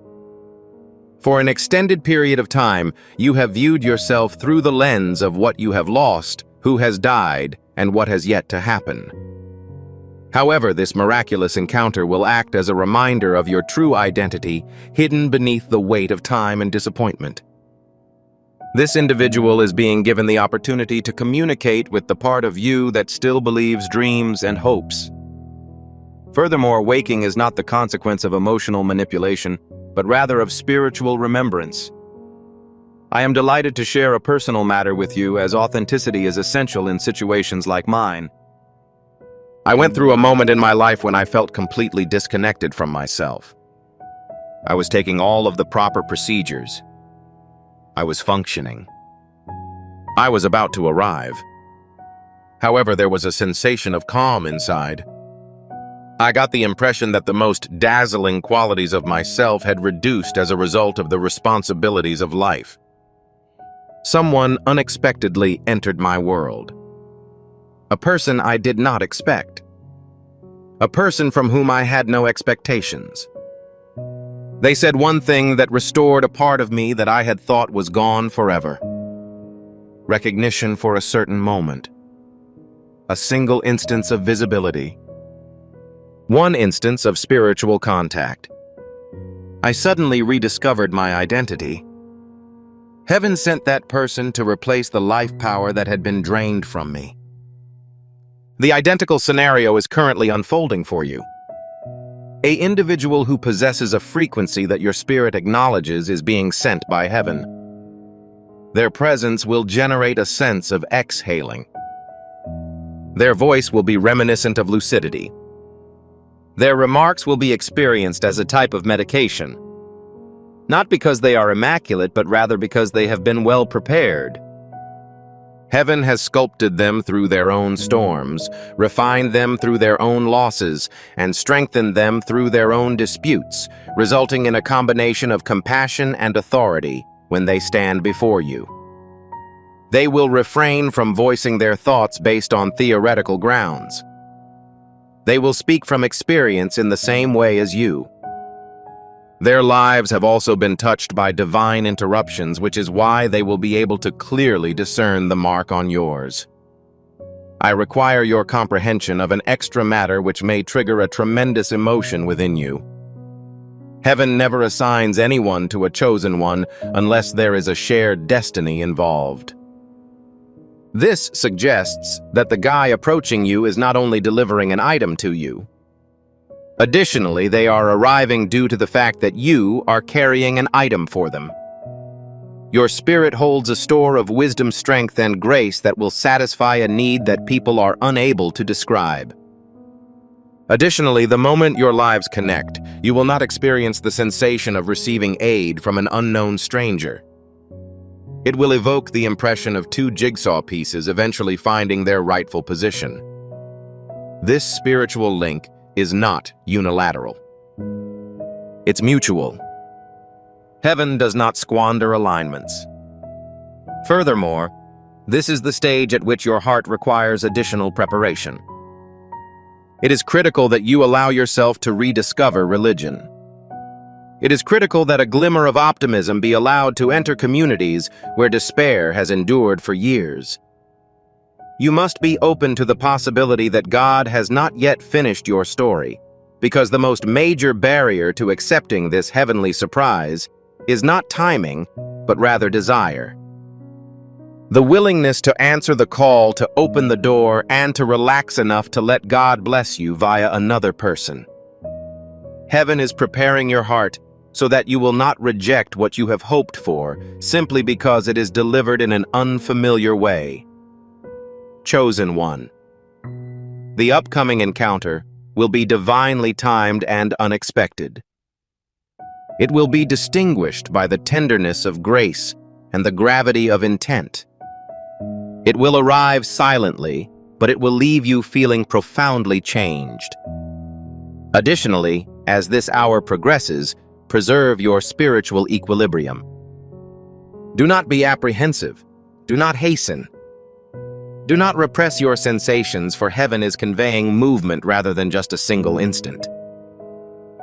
For an extended period of time, you have viewed yourself through the lens of what you have lost, who has died, and what has yet to happen. However, this miraculous encounter will act as a reminder of your true identity, hidden beneath the weight of time and disappointment. This individual is being given the opportunity to communicate with the part of you that still believes dreams and hopes. Furthermore, waking is not the consequence of emotional manipulation, but rather of spiritual remembrance. I am delighted to share a personal matter with you, as authenticity is essential in situations like mine. I went through a moment in my life when I felt completely disconnected from myself. I was taking all of the proper procedures. I was functioning. I was about to arrive. However, there was a sensation of calm inside. I got the impression that the most dazzling qualities of myself had reduced as a result of the responsibilities of life. Someone unexpectedly entered my world. A person I did not expect. A person from whom I had no expectations. They said one thing that restored a part of me that I had thought was gone forever. Recognition for a certain moment. A single instance of visibility. One instance of spiritual contact. I suddenly rediscovered my identity. Heaven sent that person to replace the life power that had been drained from me. The identical scenario is currently unfolding for you. An individual who possesses a frequency that your spirit acknowledges is being sent by heaven. Their presence will generate a sense of exhaling. Their voice will be reminiscent of lucidity. Their remarks will be experienced as a type of medication. Not because they are immaculate, but rather because they have been well prepared. Heaven has sculpted them through their own storms, refined them through their own losses, and strengthened them through their own disputes, resulting in a combination of compassion and authority when they stand before you. They will refrain from voicing their thoughts based on theoretical grounds. They will speak from experience in the same way as you. Their lives have also been touched by divine interruptions, which is why they will be able to clearly discern the mark on yours. I require your comprehension of an extra matter which may trigger a tremendous emotion within you. Heaven never assigns anyone to a chosen one unless there is a shared destiny involved. This suggests that the guy approaching you is not only delivering an item to you. Additionally, they are arriving due to the fact that you are carrying an item for them. Your spirit holds a store of wisdom, strength, and grace that will satisfy a need that people are unable to describe. Additionally, the moment your lives connect, you will not experience the sensation of receiving aid from an unknown stranger. It will evoke the impression of two jigsaw pieces eventually finding their rightful position. This spiritual link is not unilateral. It's mutual. Heaven does not squander alignments. Furthermore, this is the stage at which your heart requires additional preparation. It is critical that you allow yourself to rediscover religion. It is critical that a glimmer of optimism be allowed to enter communities where despair has endured for years. You must be open to the possibility that God has not yet finished your story, because the most major barrier to accepting this heavenly surprise is not timing, but rather desire. The willingness to answer the call, to open the door, and to relax enough to let God bless you via another person. Heaven is preparing your heart so that you will not reject what you have hoped for simply because it is delivered in an unfamiliar way. Chosen one. The upcoming encounter will be divinely timed and unexpected. It will be distinguished by the tenderness of grace and the gravity of intent. It will arrive silently, but it will leave you feeling profoundly changed. Additionally, as this hour progresses, preserve your spiritual equilibrium. Do not be apprehensive. Do not hasten. Do not repress your sensations, for heaven is conveying movement rather than just a single instant.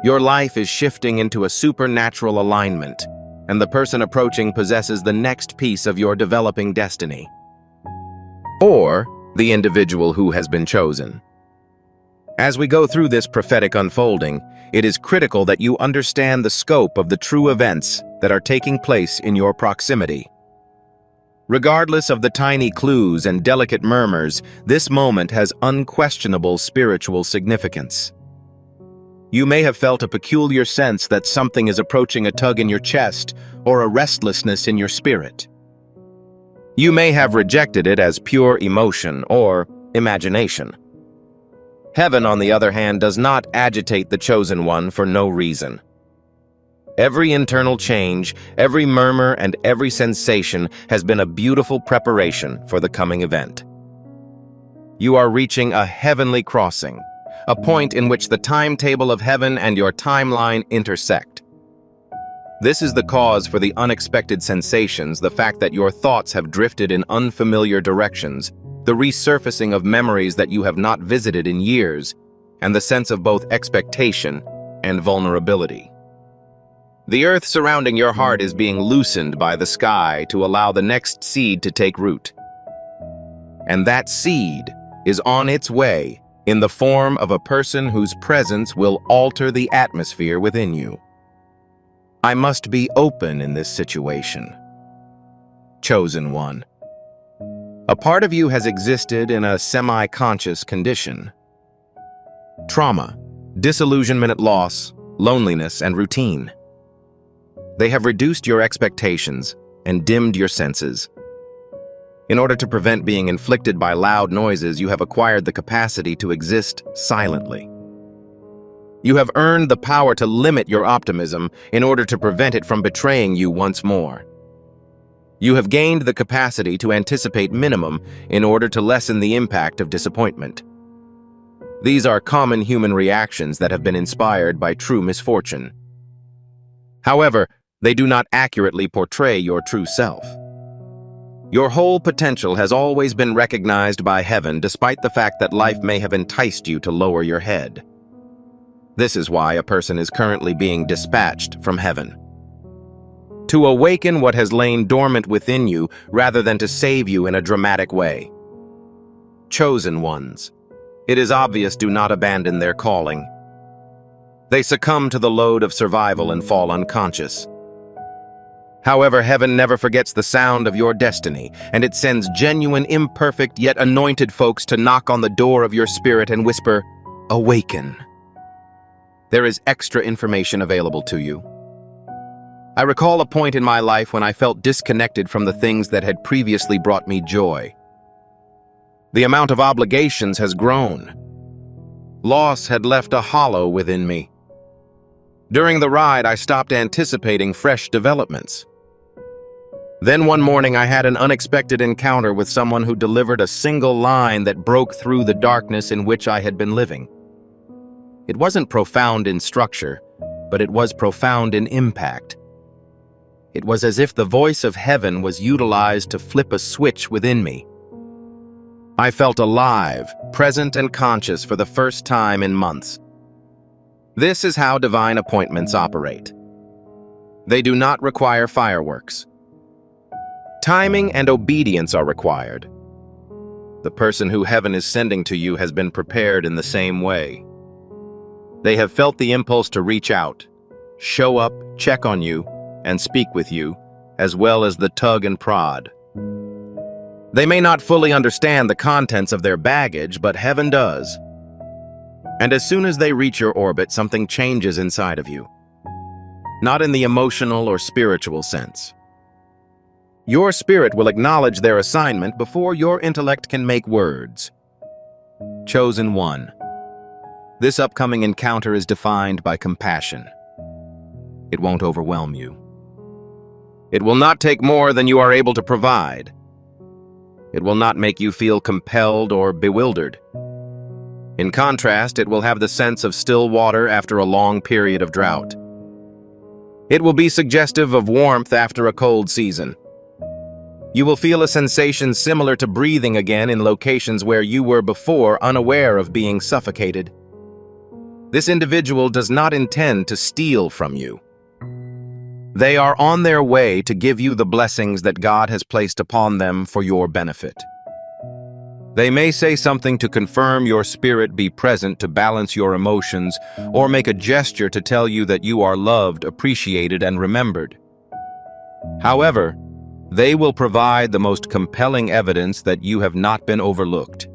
Your life is shifting into a supernatural alignment, and the person approaching possesses the next piece of your developing destiny. Or the individual who has been chosen. As we go through this prophetic unfolding, it is critical that you understand the scope of the true events that are taking place in your proximity. Regardless of the tiny clues and delicate murmurs, this moment has unquestionable spiritual significance. You may have felt a peculiar sense that something is approaching, a tug in your chest or a restlessness in your spirit. You may have rejected it as pure emotion or imagination. Heaven, on the other hand, does not agitate the chosen one for no reason. Every internal change, every murmur, and every sensation has been a beautiful preparation for the coming event. You are reaching a heavenly crossing, a point in which the timetable of heaven and your timeline intersect. This is the cause for the unexpected sensations, the fact that your thoughts have drifted in unfamiliar directions, the resurfacing of memories that you have not visited in years, and the sense of both expectation and vulnerability. The earth surrounding your heart is being loosened by the sky to allow the next seed to take root. And that seed is on its way in the form of a person whose presence will alter the atmosphere within you. I must be open in this situation. Chosen one. A part of you has existed in a semi-conscious condition. Trauma, disillusionment at loss, loneliness, and routine. They have reduced your expectations and dimmed your senses. In order to prevent being inflicted by loud noises, you have acquired the capacity to exist silently. You have earned the power to limit your optimism in order to prevent it from betraying you once more. You have gained the capacity to anticipate minimum in order to lessen the impact of disappointment. These are common human reactions that have been inspired by true misfortune. However, they do not accurately portray your true self. Your whole potential has always been recognized by heaven, despite the fact that life may have enticed you to lower your head. This is why a person is currently being dispatched from heaven. To awaken what has lain dormant within you rather than to save you in a dramatic way. Chosen ones. It is obvious, do not abandon their calling. They succumb to the load of survival and fall unconscious. However, heaven never forgets the sound of your destiny, and it sends genuine, imperfect, yet anointed folks to knock on the door of your spirit and whisper, "Awaken." There is extra information available to you. I recall a point in my life when I felt disconnected from the things that had previously brought me joy. The amount of obligations has grown. Loss had left a hollow within me. During the ride, I stopped anticipating fresh developments. Then one morning, I had an unexpected encounter with someone who delivered a single line that broke through the darkness in which I had been living. It wasn't profound in structure, but it was profound in impact. It was as if the voice of heaven was utilized to flip a switch within me. I felt alive, present, and conscious for the first time in months. This is how divine appointments operate. They do not require fireworks. Timing and obedience are required. The person who heaven is sending to you has been prepared in the same way. They have felt the impulse to reach out, show up, check on you, and speak with you, as well as the tug and prod. They may not fully understand the contents of their baggage, but heaven does. And as soon as they reach your orbit, something changes inside of you. Not in the emotional or spiritual sense. Your spirit will acknowledge their assignment before your intellect can make words. Chosen one. This upcoming encounter is defined by compassion. It won't overwhelm you. It will not take more than you are able to provide. It will not make you feel compelled or bewildered. In contrast, it will have the sense of still water after a long period of drought. It will be suggestive of warmth after a cold season. You will feel a sensation similar to breathing again in locations where you were before unaware of being suffocated. This individual does not intend to steal from you. They are on their way to give you the blessings that God has placed upon them for your benefit. They may say something to confirm your spirit be present to balance your emotions, or make a gesture to tell you that you are loved, appreciated, and remembered. However, they will provide the most compelling evidence that you have not been overlooked.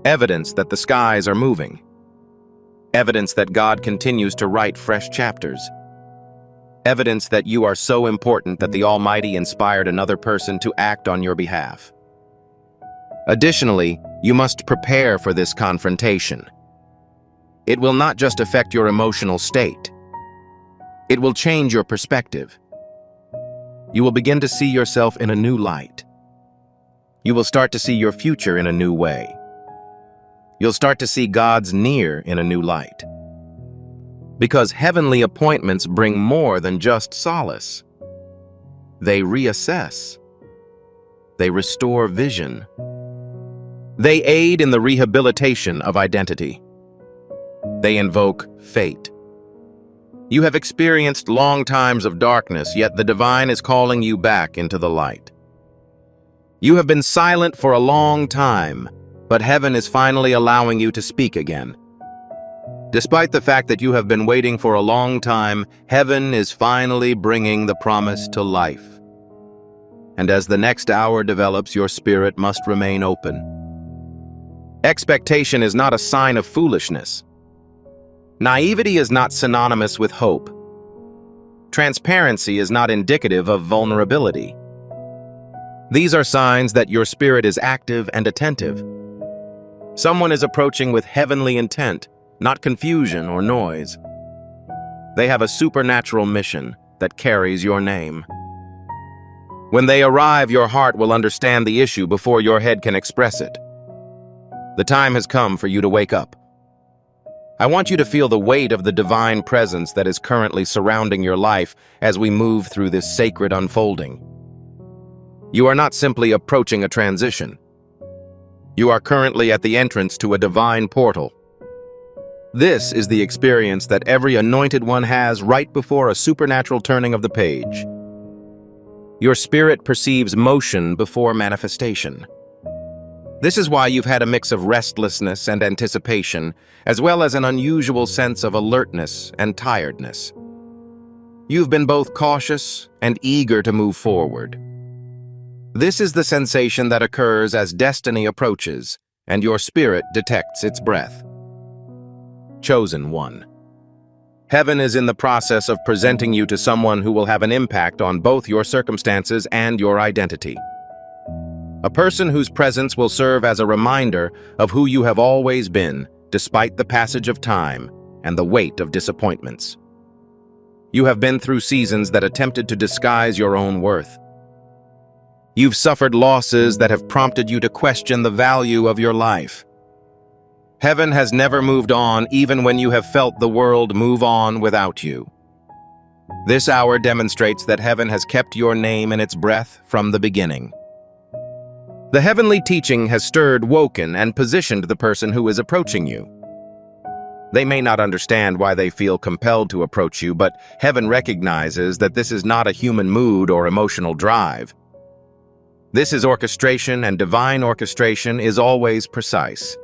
Evidence that the skies are moving. Evidence that God continues to write fresh chapters. Evidence that you are so important that the Almighty inspired another person to act on your behalf. Additionally, you must prepare for this confrontation. It will not just affect your emotional state. It will change your perspective. You will begin to see yourself in a new light. You will start to see your future in a new way. You'll start to see God's near in a new light. Because heavenly appointments bring more than just solace. They reassess. They restore vision. They aid in the rehabilitation of identity. They invoke fate. You have experienced long times of darkness, yet the divine is calling you back into the light. You have been silent for a long time, but heaven is finally allowing you to speak again. Despite the fact that you have been waiting for a long time, heaven is finally bringing the promise to life. And as the next hour develops, your spirit must remain open. Expectation is not a sign of foolishness. Naivety is not synonymous with hope. Transparency is not indicative of vulnerability. These are signs that your spirit is active and attentive. Someone is approaching with heavenly intent, not confusion or noise. They have a supernatural mission that carries your name. When they arrive, your heart will understand the issue before your head can express it. The time has come for you to wake up. I want you to feel the weight of the divine presence that is currently surrounding your life as we move through this sacred unfolding. You are not simply approaching a transition. You are currently at the entrance to a divine portal. This is the experience that every anointed one has right before a supernatural turning of the page. Your spirit perceives motion before manifestation. This is why you've had a mix of restlessness and anticipation, as well as an unusual sense of alertness and tiredness. You've been both cautious and eager to move forward. This is the sensation that occurs as destiny approaches and your spirit detects its breath. Chosen one. Heaven is in the process of presenting you to someone who will have an impact on both your circumstances and your identity. A person whose presence will serve as a reminder of who you have always been, despite the passage of time and the weight of disappointments. You have been through seasons that attempted to disguise your own worth. You've suffered losses that have prompted you to question the value of your life. Heaven has never moved on, even when you have felt the world move on without you. This hour demonstrates that heaven has kept your name in its breath from the beginning. The heavenly teaching has stirred, woken, and positioned the person who is approaching you. They may not understand why they feel compelled to approach you, but heaven recognizes that this is not a human mood or emotional drive. This is orchestration, and divine orchestration is always precise.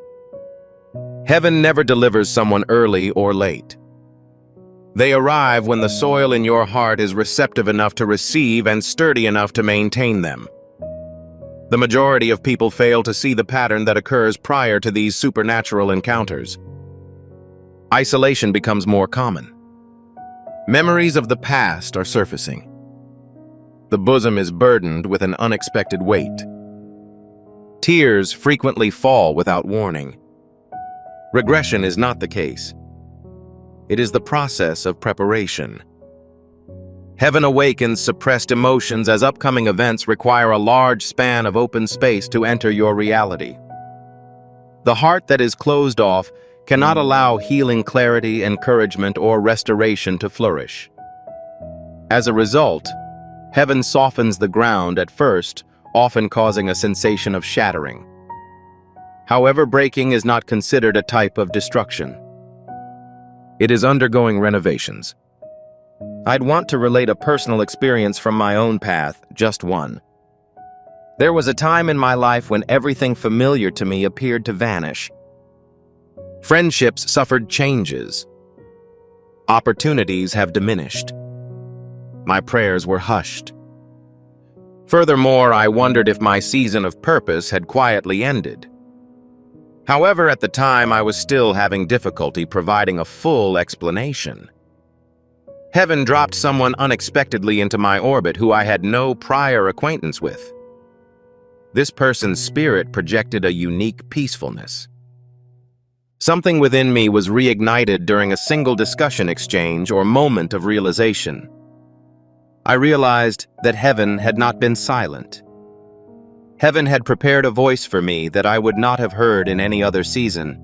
Heaven never delivers someone early or late. They arrive when the soil in your heart is receptive enough to receive and sturdy enough to maintain them. The majority of people fail to see the pattern that occurs prior to these supernatural encounters. Isolation becomes more common. Memories of the past are surfacing. The bosom is burdened with an unexpected weight. Tears frequently fall without warning. Regression is not the case. It is the process of preparation. Heaven awakens suppressed emotions as upcoming events require a large span of open space to enter your reality. The heart that is closed off cannot allow healing clarity, encouragement, or restoration to flourish. As a result, heaven softens the ground at first, often causing a sensation of shattering. However, breaking is not considered a type of destruction. It is undergoing renovations. I'd want to relate a personal experience from my own path, just one. There was a time in my life when everything familiar to me appeared to vanish. Friendships suffered changes. Opportunities have diminished. My prayers were hushed. Furthermore, I wondered if my season of purpose had quietly ended. However, at the time, I was still having difficulty providing a full explanation. Heaven dropped someone unexpectedly into my orbit who I had no prior acquaintance with. This person's spirit projected a unique peacefulness. Something within me was reignited during a single discussion exchange or moment of realization. I realized that heaven had not been silent. Heaven had prepared a voice for me that I would not have heard in any other season.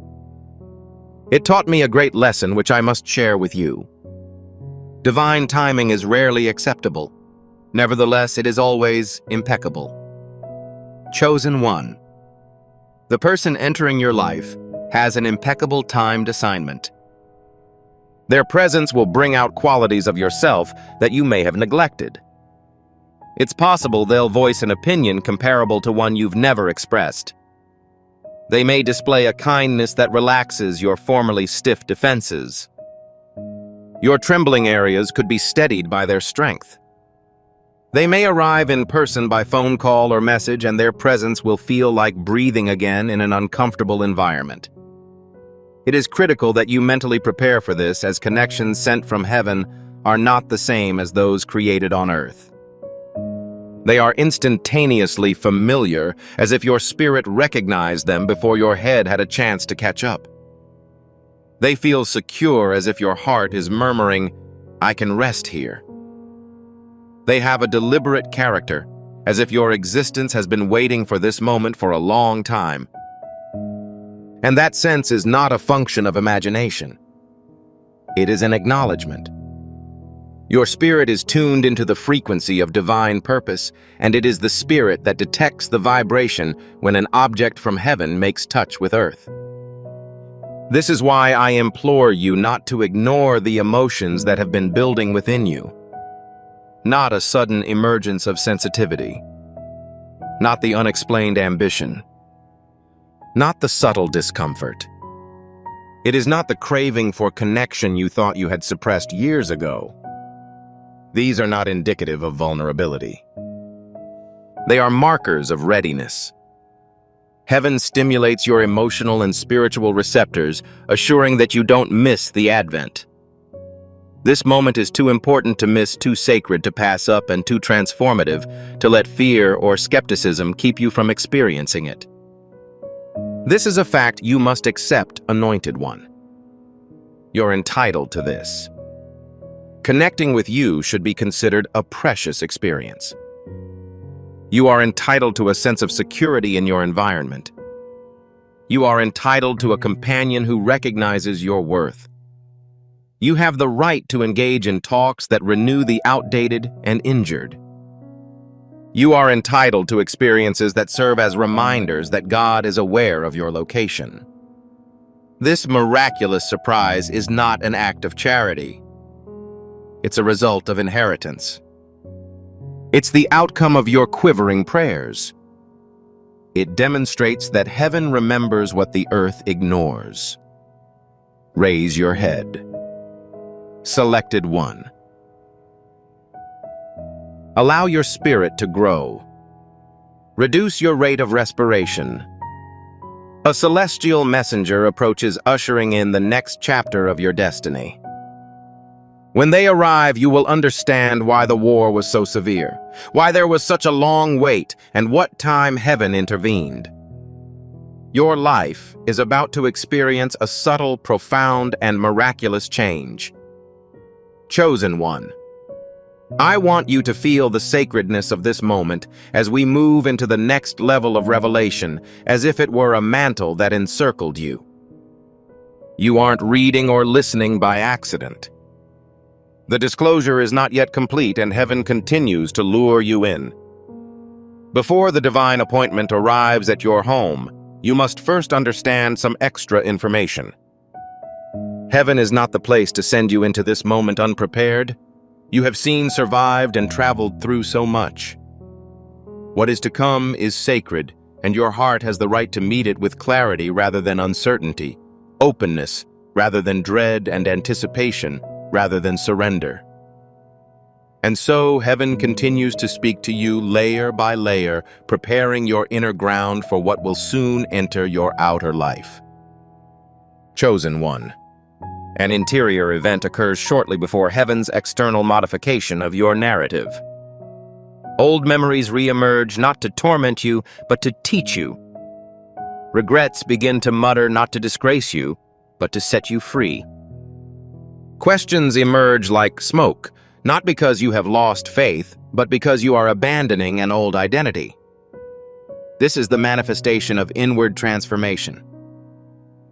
It taught me a great lesson which I must share with you. Divine timing is rarely acceptable. Nevertheless, it is always impeccable. Chosen one. The person entering your life has an impeccable timed assignment. Their presence will bring out qualities of yourself that you may have neglected. It's possible they'll voice an opinion comparable to one you've never expressed. They may display a kindness that relaxes your formerly stiff defenses. Your trembling areas could be steadied by their strength. They may arrive in person by phone call or message, and their presence will feel like breathing again in an uncomfortable environment. It is critical that you mentally prepare for this, as connections sent from heaven are not the same as those created on earth. They are instantaneously familiar, as if your spirit recognized them before your head had a chance to catch up. They feel secure, as if your heart is murmuring, "I can rest here." They have a deliberate character, as if your existence has been waiting for this moment for a long time. And that sense is not a function of imagination. It is an acknowledgement. Your spirit is tuned into the frequency of divine purpose, and it is the spirit that detects the vibration when an object from heaven makes touch with earth. This is why I implore you not to ignore the emotions that have been building within you. Not a sudden emergence of sensitivity. Not the unexplained ambition. Not the subtle discomfort. It is not the craving for connection you thought you had suppressed years ago. These are not indicative of vulnerability. They are markers of readiness. Heaven stimulates your emotional and spiritual receptors, assuring that you don't miss the advent. This moment is too important to miss, too sacred to pass up, and too transformative to let fear or skepticism keep you from experiencing it. This is a fact you must accept, Anointed One. You're entitled to this. Connecting with you should be considered a precious experience. You are entitled to a sense of security in your environment. You are entitled to a companion who recognizes your worth. You have the right to engage in talks that renew the outdated and injured. You are entitled to experiences that serve as reminders that God is aware of your location. This miraculous surprise is not an act of charity. It's a result of inheritance. It's the outcome of your quivering prayers. It demonstrates that heaven remembers what the earth ignores. Raise your head. Selected one. Allow your spirit to grow. Reduce your rate of respiration. A celestial messenger approaches, ushering in the next chapter of your destiny. When they arrive, you will understand why the war was so severe, why there was such a long wait, and what time heaven intervened. Your life is about to experience a subtle, profound, and miraculous change. Chosen one. I want you to feel the sacredness of this moment as we move into the next level of revelation, as if it were a mantle that encircled you. You aren't reading or listening by accident. The disclosure is not yet complete, and heaven continues to lure you in. Before the divine appointment arrives at your home, you must first understand some extra information. Heaven is not the place to send you into this moment unprepared. You have seen, survived, and traveled through so much. What is to come is sacred, and your heart has the right to meet it with clarity rather than uncertainty, openness rather than dread, and anticipation rather than surrender. And so heaven continues to speak to you layer by layer, preparing your inner ground for what will soon enter your outer life. Chosen one. An interior event occurs shortly before heaven's external modification of your narrative. Old memories re-emerge not to torment you, but to teach you. Regrets begin to mutter not to disgrace you, but to set you free. Questions emerge like smoke, not because you have lost faith, but because you are abandoning an old identity. This is the manifestation of inward transformation.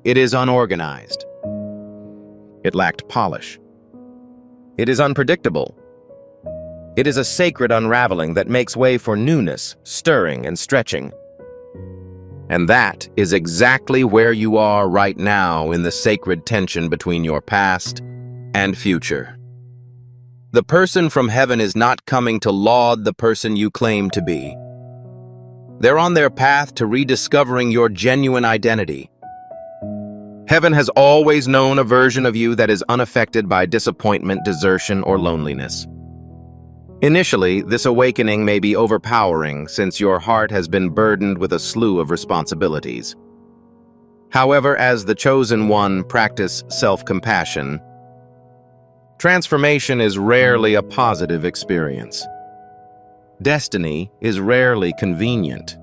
It is unorganized. It lacked polish. It is unpredictable. It is a sacred unraveling that makes way for newness, stirring, and stretching. And that is exactly where you are right now in the sacred tension between your past and future. The person from heaven is not coming to laud the person you claim to be. They're on their path to rediscovering your genuine identity. Heaven has always known a version of you that is unaffected by disappointment, desertion, or loneliness. Initially, this awakening may be overpowering since your heart has been burdened with a slew of responsibilities. However, as the chosen one, practice self-compassion. Transformation is rarely a positive experience. Destiny is rarely convenient.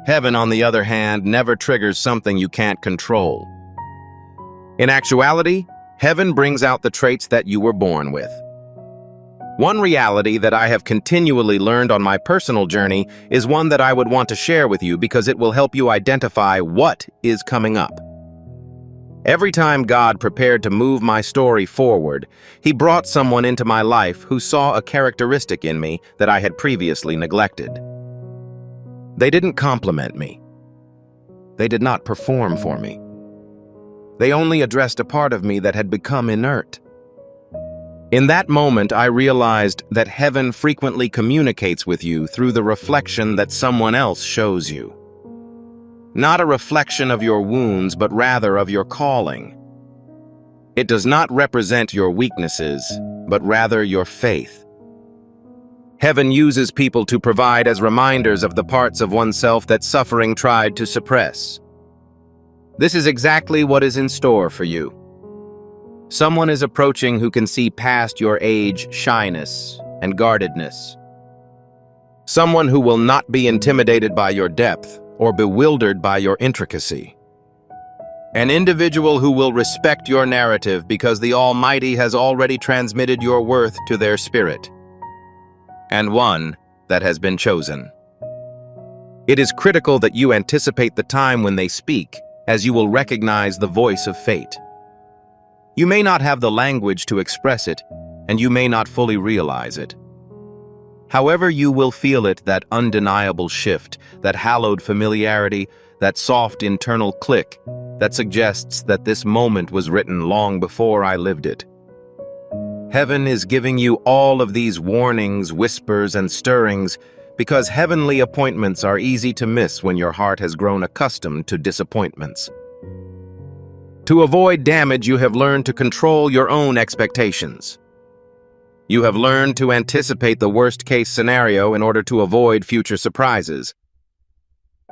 Heaven, on the other hand, never triggers something you can't control. In actuality, heaven brings out the traits that you were born with. One reality that I have continually learned on my personal journey is one that I would want to share with you because it will help you identify what is coming up. Every time God prepared to move my story forward, He brought someone into my life who saw a characteristic in me that I had previously neglected. They didn't compliment me. They did not perform for me. They only addressed a part of me that had become inert. In that moment, I realized that heaven frequently communicates with you through the reflection that someone else shows you. Not a reflection of your wounds, but rather of your calling. It does not represent your weaknesses, but rather your faith. Heaven uses people to provide as reminders of the parts of oneself that suffering tried to suppress. This is exactly what is in store for you. Someone is approaching who can see past your age, shyness, and guardedness. Someone who will not be intimidated by your depth or bewildered by your intricacy. An individual who will respect your narrative because the Almighty has already transmitted your worth to their spirit. And one that has been chosen. It is critical that you anticipate the time when they speak, as you will recognize the voice of fate. You may not have the language to express it, and you may not fully realize it. However, you will feel it, that undeniable shift, that hallowed familiarity, that soft internal click that suggests that this moment was written long before I lived it. Heaven is giving you all of these warnings, whispers, and stirrings because heavenly appointments are easy to miss when your heart has grown accustomed to disappointments. To avoid damage, you have learned to control your own expectations. You have learned to anticipate the worst-case scenario in order to avoid future surprises.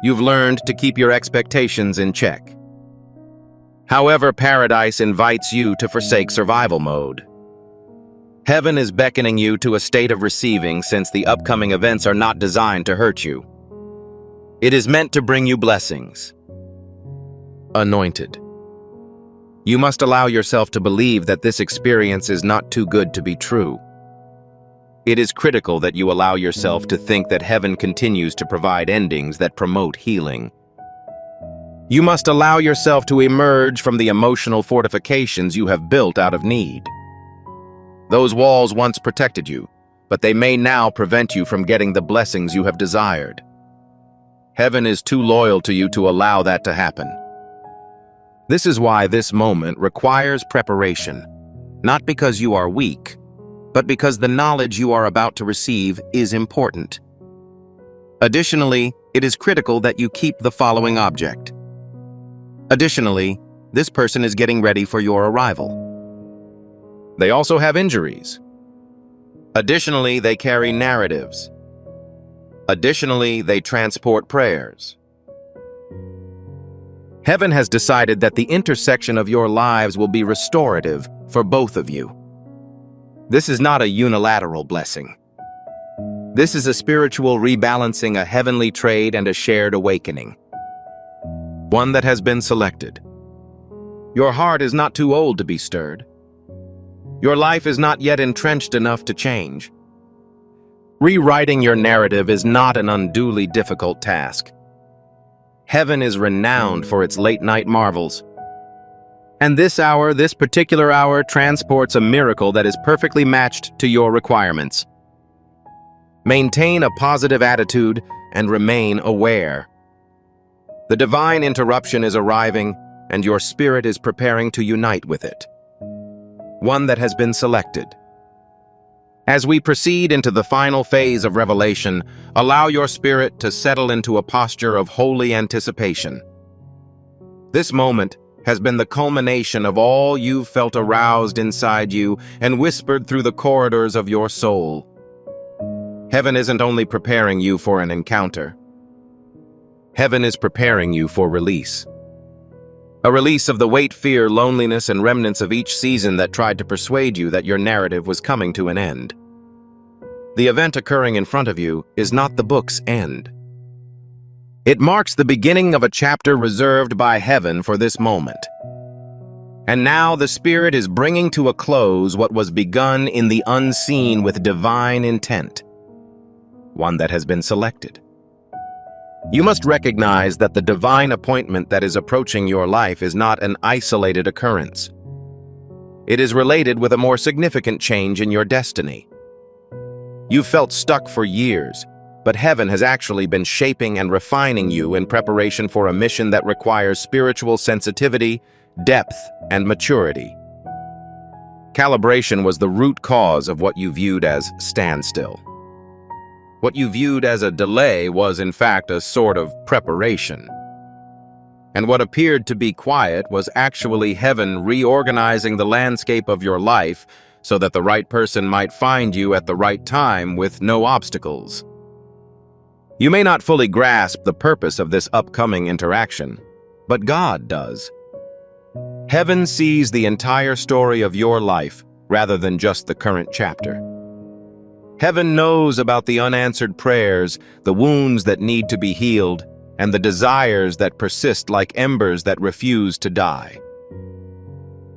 You've learned to keep your expectations in check. However, paradise invites you to forsake survival mode. Heaven is beckoning you to a state of receiving, since the upcoming events are not designed to hurt you. It is meant to bring you blessings. Anointed. You must allow yourself to believe that this experience is not too good to be true. It is critical that you allow yourself to think that heaven continues to provide endings that promote healing. You must allow yourself to emerge from the emotional fortifications you have built out of need. Those walls once protected you, but they may now prevent you from getting the blessings you have desired. Heaven is too loyal to you to allow that to happen. This is why this moment requires preparation, not because you are weak, but because the knowledge you are about to receive is important. Additionally, it is critical that you keep the following object. Additionally, this person is getting ready for your arrival. They also have injuries. Additionally, they carry narratives. Additionally, they transport prayers. Heaven has decided that the intersection of your lives will be restorative for both of you. This is not a unilateral blessing. This is a spiritual rebalancing, a heavenly trade, and a shared awakening. One that has been selected. Your heart is not too old to be stirred. Your life is not yet entrenched enough to change. Rewriting your narrative is not an unduly difficult task. Heaven is renowned for its late-night marvels. And this particular hour, transports a miracle that is perfectly matched to your requirements. Maintain a positive attitude and remain aware. The divine interruption is arriving, and your spirit is preparing to unite with it. One that has been selected. As we proceed into the final phase of revelation, allow your spirit to settle into a posture of holy anticipation. This moment has been the culmination of all you've felt aroused inside you and whispered through the corridors of your soul. Heaven isn't only preparing you for an encounter. Heaven is preparing you for release. A release of the weight, fear, loneliness, and remnants of each season that tried to persuade you that your narrative was coming to an end. The event occurring in front of you is not the book's end. It marks the beginning of a chapter reserved by heaven for this moment. And now the Spirit is bringing to a close what was begun in the unseen with divine intent. One that has been selected. You must recognize that the divine appointment that is approaching your life is not an isolated occurrence. It is related with a more significant change in your destiny. You've felt stuck for years, but heaven has actually been shaping and refining you in preparation for a mission that requires spiritual sensitivity, depth, and maturity. Calibration was the root cause of what you viewed as standstill. What you viewed as a delay was, in fact, a sort of preparation. And what appeared to be quiet was actually heaven reorganizing the landscape of your life so that the right person might find you at the right time with no obstacles. You may not fully grasp the purpose of this upcoming interaction, but God does. Heaven sees the entire story of your life rather than just the current chapter. Heaven knows about the unanswered prayers, the wounds that need to be healed, and the desires that persist like embers that refuse to die.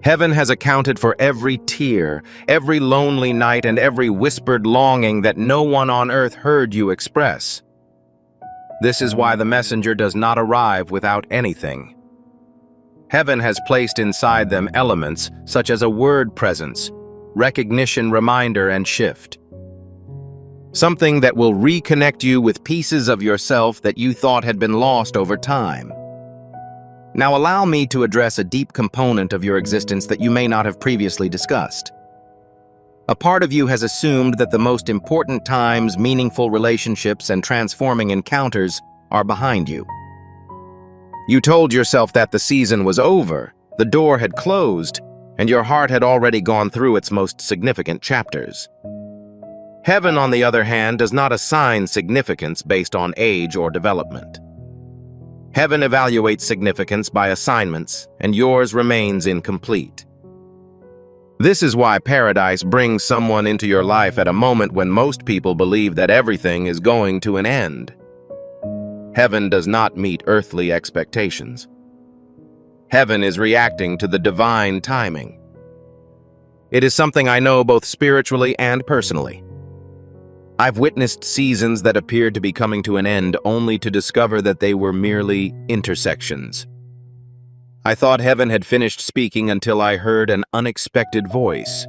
Heaven has accounted for every tear, every lonely night, and every whispered longing that no one on earth heard you express. This is why the messenger does not arrive without anything. Heaven has placed inside them elements such as a word presence, recognition reminder, and shift. Something that will reconnect you with pieces of yourself that you thought had been lost over time. Now allow me to address a deep component of your existence that you may not have previously discussed. A part of you has assumed that the most important times, meaningful relationships, and transforming encounters are behind you. You told yourself that the season was over, the door had closed, and your heart had already gone through its most significant chapters. Heaven, on the other hand, does not assign significance based on age or development. Heaven evaluates significance by assignments, and yours remains incomplete. This is why paradise brings someone into your life at a moment when most people believe that everything is going to an end. Heaven does not meet earthly expectations. Heaven is reacting to the divine timing. It is something I know both spiritually and personally. I've witnessed seasons that appeared to be coming to an end only to discover that they were merely intersections. I thought heaven had finished speaking until I heard an unexpected voice.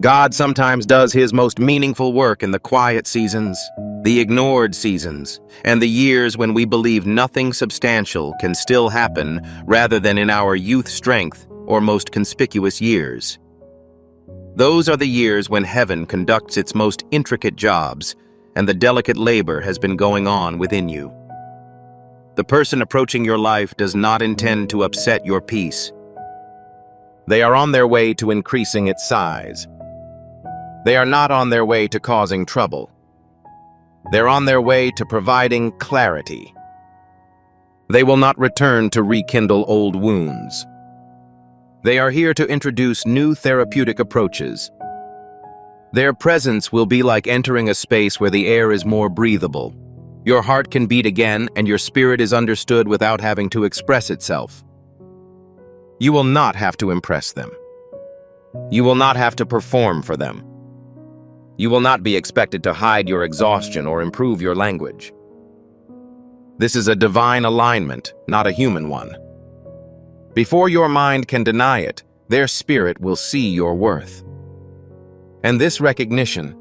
God sometimes does his most meaningful work in the quiet seasons, the ignored seasons, and the years when we believe nothing substantial can still happen rather than in our youth strength or most conspicuous years. Those are the years when heaven conducts its most intricate jobs and the delicate labor has been going on within you. The person approaching your life does not intend to upset your peace. They are on their way to increasing its size. They are not on their way to causing trouble. They're on their way to providing clarity. They will not return to rekindle old wounds. They are here to introduce new therapeutic approaches. Their presence will be like entering a space where the air is more breathable. Your heart can beat again, and your spirit is understood without having to express itself. You will not have to impress them. You will not have to perform for them. You will not be expected to hide your exhaustion or improve your language. This is a divine alignment, not a human one. Before your mind can deny it, their spirit will see your worth. And this recognition,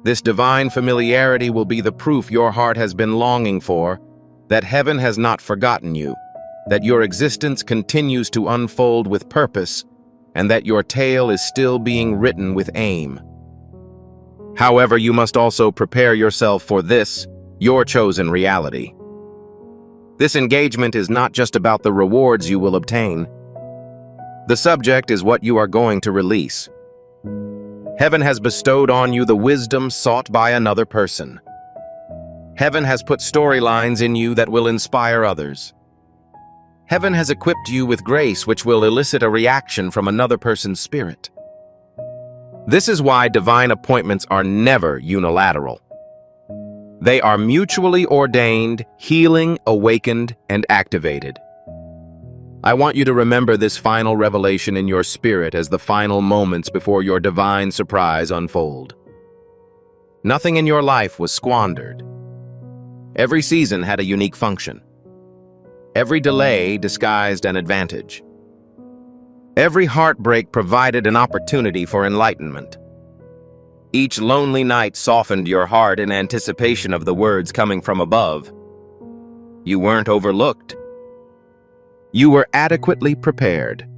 this divine familiarity will be the proof your heart has been longing for, that heaven has not forgotten you, that your existence continues to unfold with purpose, and that your tale is still being written with aim. However, you must also prepare yourself for this, your chosen reality. This engagement is not just about the rewards you will obtain. The subject is what you are going to release. Heaven has bestowed on you the wisdom sought by another person. Heaven has put storylines in you that will inspire others. Heaven has equipped you with grace which will elicit a reaction from another person's spirit. This is why divine appointments are never unilateral. They are mutually ordained, healing, awakened, and activated. I want you to remember this final revelation in your spirit as the final moments before your divine surprise unfold. Nothing in your life was squandered. Every season had a unique function. Every delay disguised an advantage. Every heartbreak provided an opportunity for enlightenment. Each lonely night softened your heart in anticipation of the words coming from above. You weren't overlooked. You were adequately prepared.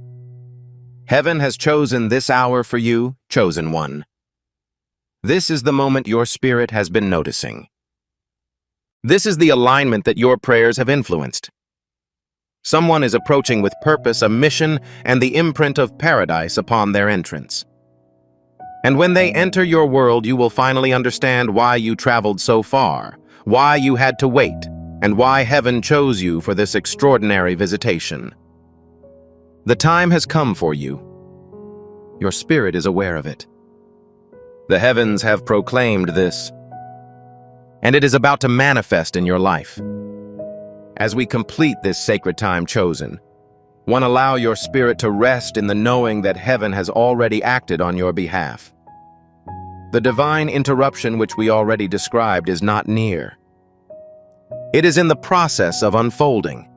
Heaven has chosen this hour for you, chosen one. This is the moment your spirit has been noticing. This is the alignment that your prayers have influenced. Someone is approaching with purpose, a mission, and the imprint of paradise upon their entrance. And when they enter your world, you will finally understand why you traveled so far, why you had to wait, and why heaven chose you for this extraordinary visitation. The time has come for you. Your spirit is aware of it. The heavens have proclaimed this, and it is about to manifest in your life. As we complete this sacred time chosen, one, allow your spirit to rest in the knowing that heaven has already acted on your behalf. The divine interruption which we already described is not near. It is in the process of unfolding.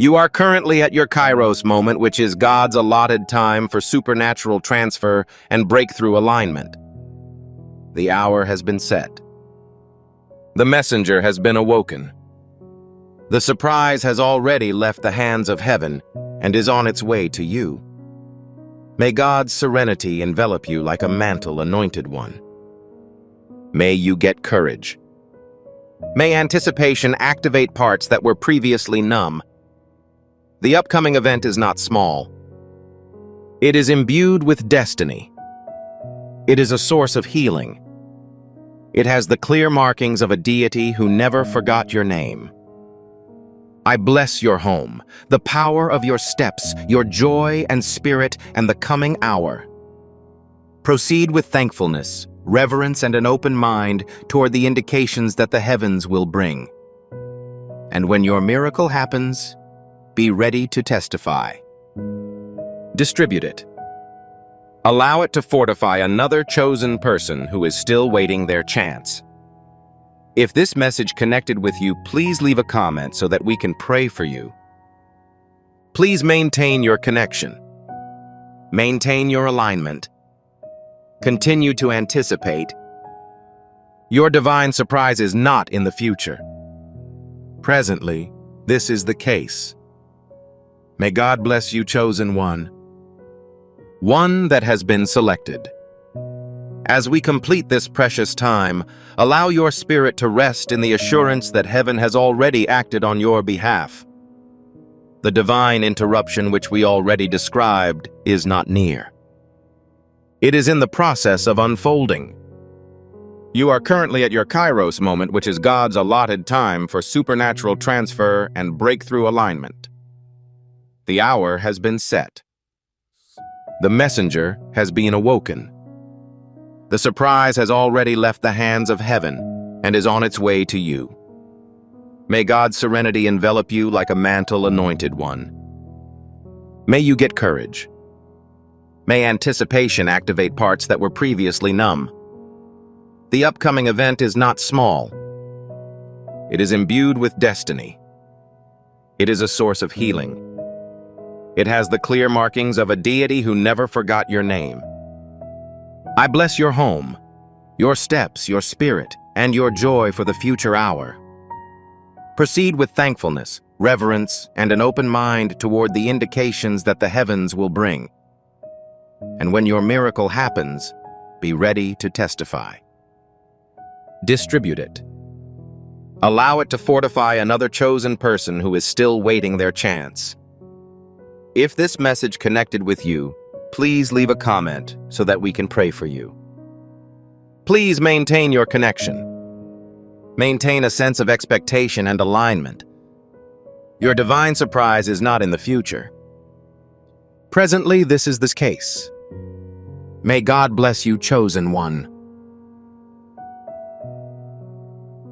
You are currently at your Kairos moment, which is God's allotted time for supernatural transfer and breakthrough alignment. The hour has been set. The messenger has been awoken. The surprise has already left the hands of heaven and is on its way to you. May God's serenity envelop you like a mantle, anointed one. May you get courage. May anticipation activate parts that were previously numb. The upcoming event is not small. It is imbued with destiny. It is a source of healing. It has the clear markings of a deity who never forgot your name. I bless your home, the power of your steps, your joy and spirit, and the coming hour. Proceed with thankfulness, reverence, and an open mind toward the indications that the heavens will bring. And when your miracle happens, be ready to testify. Distribute it. Allow it to fortify another chosen person who is still waiting their chance. If this message connected with you, please leave a comment so that we can pray for you. Please maintain your connection. Maintain your alignment. Continue to anticipate. Your divine surprise is not in the future. Presently, this is the case. May God bless you, chosen one. One that has been selected. As we complete this precious time, allow your spirit to rest in the assurance that heaven has already acted on your behalf. The divine interruption which we already described is not near. It is in the process of unfolding. You are currently at your Kairos moment, which is God's allotted time for supernatural transfer and breakthrough alignment. The hour has been set. The messenger has been awoken. The surprise has already left the hands of heaven and is on its way to you. May God's serenity envelop you like a mantle, anointed one. May you get courage. May anticipation activate parts that were previously numb. The upcoming event is not small. It is imbued with destiny. It is a source of healing. It has the clear markings of a deity who never forgot your name. I bless your home, your steps, your spirit, and your joy for the future hour. Proceed with thankfulness, reverence, and an open mind toward the indications that the heavens will bring. And when your miracle happens, be ready to testify. Distribute it. Allow it to fortify another chosen person who is still waiting their chance. If this message connected with you, please leave a comment so that we can pray for you. Please maintain your connection. Maintain a sense of expectation and alignment. Your divine surprise is not in the future. Presently, this is the case. May God bless you, chosen one.